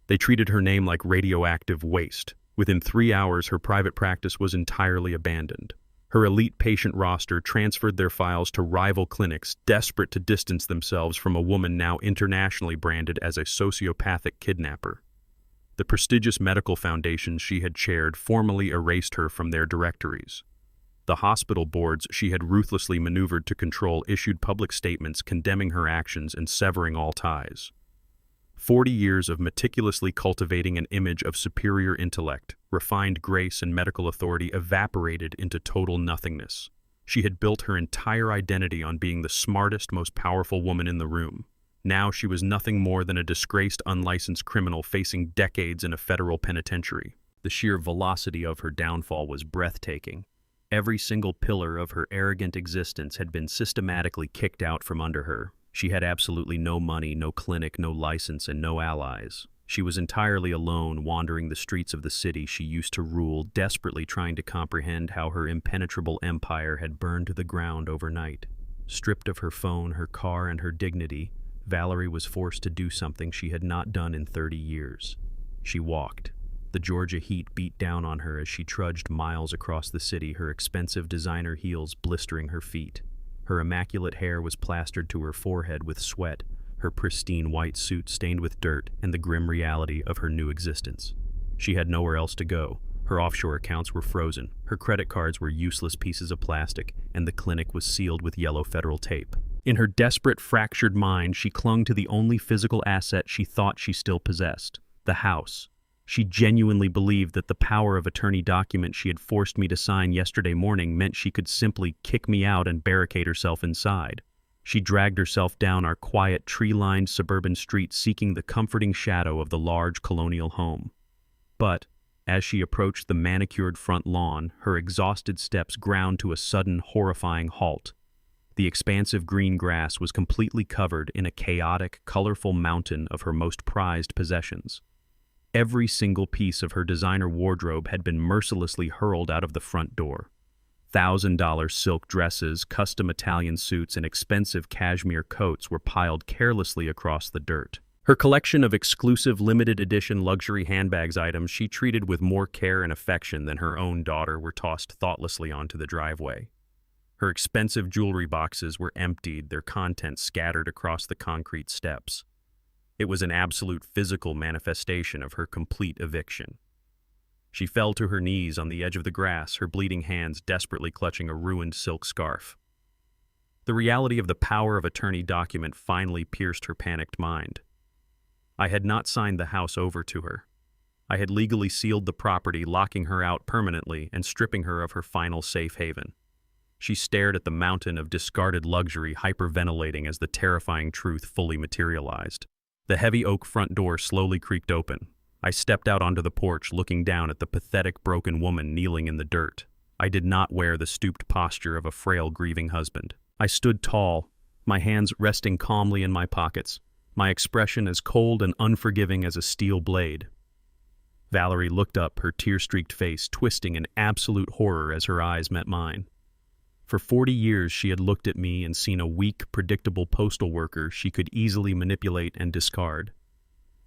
They treated her name like radioactive waste. Within 3 hours, her private practice was entirely abandoned. Her elite patient roster transferred their files to rival clinics, desperate to distance themselves from a woman now internationally branded as a sociopathic kidnapper. The prestigious medical foundations she had chaired formally erased her from their directories. The hospital boards she had ruthlessly maneuvered to control issued public statements condemning her actions and severing all ties. 40 years of meticulously cultivating an image of superior intellect, refined grace, and medical authority evaporated into total nothingness. She had built her entire identity on being the smartest, most powerful woman in the room. Now she was nothing more than a disgraced, unlicensed criminal facing decades in a federal penitentiary. The sheer velocity of her downfall was breathtaking. Every single pillar of her arrogant existence had been systematically kicked out from under her. She had absolutely no money, no clinic, no license, and no allies. She was entirely alone, wandering the streets of the city she used to rule, desperately trying to comprehend how her impenetrable empire had burned to the ground overnight. Stripped of her phone, her car, and her dignity, Valerie was forced to do something she had not done in 30 years. She walked. The Georgia heat beat down on her as she trudged miles across the city, her expensive designer heels blistering her feet. Her immaculate hair was plastered to her forehead with sweat, her pristine white suit stained with dirt and the grim reality of her new existence. She had nowhere else to go. Her offshore accounts were frozen, her credit cards were useless pieces of plastic, and the clinic was sealed with yellow federal tape. In her desperate, fractured mind, she clung to the only physical asset she thought she still possessed: the house. She genuinely believed that the power of attorney document she had forced me to sign yesterday morning meant she could simply kick me out and barricade herself inside. She dragged herself down our quiet, tree-lined suburban street, seeking the comforting shadow of the large colonial home. But, as she approached the manicured front lawn, her exhausted steps ground to a sudden, horrifying halt. The expansive green grass was completely covered in a chaotic, colorful mountain of her most prized possessions. Every single piece of her designer wardrobe had been mercilessly hurled out of the front door. $1,000 silk dresses, custom Italian suits, and expensive cashmere coats were piled carelessly across the dirt. Her collection of exclusive limited edition luxury handbags items she treated with more care and affection than her own daughter were tossed thoughtlessly onto the driveway. Her expensive jewelry boxes were emptied, their contents scattered across the concrete steps. It was an absolute physical manifestation of her complete eviction. She fell to her knees on the edge of the grass, her bleeding hands desperately clutching a ruined silk scarf. The reality of the power of attorney document finally pierced her panicked mind. I had not signed the house over to her. I had legally sealed the property, locking her out permanently and stripping her of her final safe haven. She stared at the mountain of discarded luxury, hyperventilating as the terrifying truth fully materialized. The heavy oak front door slowly creaked open. I stepped out onto the porch, looking down at the pathetic, broken woman kneeling in the dirt. I did not wear the stooped posture of a frail, grieving husband. I stood tall, my hands resting calmly in my pockets, my expression as cold and unforgiving as a steel blade. Valerie looked up, her tear-streaked face twisting in absolute horror as her eyes met mine. For 40 years she had looked at me and seen a weak, predictable postal worker she could easily manipulate and discard.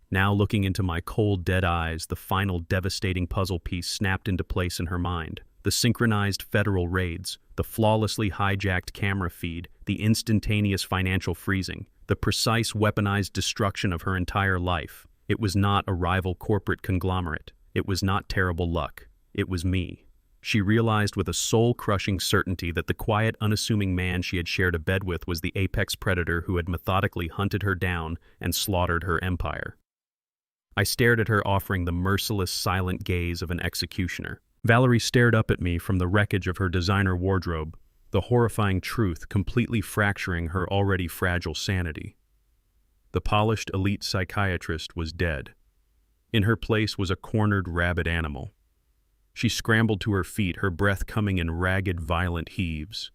Now, looking into my cold, dead eyes, the final devastating puzzle piece snapped into place in her mind. The synchronized federal raids, the flawlessly hijacked camera feed, the instantaneous financial freezing, the precise weaponized destruction of her entire life. It was not a rival corporate conglomerate. It was not terrible luck. It was me. She realized with a soul-crushing certainty that the quiet, unassuming man she had shared a bed with was the apex predator who had methodically hunted her down and slaughtered her empire. I stared at her, offering the merciless, silent gaze of an executioner. Valerie stared up at me from the wreckage of her designer wardrobe, the horrifying truth completely fracturing her already fragile sanity. The polished elite psychiatrist was dead. In her place was a cornered rabid animal. She scrambled to her feet, her breath coming in ragged, violent heaves.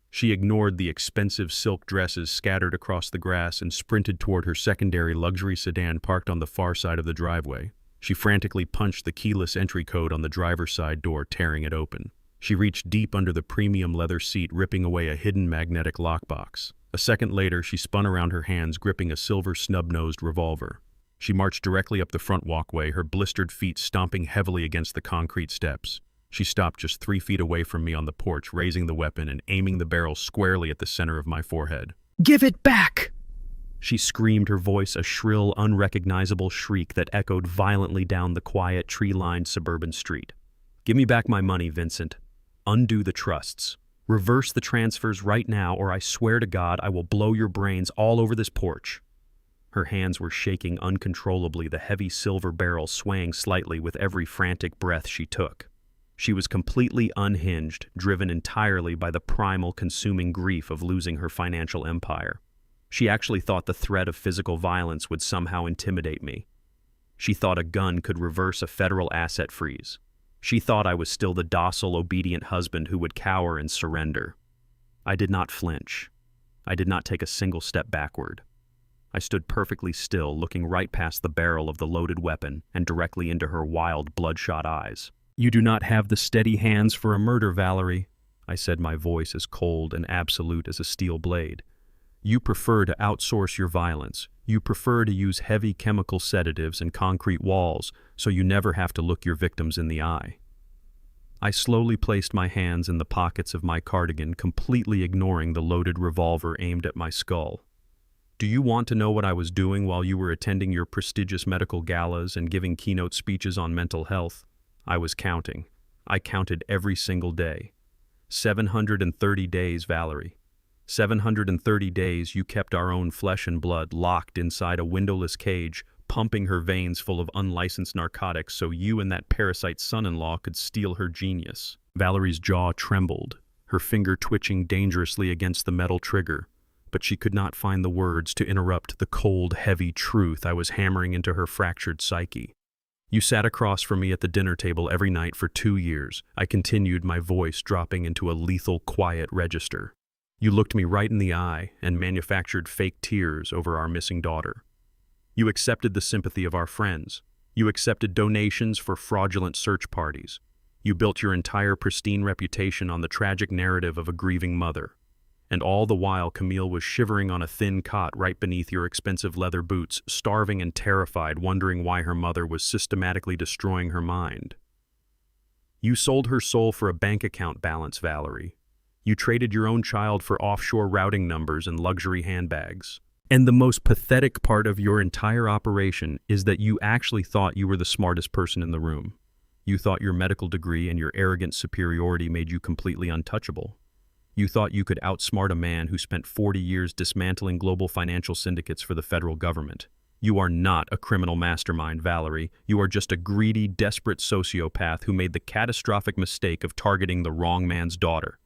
She ignored the expensive silk dresses scattered across the grass and sprinted toward her secondary luxury sedan parked on the far side of the driveway. She frantically punched the keyless entry code on the driver's side door, tearing it open. She reached deep under the premium leather seat, ripping away a hidden magnetic lockbox. A second later, she spun around her hands, gripping a silver snub-nosed revolver. She marched directly up the front walkway, her blistered feet stomping heavily against the concrete steps. She stopped just 3 feet away from me on the porch, raising the weapon and aiming the barrel squarely at the center of my forehead. "Give it back!" She screamed, her voice a shrill, unrecognizable shriek that echoed violently down the quiet, tree-lined suburban street. "Give me back my money, Vincent. Undo the trusts. Reverse the transfers right now, or I swear to God I will blow your brains all over this porch." Her hands were shaking uncontrollably, the heavy silver barrel swaying slightly with every frantic breath she took. She was completely unhinged, driven entirely by the primal, consuming grief of losing her financial empire. She actually thought the threat of physical violence would somehow intimidate me. She thought a gun could reverse a federal asset freeze. She thought I was still the docile, obedient husband who would cower and surrender. I did not flinch. I did not take a single step backward. I stood perfectly still, looking right past the barrel of the loaded weapon and directly into her wild, bloodshot eyes. "You do not have the steady hands for a murder, Valerie," I said, my voice as cold and absolute as a steel blade. "You prefer to outsource your violence. You prefer to use heavy chemical sedatives and concrete walls, so you never have to look your victims in the eye." I slowly placed my hands in the pockets of my cardigan, completely ignoring the loaded revolver aimed at my skull. "Do you want to know what I was doing while you were attending your prestigious medical galas and giving keynote speeches on mental health? I was counting. I counted every single day. 730 days, Valerie. 730 days you kept our own flesh and blood locked inside a windowless cage, pumping her veins full of unlicensed narcotics so you and that parasite son-in-law could steal her genius." Valerie's jaw trembled, her finger twitching dangerously against the metal trigger, but she could not find the words to interrupt the cold, heavy truth I was hammering into her fractured psyche. "You sat across from me at the dinner table every night for 2 years," I continued, my voice dropping into a lethal, quiet register. "You looked me right in the eye and manufactured fake tears over our missing daughter. You accepted the sympathy of our friends. You accepted donations for fraudulent search parties. You built your entire pristine reputation on the tragic narrative of a grieving mother. And all the while Camille was shivering on a thin cot right beneath your expensive leather boots, starving and terrified, wondering why her mother was systematically destroying her mind. You sold her soul for a bank account balance, Valerie. You traded your own child for offshore routing numbers and luxury handbags. And the most pathetic part of your entire operation is that you actually thought you were the smartest person in the room. You thought your medical degree and your arrogant superiority made you completely untouchable. You thought you could outsmart a man who spent 40 years dismantling global financial syndicates for the federal government. You are not a criminal mastermind, Valerie. You are just a greedy, desperate sociopath who made the catastrophic mistake of targeting the wrong man's daughter.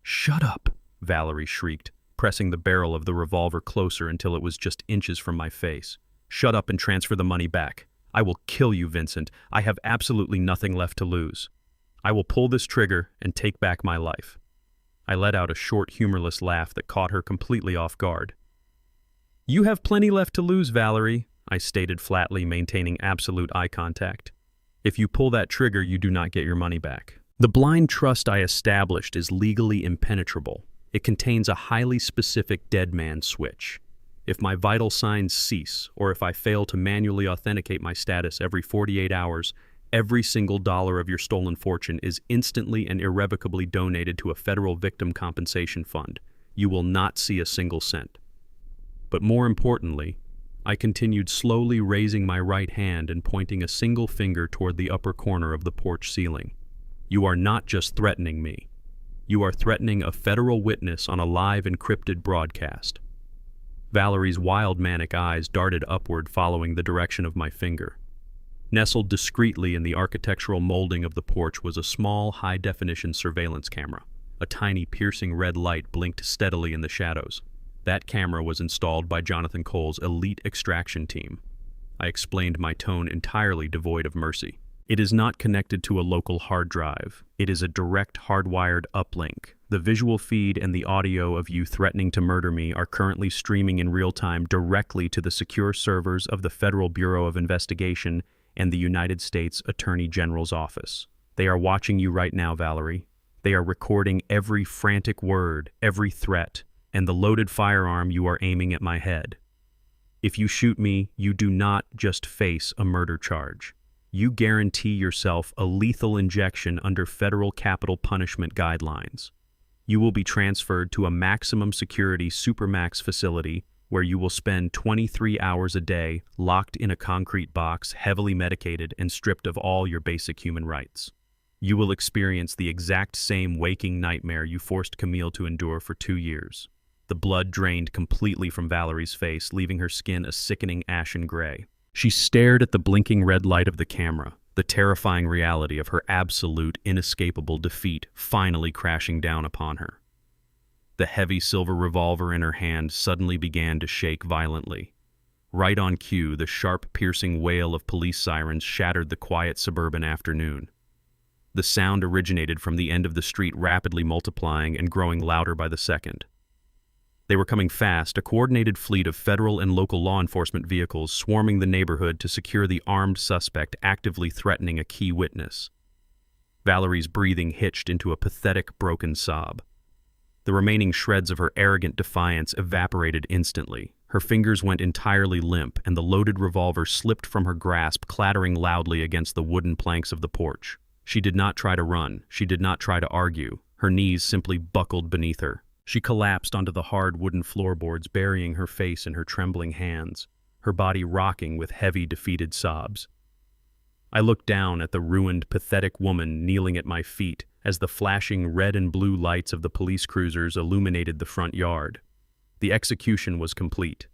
"Shut up," Valerie shrieked, pressing the barrel of the revolver closer until it was just inches from my face. "Shut up and transfer the money back. I will kill you, Vincent. I have absolutely nothing left to lose. I will pull this trigger and take back my life." I let out a short, humorless laugh that caught her completely off guard. "You have plenty left to lose, Valerie," I stated flatly, maintaining absolute eye contact. "If you pull that trigger, you do not get your money back. The blind trust I established is legally impenetrable. It contains a highly specific dead man switch. If my vital signs cease, or if I fail to manually authenticate my status every 48 hours, every single dollar of your stolen fortune is instantly and irrevocably donated to a federal victim compensation fund. You will not see a single cent." But more importantly, I continued slowly raising my right hand and pointing a single finger toward the upper corner of the porch ceiling. "You are not just threatening me. You are threatening a federal witness on a live encrypted broadcast." Valerie's wild manic eyes darted upward following the direction of my finger. Nestled discreetly in the architectural molding of the porch was a small, high-definition surveillance camera. A tiny, piercing red light blinked steadily in the shadows. That camera was installed by Jonathan Cole's elite extraction team. I explained, my tone entirely devoid of mercy. "It is not connected to a local hard drive. It is a direct hardwired uplink. The visual feed and the audio of you threatening to murder me are currently streaming in real time directly to the secure servers of the Federal Bureau of Investigation and the United States Attorney General's office. They are watching you right now, Valerie. They are recording every frantic word, every threat, and the loaded firearm you are aiming at my head. If you shoot me, you do not just face a murder charge. You guarantee yourself a lethal injection under federal capital punishment guidelines. You will be transferred to a maximum security supermax facility where you will spend 23 hours a day locked in a concrete box, heavily medicated and stripped of all your basic human rights. You will experience the exact same waking nightmare you forced Camille to endure for 2 years. The blood drained completely from Valerie's face, leaving her skin a sickening ashen gray. She stared at the blinking red light of the camera, the terrifying reality of her absolute, inescapable defeat finally crashing down upon her. The heavy silver revolver in her hand suddenly began to shake violently. Right on cue, the sharp, piercing wail of police sirens shattered the quiet suburban afternoon. The sound originated from the end of the street, rapidly multiplying and growing louder by the second. They were coming fast, a coordinated fleet of federal and local law enforcement vehicles swarming the neighborhood to secure the armed suspect actively threatening a key witness. Valerie's breathing hitched into a pathetic, broken sob. The remaining shreds of her arrogant defiance evaporated instantly. Her fingers went entirely limp, and the loaded revolver slipped from her grasp, clattering loudly against the wooden planks of the porch. She did not try to run. She did not try to argue. Her knees simply buckled beneath her. She collapsed onto the hard wooden floorboards, burying her face in her trembling hands, her body rocking with heavy, defeated sobs. I looked down at the ruined, pathetic woman kneeling at my feet as the flashing red and blue lights of the police cruisers illuminated the front yard. The execution was complete.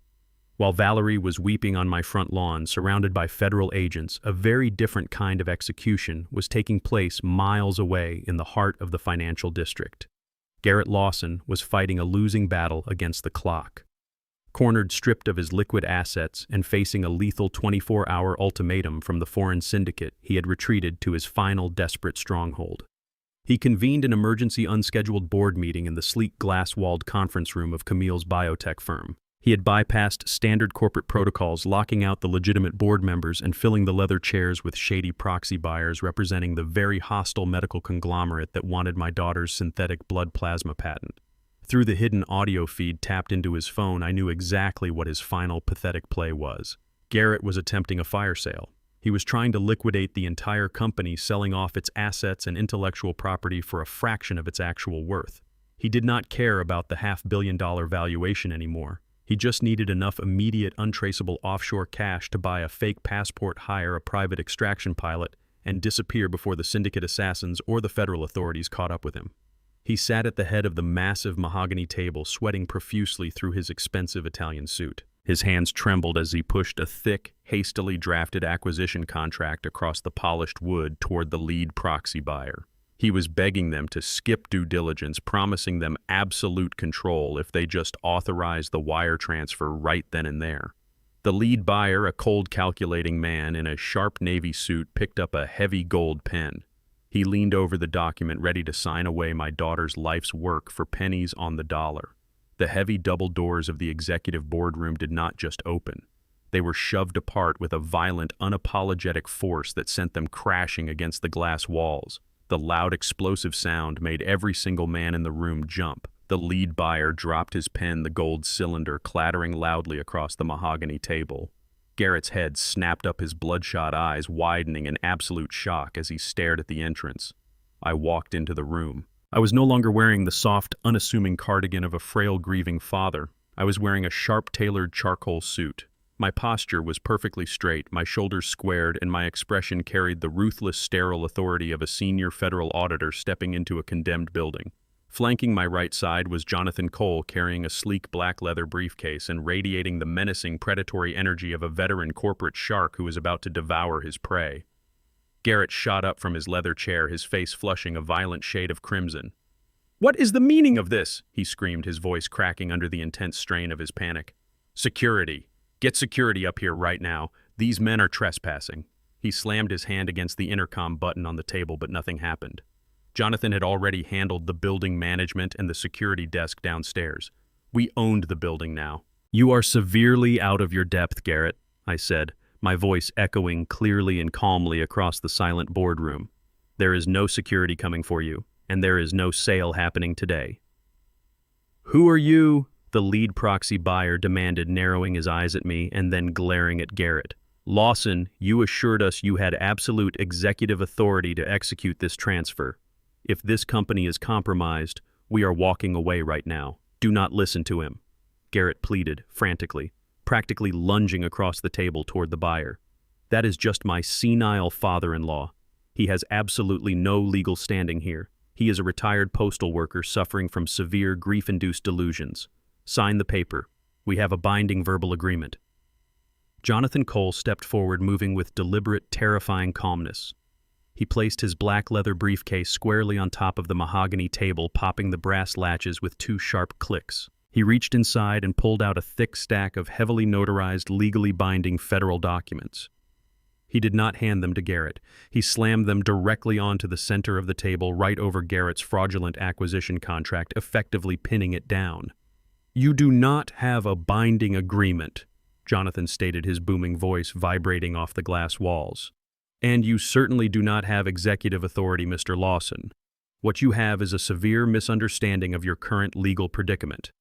While Valerie was weeping on my front lawn, surrounded by federal agents, a very different kind of execution was taking place miles away in the heart of the financial district. Garrett Lawson was fighting a losing battle against the clock. Cornered, stripped of his liquid assets, and facing a lethal 24-hour ultimatum from the foreign syndicate, he had retreated to his final desperate stronghold. He convened an emergency unscheduled board meeting in the sleek glass-walled conference room of Camille's biotech firm. He had bypassed standard corporate protocols, locking out the legitimate board members and filling the leather chairs with shady proxy buyers representing the very hostile medical conglomerate that wanted my daughter's synthetic blood plasma patent. Through the hidden audio feed tapped into his phone, I knew exactly what his final pathetic play was. Garrett was attempting a fire sale. He was trying to liquidate the entire company, selling off its assets and intellectual property for a fraction of its actual worth. He did not care about the $500 million valuation anymore. He just needed enough immediate, untraceable offshore cash to buy a fake passport, hire a private extraction pilot, and disappear before the syndicate assassins or the federal authorities caught up with him. He sat at the head of the massive mahogany table, sweating profusely through his expensive Italian suit. His hands trembled as he pushed a thick, hastily drafted acquisition contract across the polished wood toward the lead proxy buyer. He was begging them to skip due diligence, promising them absolute control if they just authorized the wire transfer right then and there. The lead buyer, a cold, calculating man in a sharp navy suit, picked up a heavy gold pen. He leaned over the document, ready to sign away my daughter's life's work for pennies on the dollar. The heavy double doors of the executive boardroom did not just open. They were shoved apart with a violent, unapologetic force that sent them crashing against the glass walls. The loud, explosive sound made every single man in the room jump. The lead buyer dropped his pen, the gold cylinder clattering loudly across the mahogany table. Garrett's head snapped up, his bloodshot eyes widening in absolute shock as he stared at the entrance. I walked into the room. I was no longer wearing the soft, unassuming cardigan of a frail, grieving father. I was wearing a sharp-tailored charcoal suit. My posture was perfectly straight, my shoulders squared, and my expression carried the ruthless, sterile authority of a senior federal auditor stepping into a condemned building. Flanking my right side was Jonathan Cole, carrying a sleek black leather briefcase and radiating the menacing, predatory energy of a veteran corporate shark who was about to devour his prey. Garrett shot up from his leather chair, his face flushing a violent shade of crimson. "What is the meaning of this?" he screamed, his voice cracking under the intense strain of his panic. "Security. Get security up here right now. These men are trespassing." He slammed his hand against the intercom button on the table, but nothing happened. Jonathan had already handled the building management and the security desk downstairs. We owned the building now. "You are severely out of your depth, Garrett," I said, my voice echoing clearly and calmly across the silent boardroom. "There is no security coming for you, and there is no sale happening today." "Who are you?" the lead proxy buyer demanded, narrowing his eyes at me and then glaring at Garrett. "Lawson, you assured us you had absolute executive authority to execute this transfer. If this company is compromised, we are walking away right now. Do not listen to him," Garrett pleaded, frantically, practically lunging across the table toward the buyer. "That is just my senile father-in-law. He has absolutely no legal standing here. He is a retired postal worker suffering from severe grief-induced delusions. Sign the paper. We have a binding verbal agreement." Jonathan Cole stepped forward, moving with deliberate, terrifying calmness. He placed his black leather briefcase squarely on top of the mahogany table, popping the brass latches with 2 sharp clicks. He reached inside and pulled out a thick stack of heavily notarized, legally binding federal documents. He did not hand them to Garrett. He slammed them directly onto the center of the table, right over Garrett's fraudulent acquisition contract, effectively pinning it down. "You do not have a binding agreement," Jonathan stated, his booming voice vibrating off the glass walls. "And you certainly do not have executive authority, Mr. Lawson. What you have is a severe misunderstanding of your current legal predicament."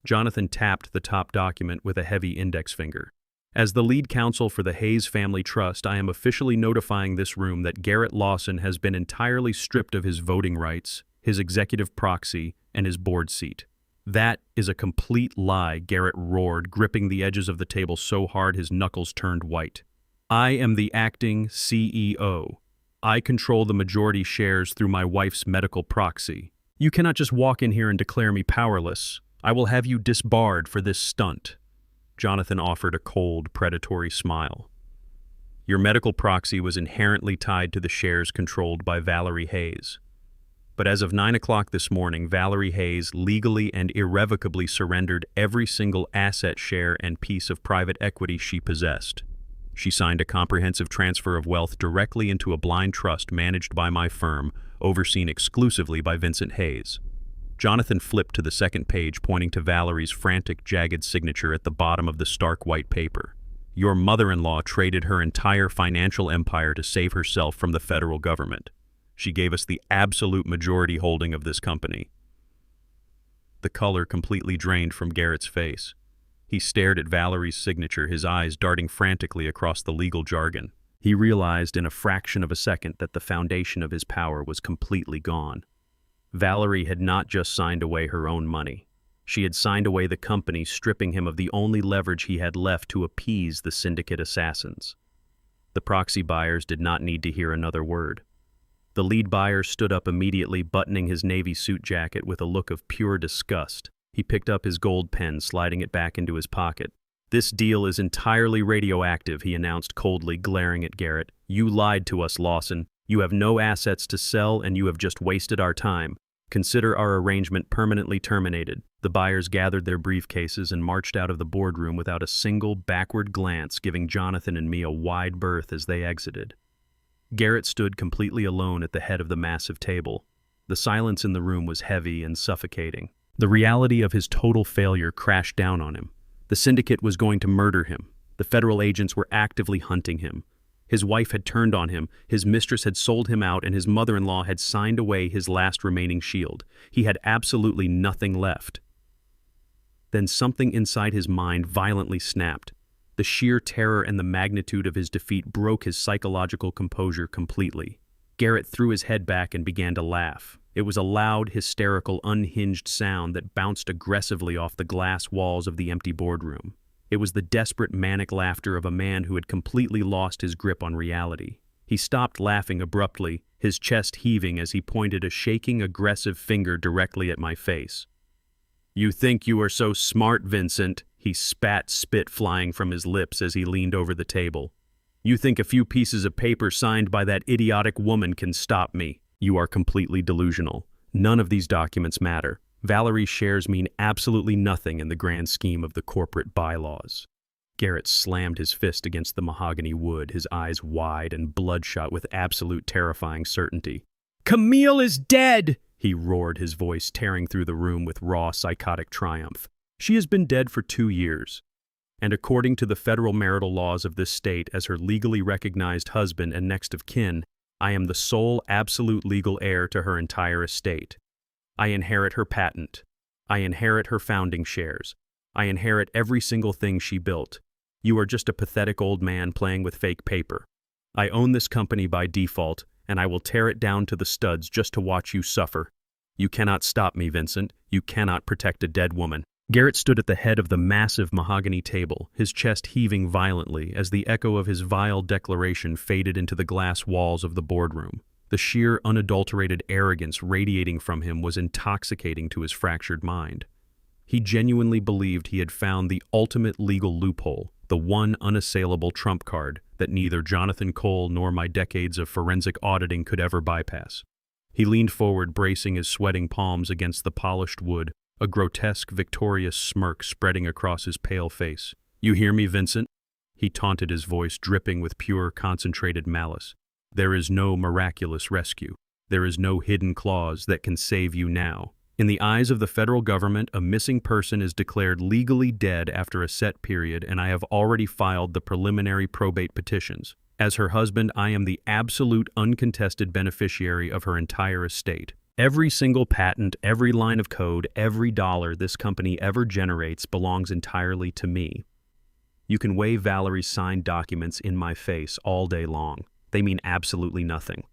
Jonathan tapped the top document with a heavy index finger. "As the lead counsel for the Hayes Family Trust, I am officially notifying this room that Garrett Lawson has been entirely stripped of his voting rights, his executive proxy, and his board seat." "That is a complete lie," Garrett roared, gripping the edges of the table so hard his knuckles turned white. "I am the acting CEO. I control the majority shares through my wife's medical proxy. You cannot just walk in here and declare me powerless. I will have you disbarred for this stunt." Jonathan offered a cold, predatory smile. "Your medical proxy was inherently tied to the shares controlled by Valerie Hayes. But as of 9 o'clock this morning, Valerie Hayes legally and irrevocably surrendered every single asset, share, and piece of private equity she possessed. She signed a comprehensive transfer of wealth directly into a blind trust managed by my firm, overseen exclusively by Vincent Hayes." Jonathan flipped to the second page, pointing to Valerie's frantic, jagged signature at the bottom of the stark white paper. "Your mother-in-law traded her entire financial empire to save herself from the federal government. She gave us the absolute majority holding of this company." The color completely drained from Garrett's face. He stared at Valerie's signature, his eyes darting frantically across the legal jargon. He realized in a fraction of a second that the foundation of his power was completely gone. Valerie had not just signed away her own money. She had signed away the company, stripping him of the only leverage he had left to appease the syndicate assassins. The proxy buyers did not need to hear another word. The lead buyer stood up immediately, buttoning his navy suit jacket with a look of pure disgust. He picked up his gold pen, sliding it back into his pocket. "This deal is entirely radioactive," he announced coldly, glaring at Garrett. "You lied to us, Lawson. You have no assets to sell, and you have just wasted our time. Consider our arrangement permanently terminated." The buyers gathered their briefcases and marched out of the boardroom without a single backward glance, giving Jonathan and me a wide berth as they exited. Garrett stood completely alone at the head of the massive table. The silence in the room was heavy and suffocating. The reality of his total failure crashed down on him. The syndicate was going to murder him. The federal agents were actively hunting him. His wife had turned on him, his mistress had sold him out, and his mother-in-law had signed away his last remaining shield. He had absolutely nothing left. Then something inside his mind violently snapped. The sheer terror and the magnitude of his defeat broke his psychological composure completely. Garrett threw his head back and began to laugh. It was a loud, hysterical, unhinged sound that bounced aggressively off the glass walls of the empty boardroom. It was the desperate, manic laughter of a man who had completely lost his grip on reality. He stopped laughing abruptly, his chest heaving as he pointed a shaking, aggressive finger directly at my face. "You think you are so smart, Vincent," he spat, spit flying from his lips as he leaned over the table. "You think a few pieces of paper signed by that idiotic woman can stop me. You are completely delusional. None of these documents matter. Valerie's shares mean absolutely nothing in the grand scheme of the corporate bylaws." Garrett slammed his fist against the mahogany wood, his eyes wide and bloodshot with absolute terrifying certainty. "Camille is dead!" he roared, his voice tearing through the room with raw, psychotic triumph. "She has been dead for 2 years. and according to the federal marital laws of this state as her legally recognized husband and next of kin, I am the sole absolute legal heir to her entire estate. I inherit her patent. I inherit her founding shares. I inherit every single thing she built. You are just a pathetic old man playing with fake paper. I own this company by default, and I will tear it down to the studs just to watch you suffer. You cannot stop me, Vincent. You cannot protect a dead woman. Garrett stood at the head of the massive mahogany table, his chest heaving violently as the echo of his vile declaration faded into the glass walls of the boardroom. The sheer, unadulterated arrogance radiating from him was intoxicating to his fractured mind. He genuinely believed he had found the ultimate legal loophole, the one unassailable trump card that neither Jonathan Cole nor my decades of forensic auditing could ever bypass. He leaned forward, bracing his sweating palms against the polished wood, a grotesque, victorious smirk spreading across his pale face. "You hear me, Vincent?" He taunted, his voice dripping with pure, concentrated malice. "There is no miraculous rescue. There is no hidden clause that can save you now. In the eyes of the federal government, a missing person is declared legally dead after a set period, and I have already filed the preliminary probate petitions. As her husband, I am the absolute, uncontested beneficiary of her entire estate. Every single patent, every line of code, every dollar this company ever generates belongs entirely to me. You can wave Valerie's signed documents in my face all day long. They mean absolutely nothing.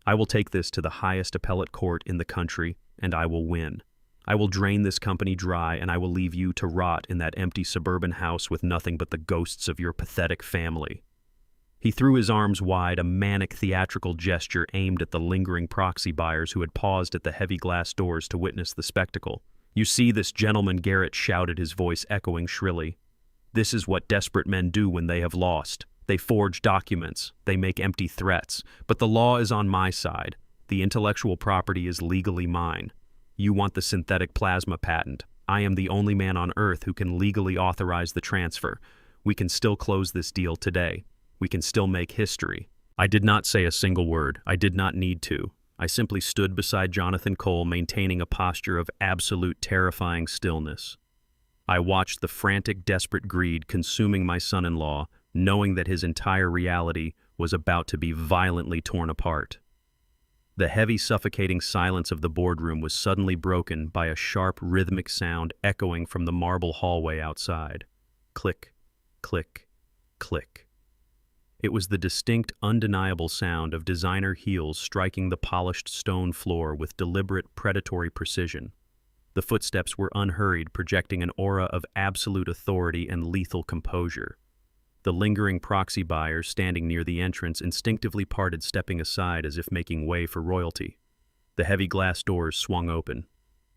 I will take this to the highest appellate court in the country, and I will win. I will drain this company dry, and I will leave you to rot in that empty suburban house with nothing but the ghosts of your pathetic family." He threw his arms wide, a manic theatrical gesture aimed at the lingering proxy buyers who had paused at the heavy glass doors to witness the spectacle. "You see this, gentleman," Garrett shouted, his voice echoing shrilly. "This is what desperate men do when they have lost. They forge documents, they make empty threats, but the law is on my side. The intellectual property is legally mine. You want the synthetic plasma patent. I am the only man on Earth who can legally authorize the transfer. We can still close this deal today. We can still make history." I did not say a single word. I did not need to. I simply stood beside Jonathan Cole, maintaining a posture of absolute terrifying stillness. I watched the frantic, desperate greed consuming my son-in-law, knowing that his entire reality was about to be violently torn apart. The heavy, suffocating silence of the boardroom was suddenly broken by a sharp, rhythmic sound echoing from the marble hallway outside. Click, click, click. It was the distinct, undeniable sound of designer heels striking the polished stone floor with deliberate, predatory precision. The footsteps were unhurried, projecting an aura of absolute authority and lethal composure. The lingering proxy buyers standing near the entrance instinctively parted, stepping aside as if making way for royalty. The heavy glass doors swung open.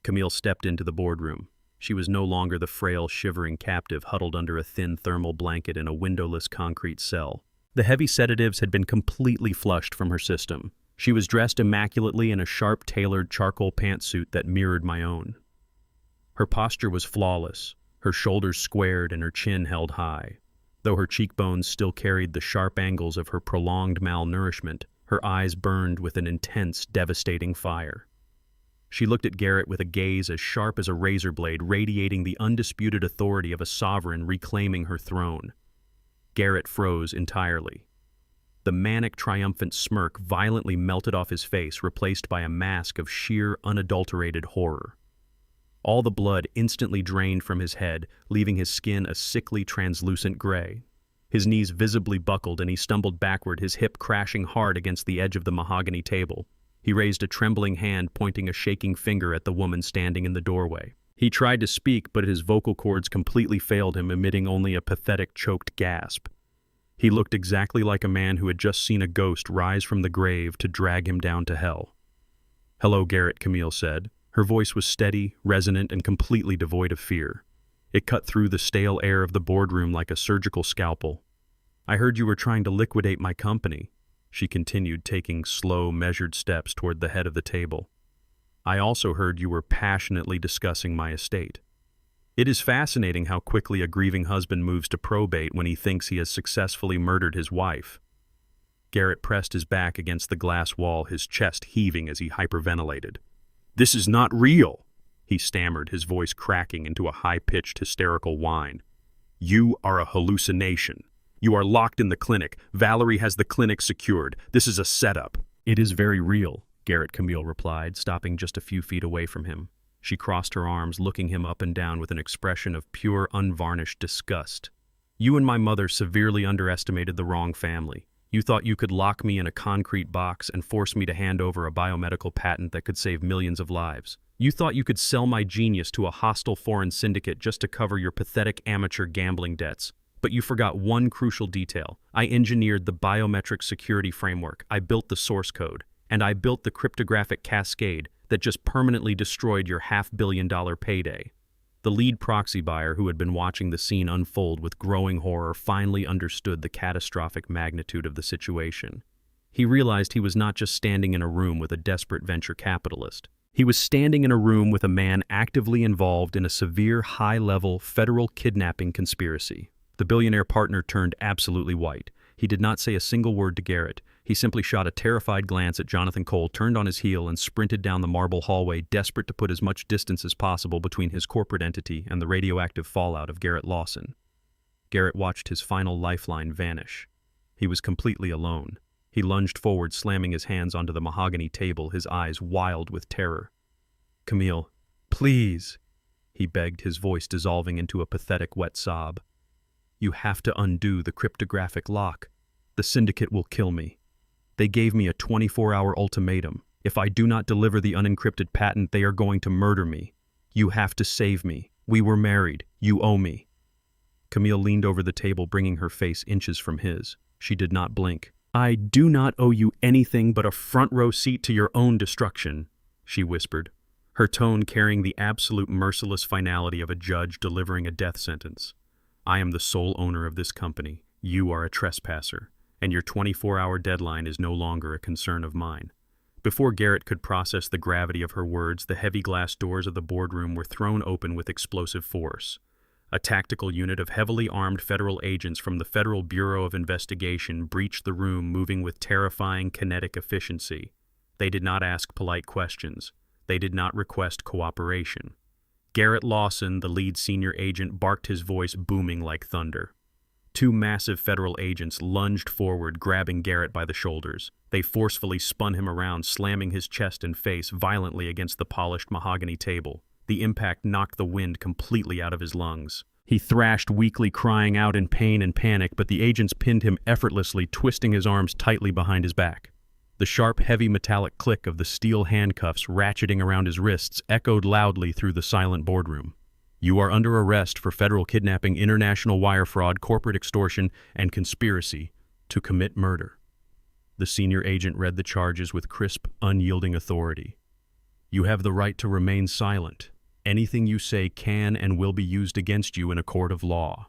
Camille stepped into the boardroom. She was no longer the frail, shivering captive huddled under a thin thermal blanket in a windowless concrete cell. The heavy sedatives had been completely flushed from her system. She was dressed immaculately in a sharp, tailored charcoal pantsuit that mirrored my own. Her posture was flawless, her shoulders squared and her chin held high. Though her cheekbones still carried the sharp angles of her prolonged malnourishment, her eyes burned with an intense, devastating fire. She looked at Garrett with a gaze as sharp as a razor blade, radiating the undisputed authority of a sovereign reclaiming her throne. Garrett froze entirely. The manic, triumphant smirk violently melted off his face, replaced by a mask of sheer, unadulterated horror. All the blood instantly drained from his head, leaving his skin a sickly, translucent gray. His knees visibly buckled, and he stumbled backward, his hip crashing hard against the edge of the mahogany table. He raised a trembling hand, pointing a shaking finger at the woman standing in the doorway. He tried to speak, but his vocal cords completely failed him, emitting only a pathetic, choked gasp. He looked exactly like a man who had just seen a ghost rise from the grave to drag him down to hell. "Hello, Garrett," Camille said. Her voice was steady, resonant, and completely devoid of fear. It cut through the stale air of the boardroom like a surgical scalpel. "I heard you were trying to liquidate my company," she continued, taking slow, measured steps toward the head of the table. "I also heard you were passionately discussing my estate. It is fascinating how quickly a grieving husband moves to probate when he thinks he has successfully murdered his wife." Garrett pressed his back against the glass wall, his chest heaving as he hyperventilated. "This is not real," he stammered, his voice cracking into a high-pitched, hysterical whine. You are a hallucination. You are locked in the clinic. Valerie has the clinic secured. This is a setup." "It is very real," Garrett Camille replied, stopping just a few feet away from him. She crossed her arms, looking him up and down with an expression of pure, unvarnished disgust. "You and my mother severely underestimated the wrong family. You thought you could lock me in a concrete box and force me to hand over a biomedical patent that could save millions of lives. You thought you could sell my genius to a hostile foreign syndicate just to cover your pathetic amateur gambling debts. But you forgot one crucial detail. I engineered the biometric security framework, I built the source code, and I built the cryptographic cascade that just permanently destroyed your $500 million payday." The lead proxy buyer, who had been watching the scene unfold with growing horror, finally understood the catastrophic magnitude of the situation. He realized he was not just standing in a room with a desperate venture capitalist. He was standing in a room with a man actively involved in a severe, high-level federal kidnapping conspiracy. The billionaire partner turned absolutely white. He did not say a single word to Garrett. He simply shot a terrified glance at Jonathan Cole, turned on his heel, and sprinted down the marble hallway, desperate to put as much distance as possible between his corporate entity and the radioactive fallout of Garrett Lawson. Garrett watched his final lifeline vanish. He was completely alone. He lunged forward, slamming his hands onto the mahogany table, his eyes wild with terror. "Camille, please," he begged, his voice dissolving into a pathetic wet sob. "You have to undo the cryptographic lock. The syndicate will kill me. They gave me a 24-hour ultimatum. If I do not deliver the unencrypted patent, they are going to murder me. You have to save me. We were married. You owe me." Camille leaned over the table, bringing her face inches from his. She did not blink. "I do not owe you anything but a front-row seat to your own destruction," she whispered, her tone carrying the absolute merciless finality of a judge delivering a death sentence. "I am the sole owner of this company. You are a trespasser, and your 24-hour deadline is no longer a concern of mine." Before Garrett could process the gravity of her words, the heavy glass doors of the boardroom were thrown open with explosive force. A tactical unit of heavily armed federal agents from the Federal Bureau of Investigation breached the room, moving with terrifying kinetic efficiency. They did not ask polite questions. They did not request cooperation. Garrett Lawson, the lead senior agent, barked, his voice booming like thunder. Two massive federal agents lunged forward, grabbing Garrett by the shoulders. They forcefully spun him around, slamming his chest and face violently against the polished mahogany table. The impact knocked the wind completely out of his lungs. He thrashed weakly, crying out in pain and panic, but the agents pinned him effortlessly, twisting his arms tightly behind his back. The sharp, heavy metallic click of the steel handcuffs ratcheting around his wrists echoed loudly through the silent boardroom. "You are under arrest for federal kidnapping, international wire fraud, corporate extortion, and conspiracy to commit murder." The senior agent read the charges with crisp, unyielding authority. "You have the right to remain silent. Anything you say can and will be used against you in a court of law."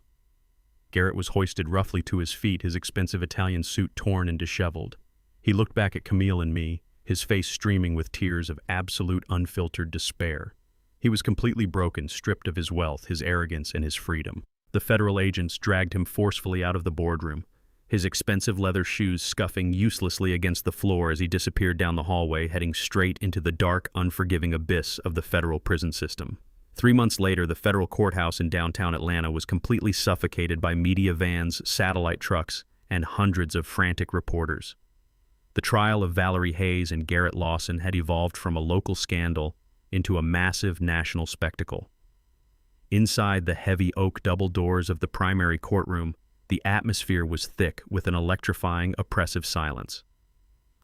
Garrett was hoisted roughly to his feet, his expensive Italian suit torn and disheveled. He looked back at Camille and me, his face streaming with tears of absolute, unfiltered despair. He was completely broken, stripped of his wealth, his arrogance, and his freedom. The federal agents dragged him forcefully out of the boardroom, his expensive leather shoes scuffing uselessly against the floor as he disappeared down the hallway, heading straight into the dark, unforgiving abyss of the federal prison system. 3 months later, the federal courthouse in downtown Atlanta was completely suffocated by media vans, satellite trucks, and hundreds of frantic reporters. The trial of Valerie Hayes and Garrett Lawson had evolved from a local scandal into a massive national spectacle. Inside the heavy oak double doors of the primary courtroom, the atmosphere was thick with an electrifying, oppressive silence.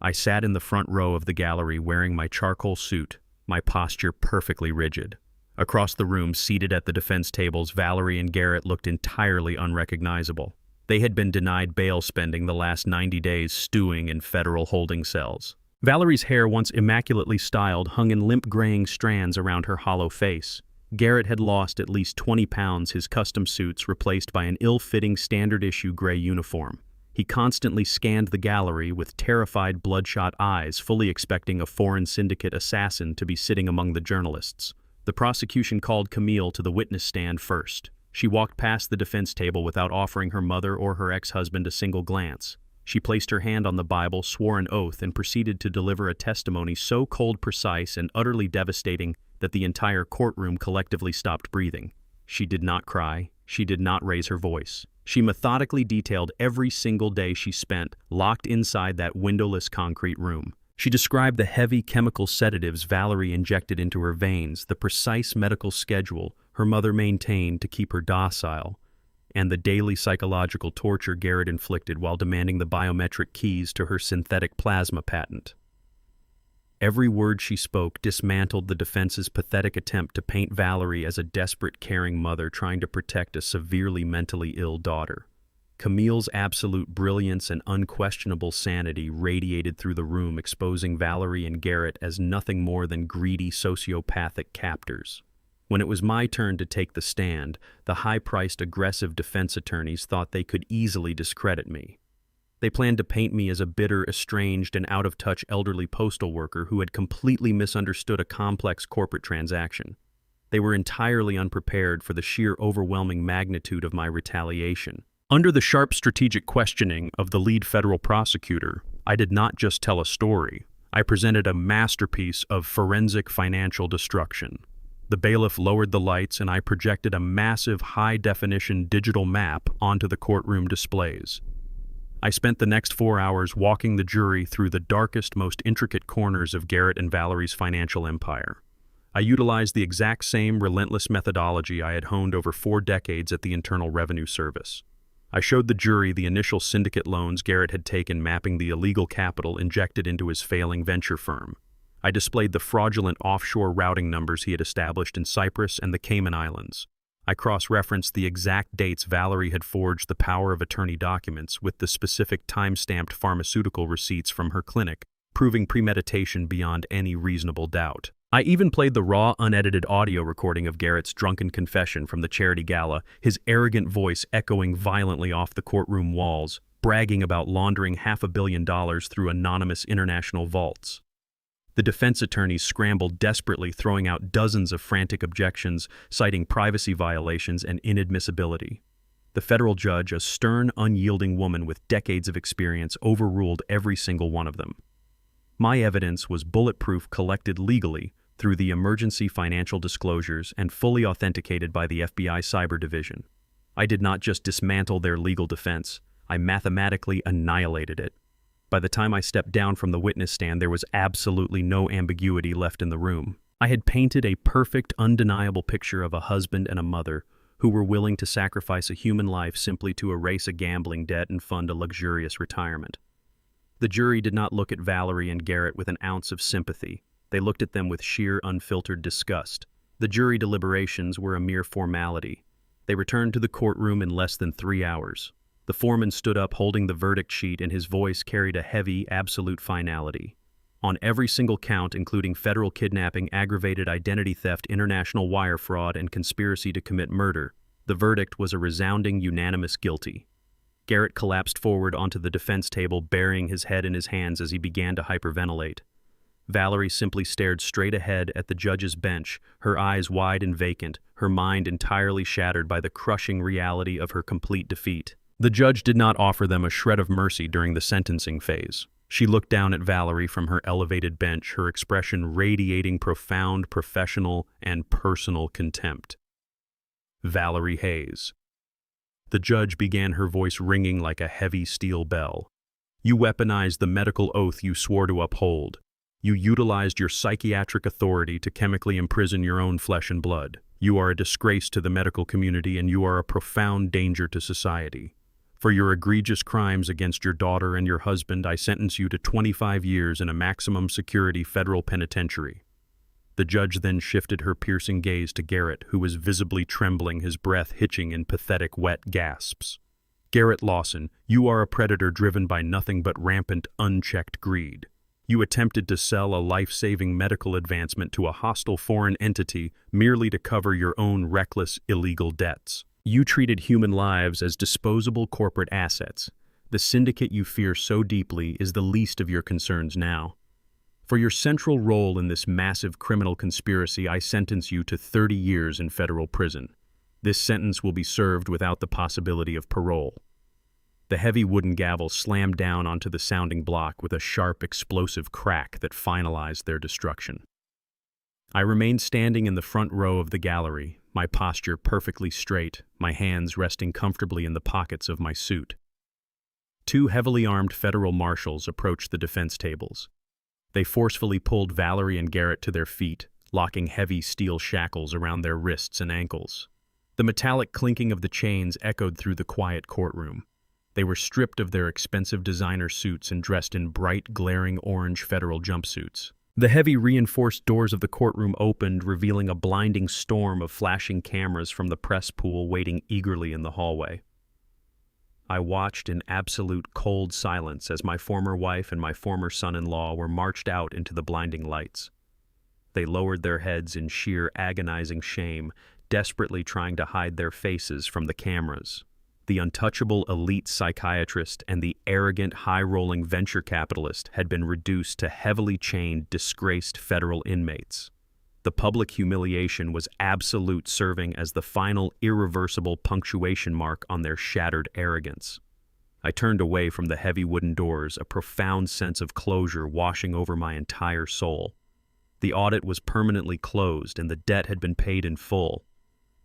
I sat in the front row of the gallery wearing my charcoal suit, my posture perfectly rigid. Across the room, seated at the defense tables, Valerie and Garrett looked entirely unrecognizable. They had been denied bail, spending the last 90 days stewing in federal holding cells. Valerie's hair, once immaculately styled, hung in limp graying strands around her hollow face. Garrett had lost at least 20 pounds, his custom suits replaced by an ill-fitting standard-issue gray uniform. He constantly scanned the gallery with terrified, bloodshot eyes, fully expecting a foreign syndicate assassin to be sitting among the journalists. The prosecution called Camille to the witness stand first. She walked past the defense table without offering her mother or her ex-husband a single glance. She placed her hand on the Bible, swore an oath, and proceeded to deliver a testimony so cold, precise, and utterly devastating that the entire courtroom collectively stopped breathing. She did not cry. She did not raise her voice. She methodically detailed every single day she spent locked inside that windowless concrete room. She described the heavy chemical sedatives Valerie injected into her veins, the precise medical schedule her mother maintained to keep her docile, and the daily psychological torture Garrett inflicted while demanding the biometric keys to her synthetic plasma patent. Every word she spoke dismantled the defense's pathetic attempt to paint Valerie as a desperate, caring mother trying to protect a severely mentally ill daughter. Camille's absolute brilliance and unquestionable sanity radiated through the room, exposing Valerie and Garrett as nothing more than greedy, sociopathic captors. When it was my turn to take the stand, the high-priced, aggressive defense attorneys thought they could easily discredit me. They planned to paint me as a bitter, estranged, and out-of-touch elderly postal worker who had completely misunderstood a complex corporate transaction. They were entirely unprepared for the sheer overwhelming magnitude of my retaliation. Under the sharp strategic questioning of the lead federal prosecutor, I did not just tell a story. I presented a masterpiece of forensic financial destruction. The bailiff lowered the lights, and I projected a massive, high-definition digital map onto the courtroom displays. I spent the next 4 hours walking the jury through the darkest, most intricate corners of Garrett and Valerie's financial empire. I utilized the exact same relentless methodology I had honed over 4 decades at the Internal Revenue Service. I showed the jury the initial syndicate loans Garrett had taken, mapping the illegal capital injected into his failing venture firm. I displayed the fraudulent offshore routing numbers he had established in Cyprus and the Cayman Islands. I cross-referenced the exact dates Valerie had forged the power of attorney documents with the specific time-stamped pharmaceutical receipts from her clinic, proving premeditation beyond any reasonable doubt. I even played the raw, unedited audio recording of Garrett's drunken confession from the charity gala, his arrogant voice echoing violently off the courtroom walls, bragging about laundering $500 million through anonymous international vaults. The defense attorneys scrambled desperately, throwing out dozens of frantic objections, citing privacy violations and inadmissibility. The federal judge, a stern, unyielding woman with decades of experience, overruled every single one of them. My evidence was bulletproof, collected legally through the emergency financial disclosures and fully authenticated by the FBI Cyber Division. I did not just dismantle their legal defense, I mathematically annihilated it. By the time I stepped down from the witness stand, there was absolutely no ambiguity left in the room. I had painted a perfect, undeniable picture of a husband and a mother who were willing to sacrifice a human life simply to erase a gambling debt and fund a luxurious retirement. The jury did not look at Valerie and Garrett with an ounce of sympathy. They looked at them with sheer, unfiltered disgust. The jury deliberations were a mere formality. They returned to the courtroom in less than 3 hours. The foreman stood up holding the verdict sheet, and his voice carried a heavy, absolute finality. On every single count, including federal kidnapping, aggravated identity theft, international wire fraud, and conspiracy to commit murder, the verdict was a resounding, unanimous guilty. Garrett collapsed forward onto the defense table, burying his head in his hands as he began to hyperventilate. Valerie simply stared straight ahead at the judge's bench, her eyes wide and vacant, her mind entirely shattered by the crushing reality of her complete defeat. The judge did not offer them a shred of mercy during the sentencing phase. She looked down at Valerie from her elevated bench, her expression radiating profound professional and personal contempt. Valerie Hayes. The judge began, her voice ringing like a heavy steel bell. You weaponized the medical oath you swore to uphold. You utilized your psychiatric authority to chemically imprison your own flesh and blood. You are a disgrace to the medical community, and you are a profound danger to society. For your egregious crimes against your daughter and your husband, I sentence you to 25 years in a maximum security federal penitentiary. The judge then shifted her piercing gaze to Garrett, who was visibly trembling, his breath hitching in pathetic, wet gasps. Garrett Lawson, you are a predator driven by nothing but rampant, unchecked greed. You attempted to sell a life-saving medical advancement to a hostile foreign entity merely to cover your own reckless, illegal debts. You treated human lives as disposable corporate assets. The syndicate you fear so deeply is the least of your concerns now. For your central role in this massive criminal conspiracy, I sentence you to 30 years in federal prison. This sentence will be served without the possibility of parole. The heavy wooden gavel slammed down onto the sounding block with a sharp, explosive crack that finalized their destruction. I remained standing in the front row of the gallery, my posture perfectly straight, my hands resting comfortably in the pockets of my suit. Two heavily armed federal marshals approached the defense tables. They forcefully pulled Valerie and Garrett to their feet, locking heavy steel shackles around their wrists and ankles. The metallic clinking of the chains echoed through the quiet courtroom. They were stripped of their expensive designer suits and dressed in bright, glaring orange federal jumpsuits. The heavy reinforced doors of the courtroom opened, revealing a blinding storm of flashing cameras from the press pool waiting eagerly in the hallway. I watched in absolute cold silence as my former wife and my former son-in-law were marched out into the blinding lights. They lowered their heads in sheer agonizing shame, desperately trying to hide their faces from the cameras. The untouchable elite psychiatrist and the arrogant, high-rolling venture capitalist had been reduced to heavily chained, disgraced federal inmates. The public humiliation was absolute, serving as the final, irreversible punctuation mark on their shattered arrogance. I turned away from the heavy wooden doors, a profound sense of closure washing over my entire soul. The audit was permanently closed, and the debt had been paid in full.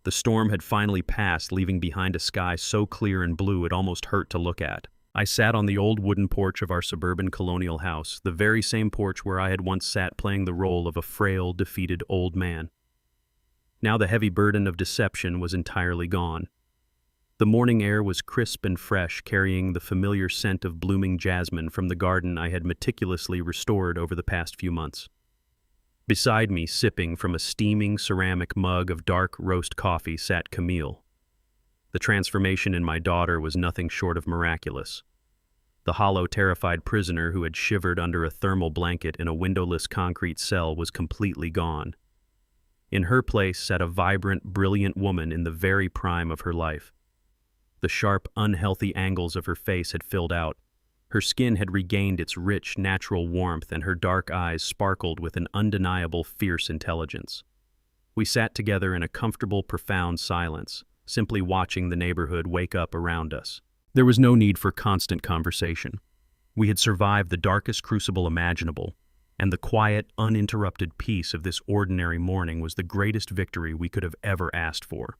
The storm had finally passed, leaving behind a sky so clear and blue it almost hurt to look at. I sat on the old wooden porch of our suburban colonial house, the very same porch where I had once sat playing the role of a frail, defeated old man. Now the heavy burden of deception was entirely gone. The morning air was crisp and fresh, carrying the familiar scent of blooming jasmine from the garden I had meticulously restored over the past few months. Beside me, sipping from a steaming ceramic mug of dark roast coffee, sat Camille. The transformation in my daughter was nothing short of miraculous. The hollow, terrified prisoner who had shivered under a thermal blanket in a windowless concrete cell was completely gone. In her place sat a vibrant, brilliant woman in the very prime of her life. The sharp, unhealthy angles of her face had filled out. Her skin had regained its rich, natural warmth, and her dark eyes sparkled with an undeniable, fierce intelligence. We sat together in a comfortable, profound silence, simply watching the neighborhood wake up around us. There was no need for constant conversation. We had survived the darkest crucible imaginable, and the quiet, uninterrupted peace of this ordinary morning was the greatest victory we could have ever asked for.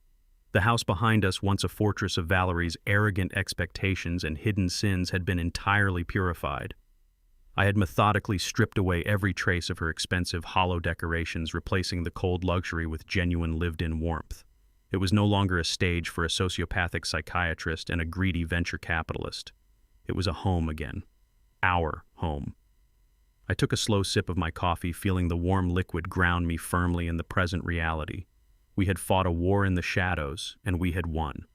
The house behind us, once a fortress of Valerie's arrogant expectations and hidden sins, had been entirely purified. I had methodically stripped away every trace of her expensive, hollow decorations, replacing the cold luxury with genuine lived-in warmth. It was no longer a stage for a sociopathic psychiatrist and a greedy venture capitalist. It was a home again. Our home. I took a slow sip of my coffee, feeling the warm liquid ground me firmly in the present reality. We had fought a war in the shadows, and we had won.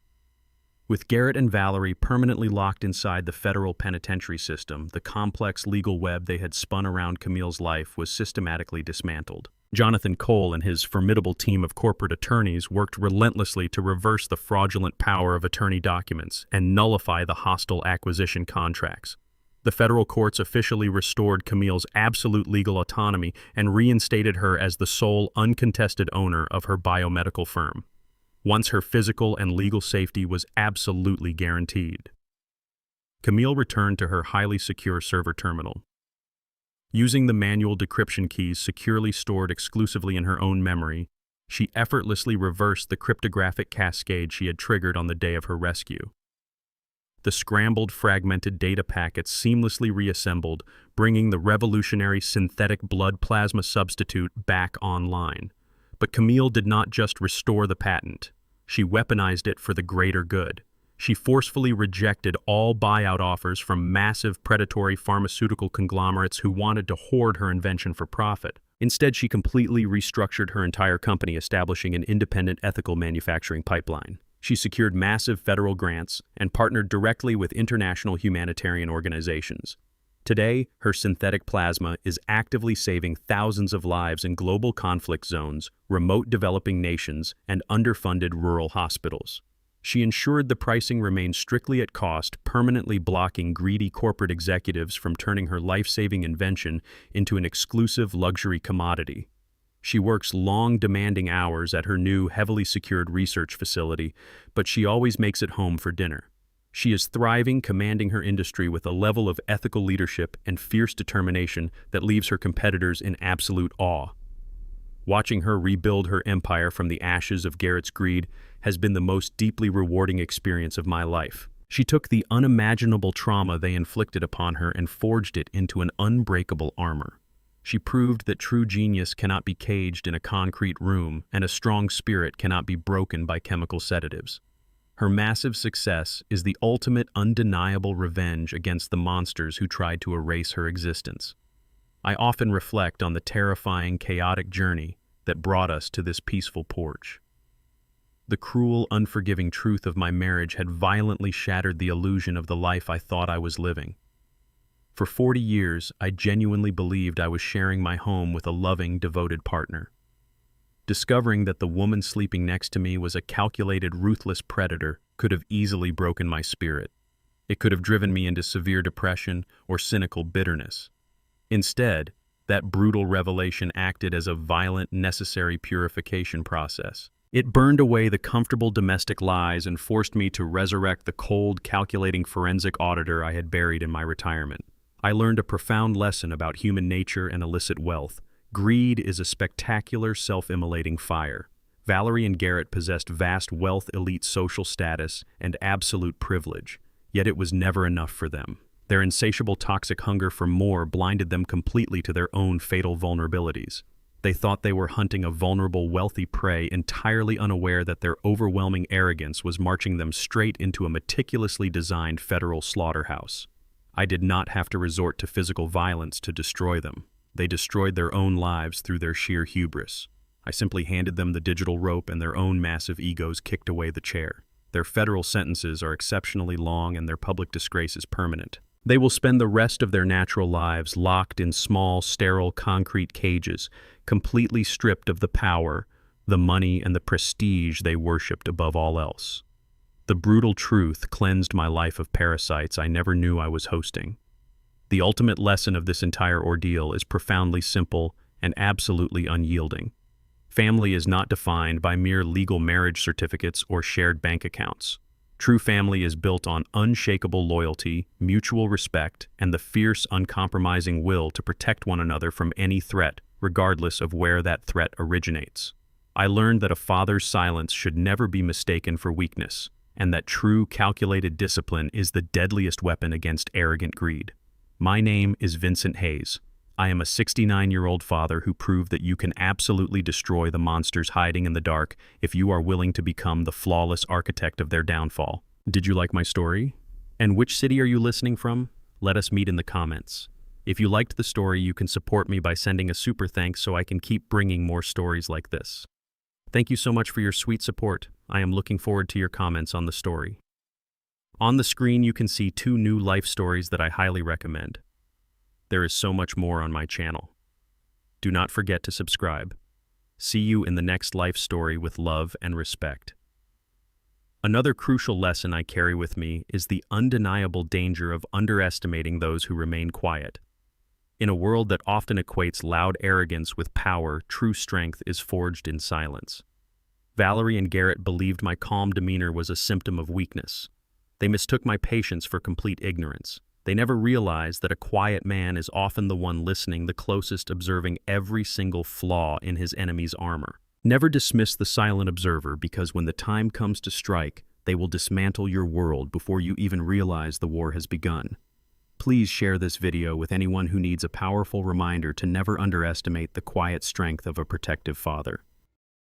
With Garrett and Valerie permanently locked inside the federal penitentiary system, the complex legal web they had spun around Camille's life was systematically dismantled. Jonathan Cole and his formidable team of corporate attorneys worked relentlessly to reverse the fraudulent power of attorney documents and nullify the hostile acquisition contracts. The federal courts officially restored Camille's absolute legal autonomy and reinstated her as the sole, uncontested owner of her biomedical firm. Once her physical and legal safety was absolutely guaranteed. Camille returned to her highly secure server terminal. Using the manual decryption keys securely stored exclusively in her own memory, she effortlessly reversed the cryptographic cascade she had triggered on the day of her rescue. The scrambled, fragmented data packets seamlessly reassembled, bringing the revolutionary synthetic blood plasma substitute back online. But Camille did not just restore the patent. She weaponized it for the greater good. She forcefully rejected all buyout offers from massive predatory pharmaceutical conglomerates who wanted to hoard her invention for profit. Instead, she completely restructured her entire company, establishing an independent ethical manufacturing pipeline. She secured massive federal grants and partnered directly with international humanitarian organizations. Today, her synthetic plasma is actively saving thousands of lives in global conflict zones, remote developing nations, and underfunded rural hospitals. She ensured the pricing remained strictly at cost, permanently blocking greedy corporate executives from turning her life-saving invention into an exclusive luxury commodity. She works long, demanding hours at her new, heavily secured research facility, but she always makes it home for dinner. She is thriving, commanding her industry with a level of ethical leadership and fierce determination that leaves her competitors in absolute awe. Watching her rebuild her empire from the ashes of Garrett's greed has been the most deeply rewarding experience of my life. She took the unimaginable trauma they inflicted upon her and forged it into an unbreakable armor. She proved that true genius cannot be caged in a concrete room, and a strong spirit cannot be broken by chemical sedatives. Her massive success is the ultimate undeniable revenge against the monsters who tried to erase her existence. I often reflect on the terrifying, chaotic journey that brought us to this peaceful porch. The cruel, unforgiving truth of my marriage had violently shattered the illusion of the life I thought I was living. For 40 years, I genuinely believed I was sharing my home with a loving, devoted partner. Discovering that the woman sleeping next to me was a calculated, ruthless predator could have easily broken my spirit. It could have driven me into severe depression or cynical bitterness. Instead, that brutal revelation acted as a violent, necessary purification process. It burned away the comfortable domestic lies and forced me to resurrect the cold, calculating forensic auditor I had buried in my retirement. I learned a profound lesson about human nature and illicit wealth. Greed is a spectacular, self-immolating fire. Valerie and Garrett possessed vast wealth, elite social status, and absolute privilege, yet it was never enough for them. Their insatiable toxic hunger for more blinded them completely to their own fatal vulnerabilities. They thought they were hunting a vulnerable, wealthy prey, entirely unaware that their overwhelming arrogance was marching them straight into a meticulously designed federal slaughterhouse. I did not have to resort to physical violence to destroy them. They destroyed their own lives through their sheer hubris. I simply handed them the digital rope, and their own massive egos kicked away the chair. Their federal sentences are exceptionally long, and their public disgrace is permanent. They will spend the rest of their natural lives locked in small, sterile concrete cages, completely stripped of the power, the money, and the prestige they worshipped above all else. The brutal truth cleansed my life of parasites I never knew I was hosting. The ultimate lesson of this entire ordeal is profoundly simple and absolutely unyielding. Family is not defined by mere legal marriage certificates or shared bank accounts. True family is built on unshakable loyalty, mutual respect, and the fierce, uncompromising will to protect one another from any threat, regardless of where that threat originates. I learned that a father's silence should never be mistaken for weakness, and that true, calculated discipline is the deadliest weapon against arrogant greed. My name is Vincent Hayes. I am a 69-year-old father who proved that you can absolutely destroy the monsters hiding in the dark if you are willing to become the flawless architect of their downfall. Did you like my story? And which city are you listening from? Let us meet in the comments. If you liked the story, you can support me by sending a super thanks so I can keep bringing more stories like this. Thank you so much for your sweet support. I am looking forward to your comments on the story. On the screen, you can see 2 new life stories that I highly recommend. There is so much more on my channel. Do not forget to subscribe. See you in the next life story with love and respect. Another crucial lesson I carry with me is the undeniable danger of underestimating those who remain quiet. In a world that often equates loud arrogance with power, true strength is forged in silence. Valerie and Garrett believed my calm demeanor was a symptom of weakness. They mistook my patience for complete ignorance. They never realized that a quiet man is often the one listening the closest, observing every single flaw in his enemy's armor. Never dismiss the silent observer, because when the time comes to strike, they will dismantle your world before you even realize the war has begun. Please share this video with anyone who needs a powerful reminder to never underestimate the quiet strength of a protective father.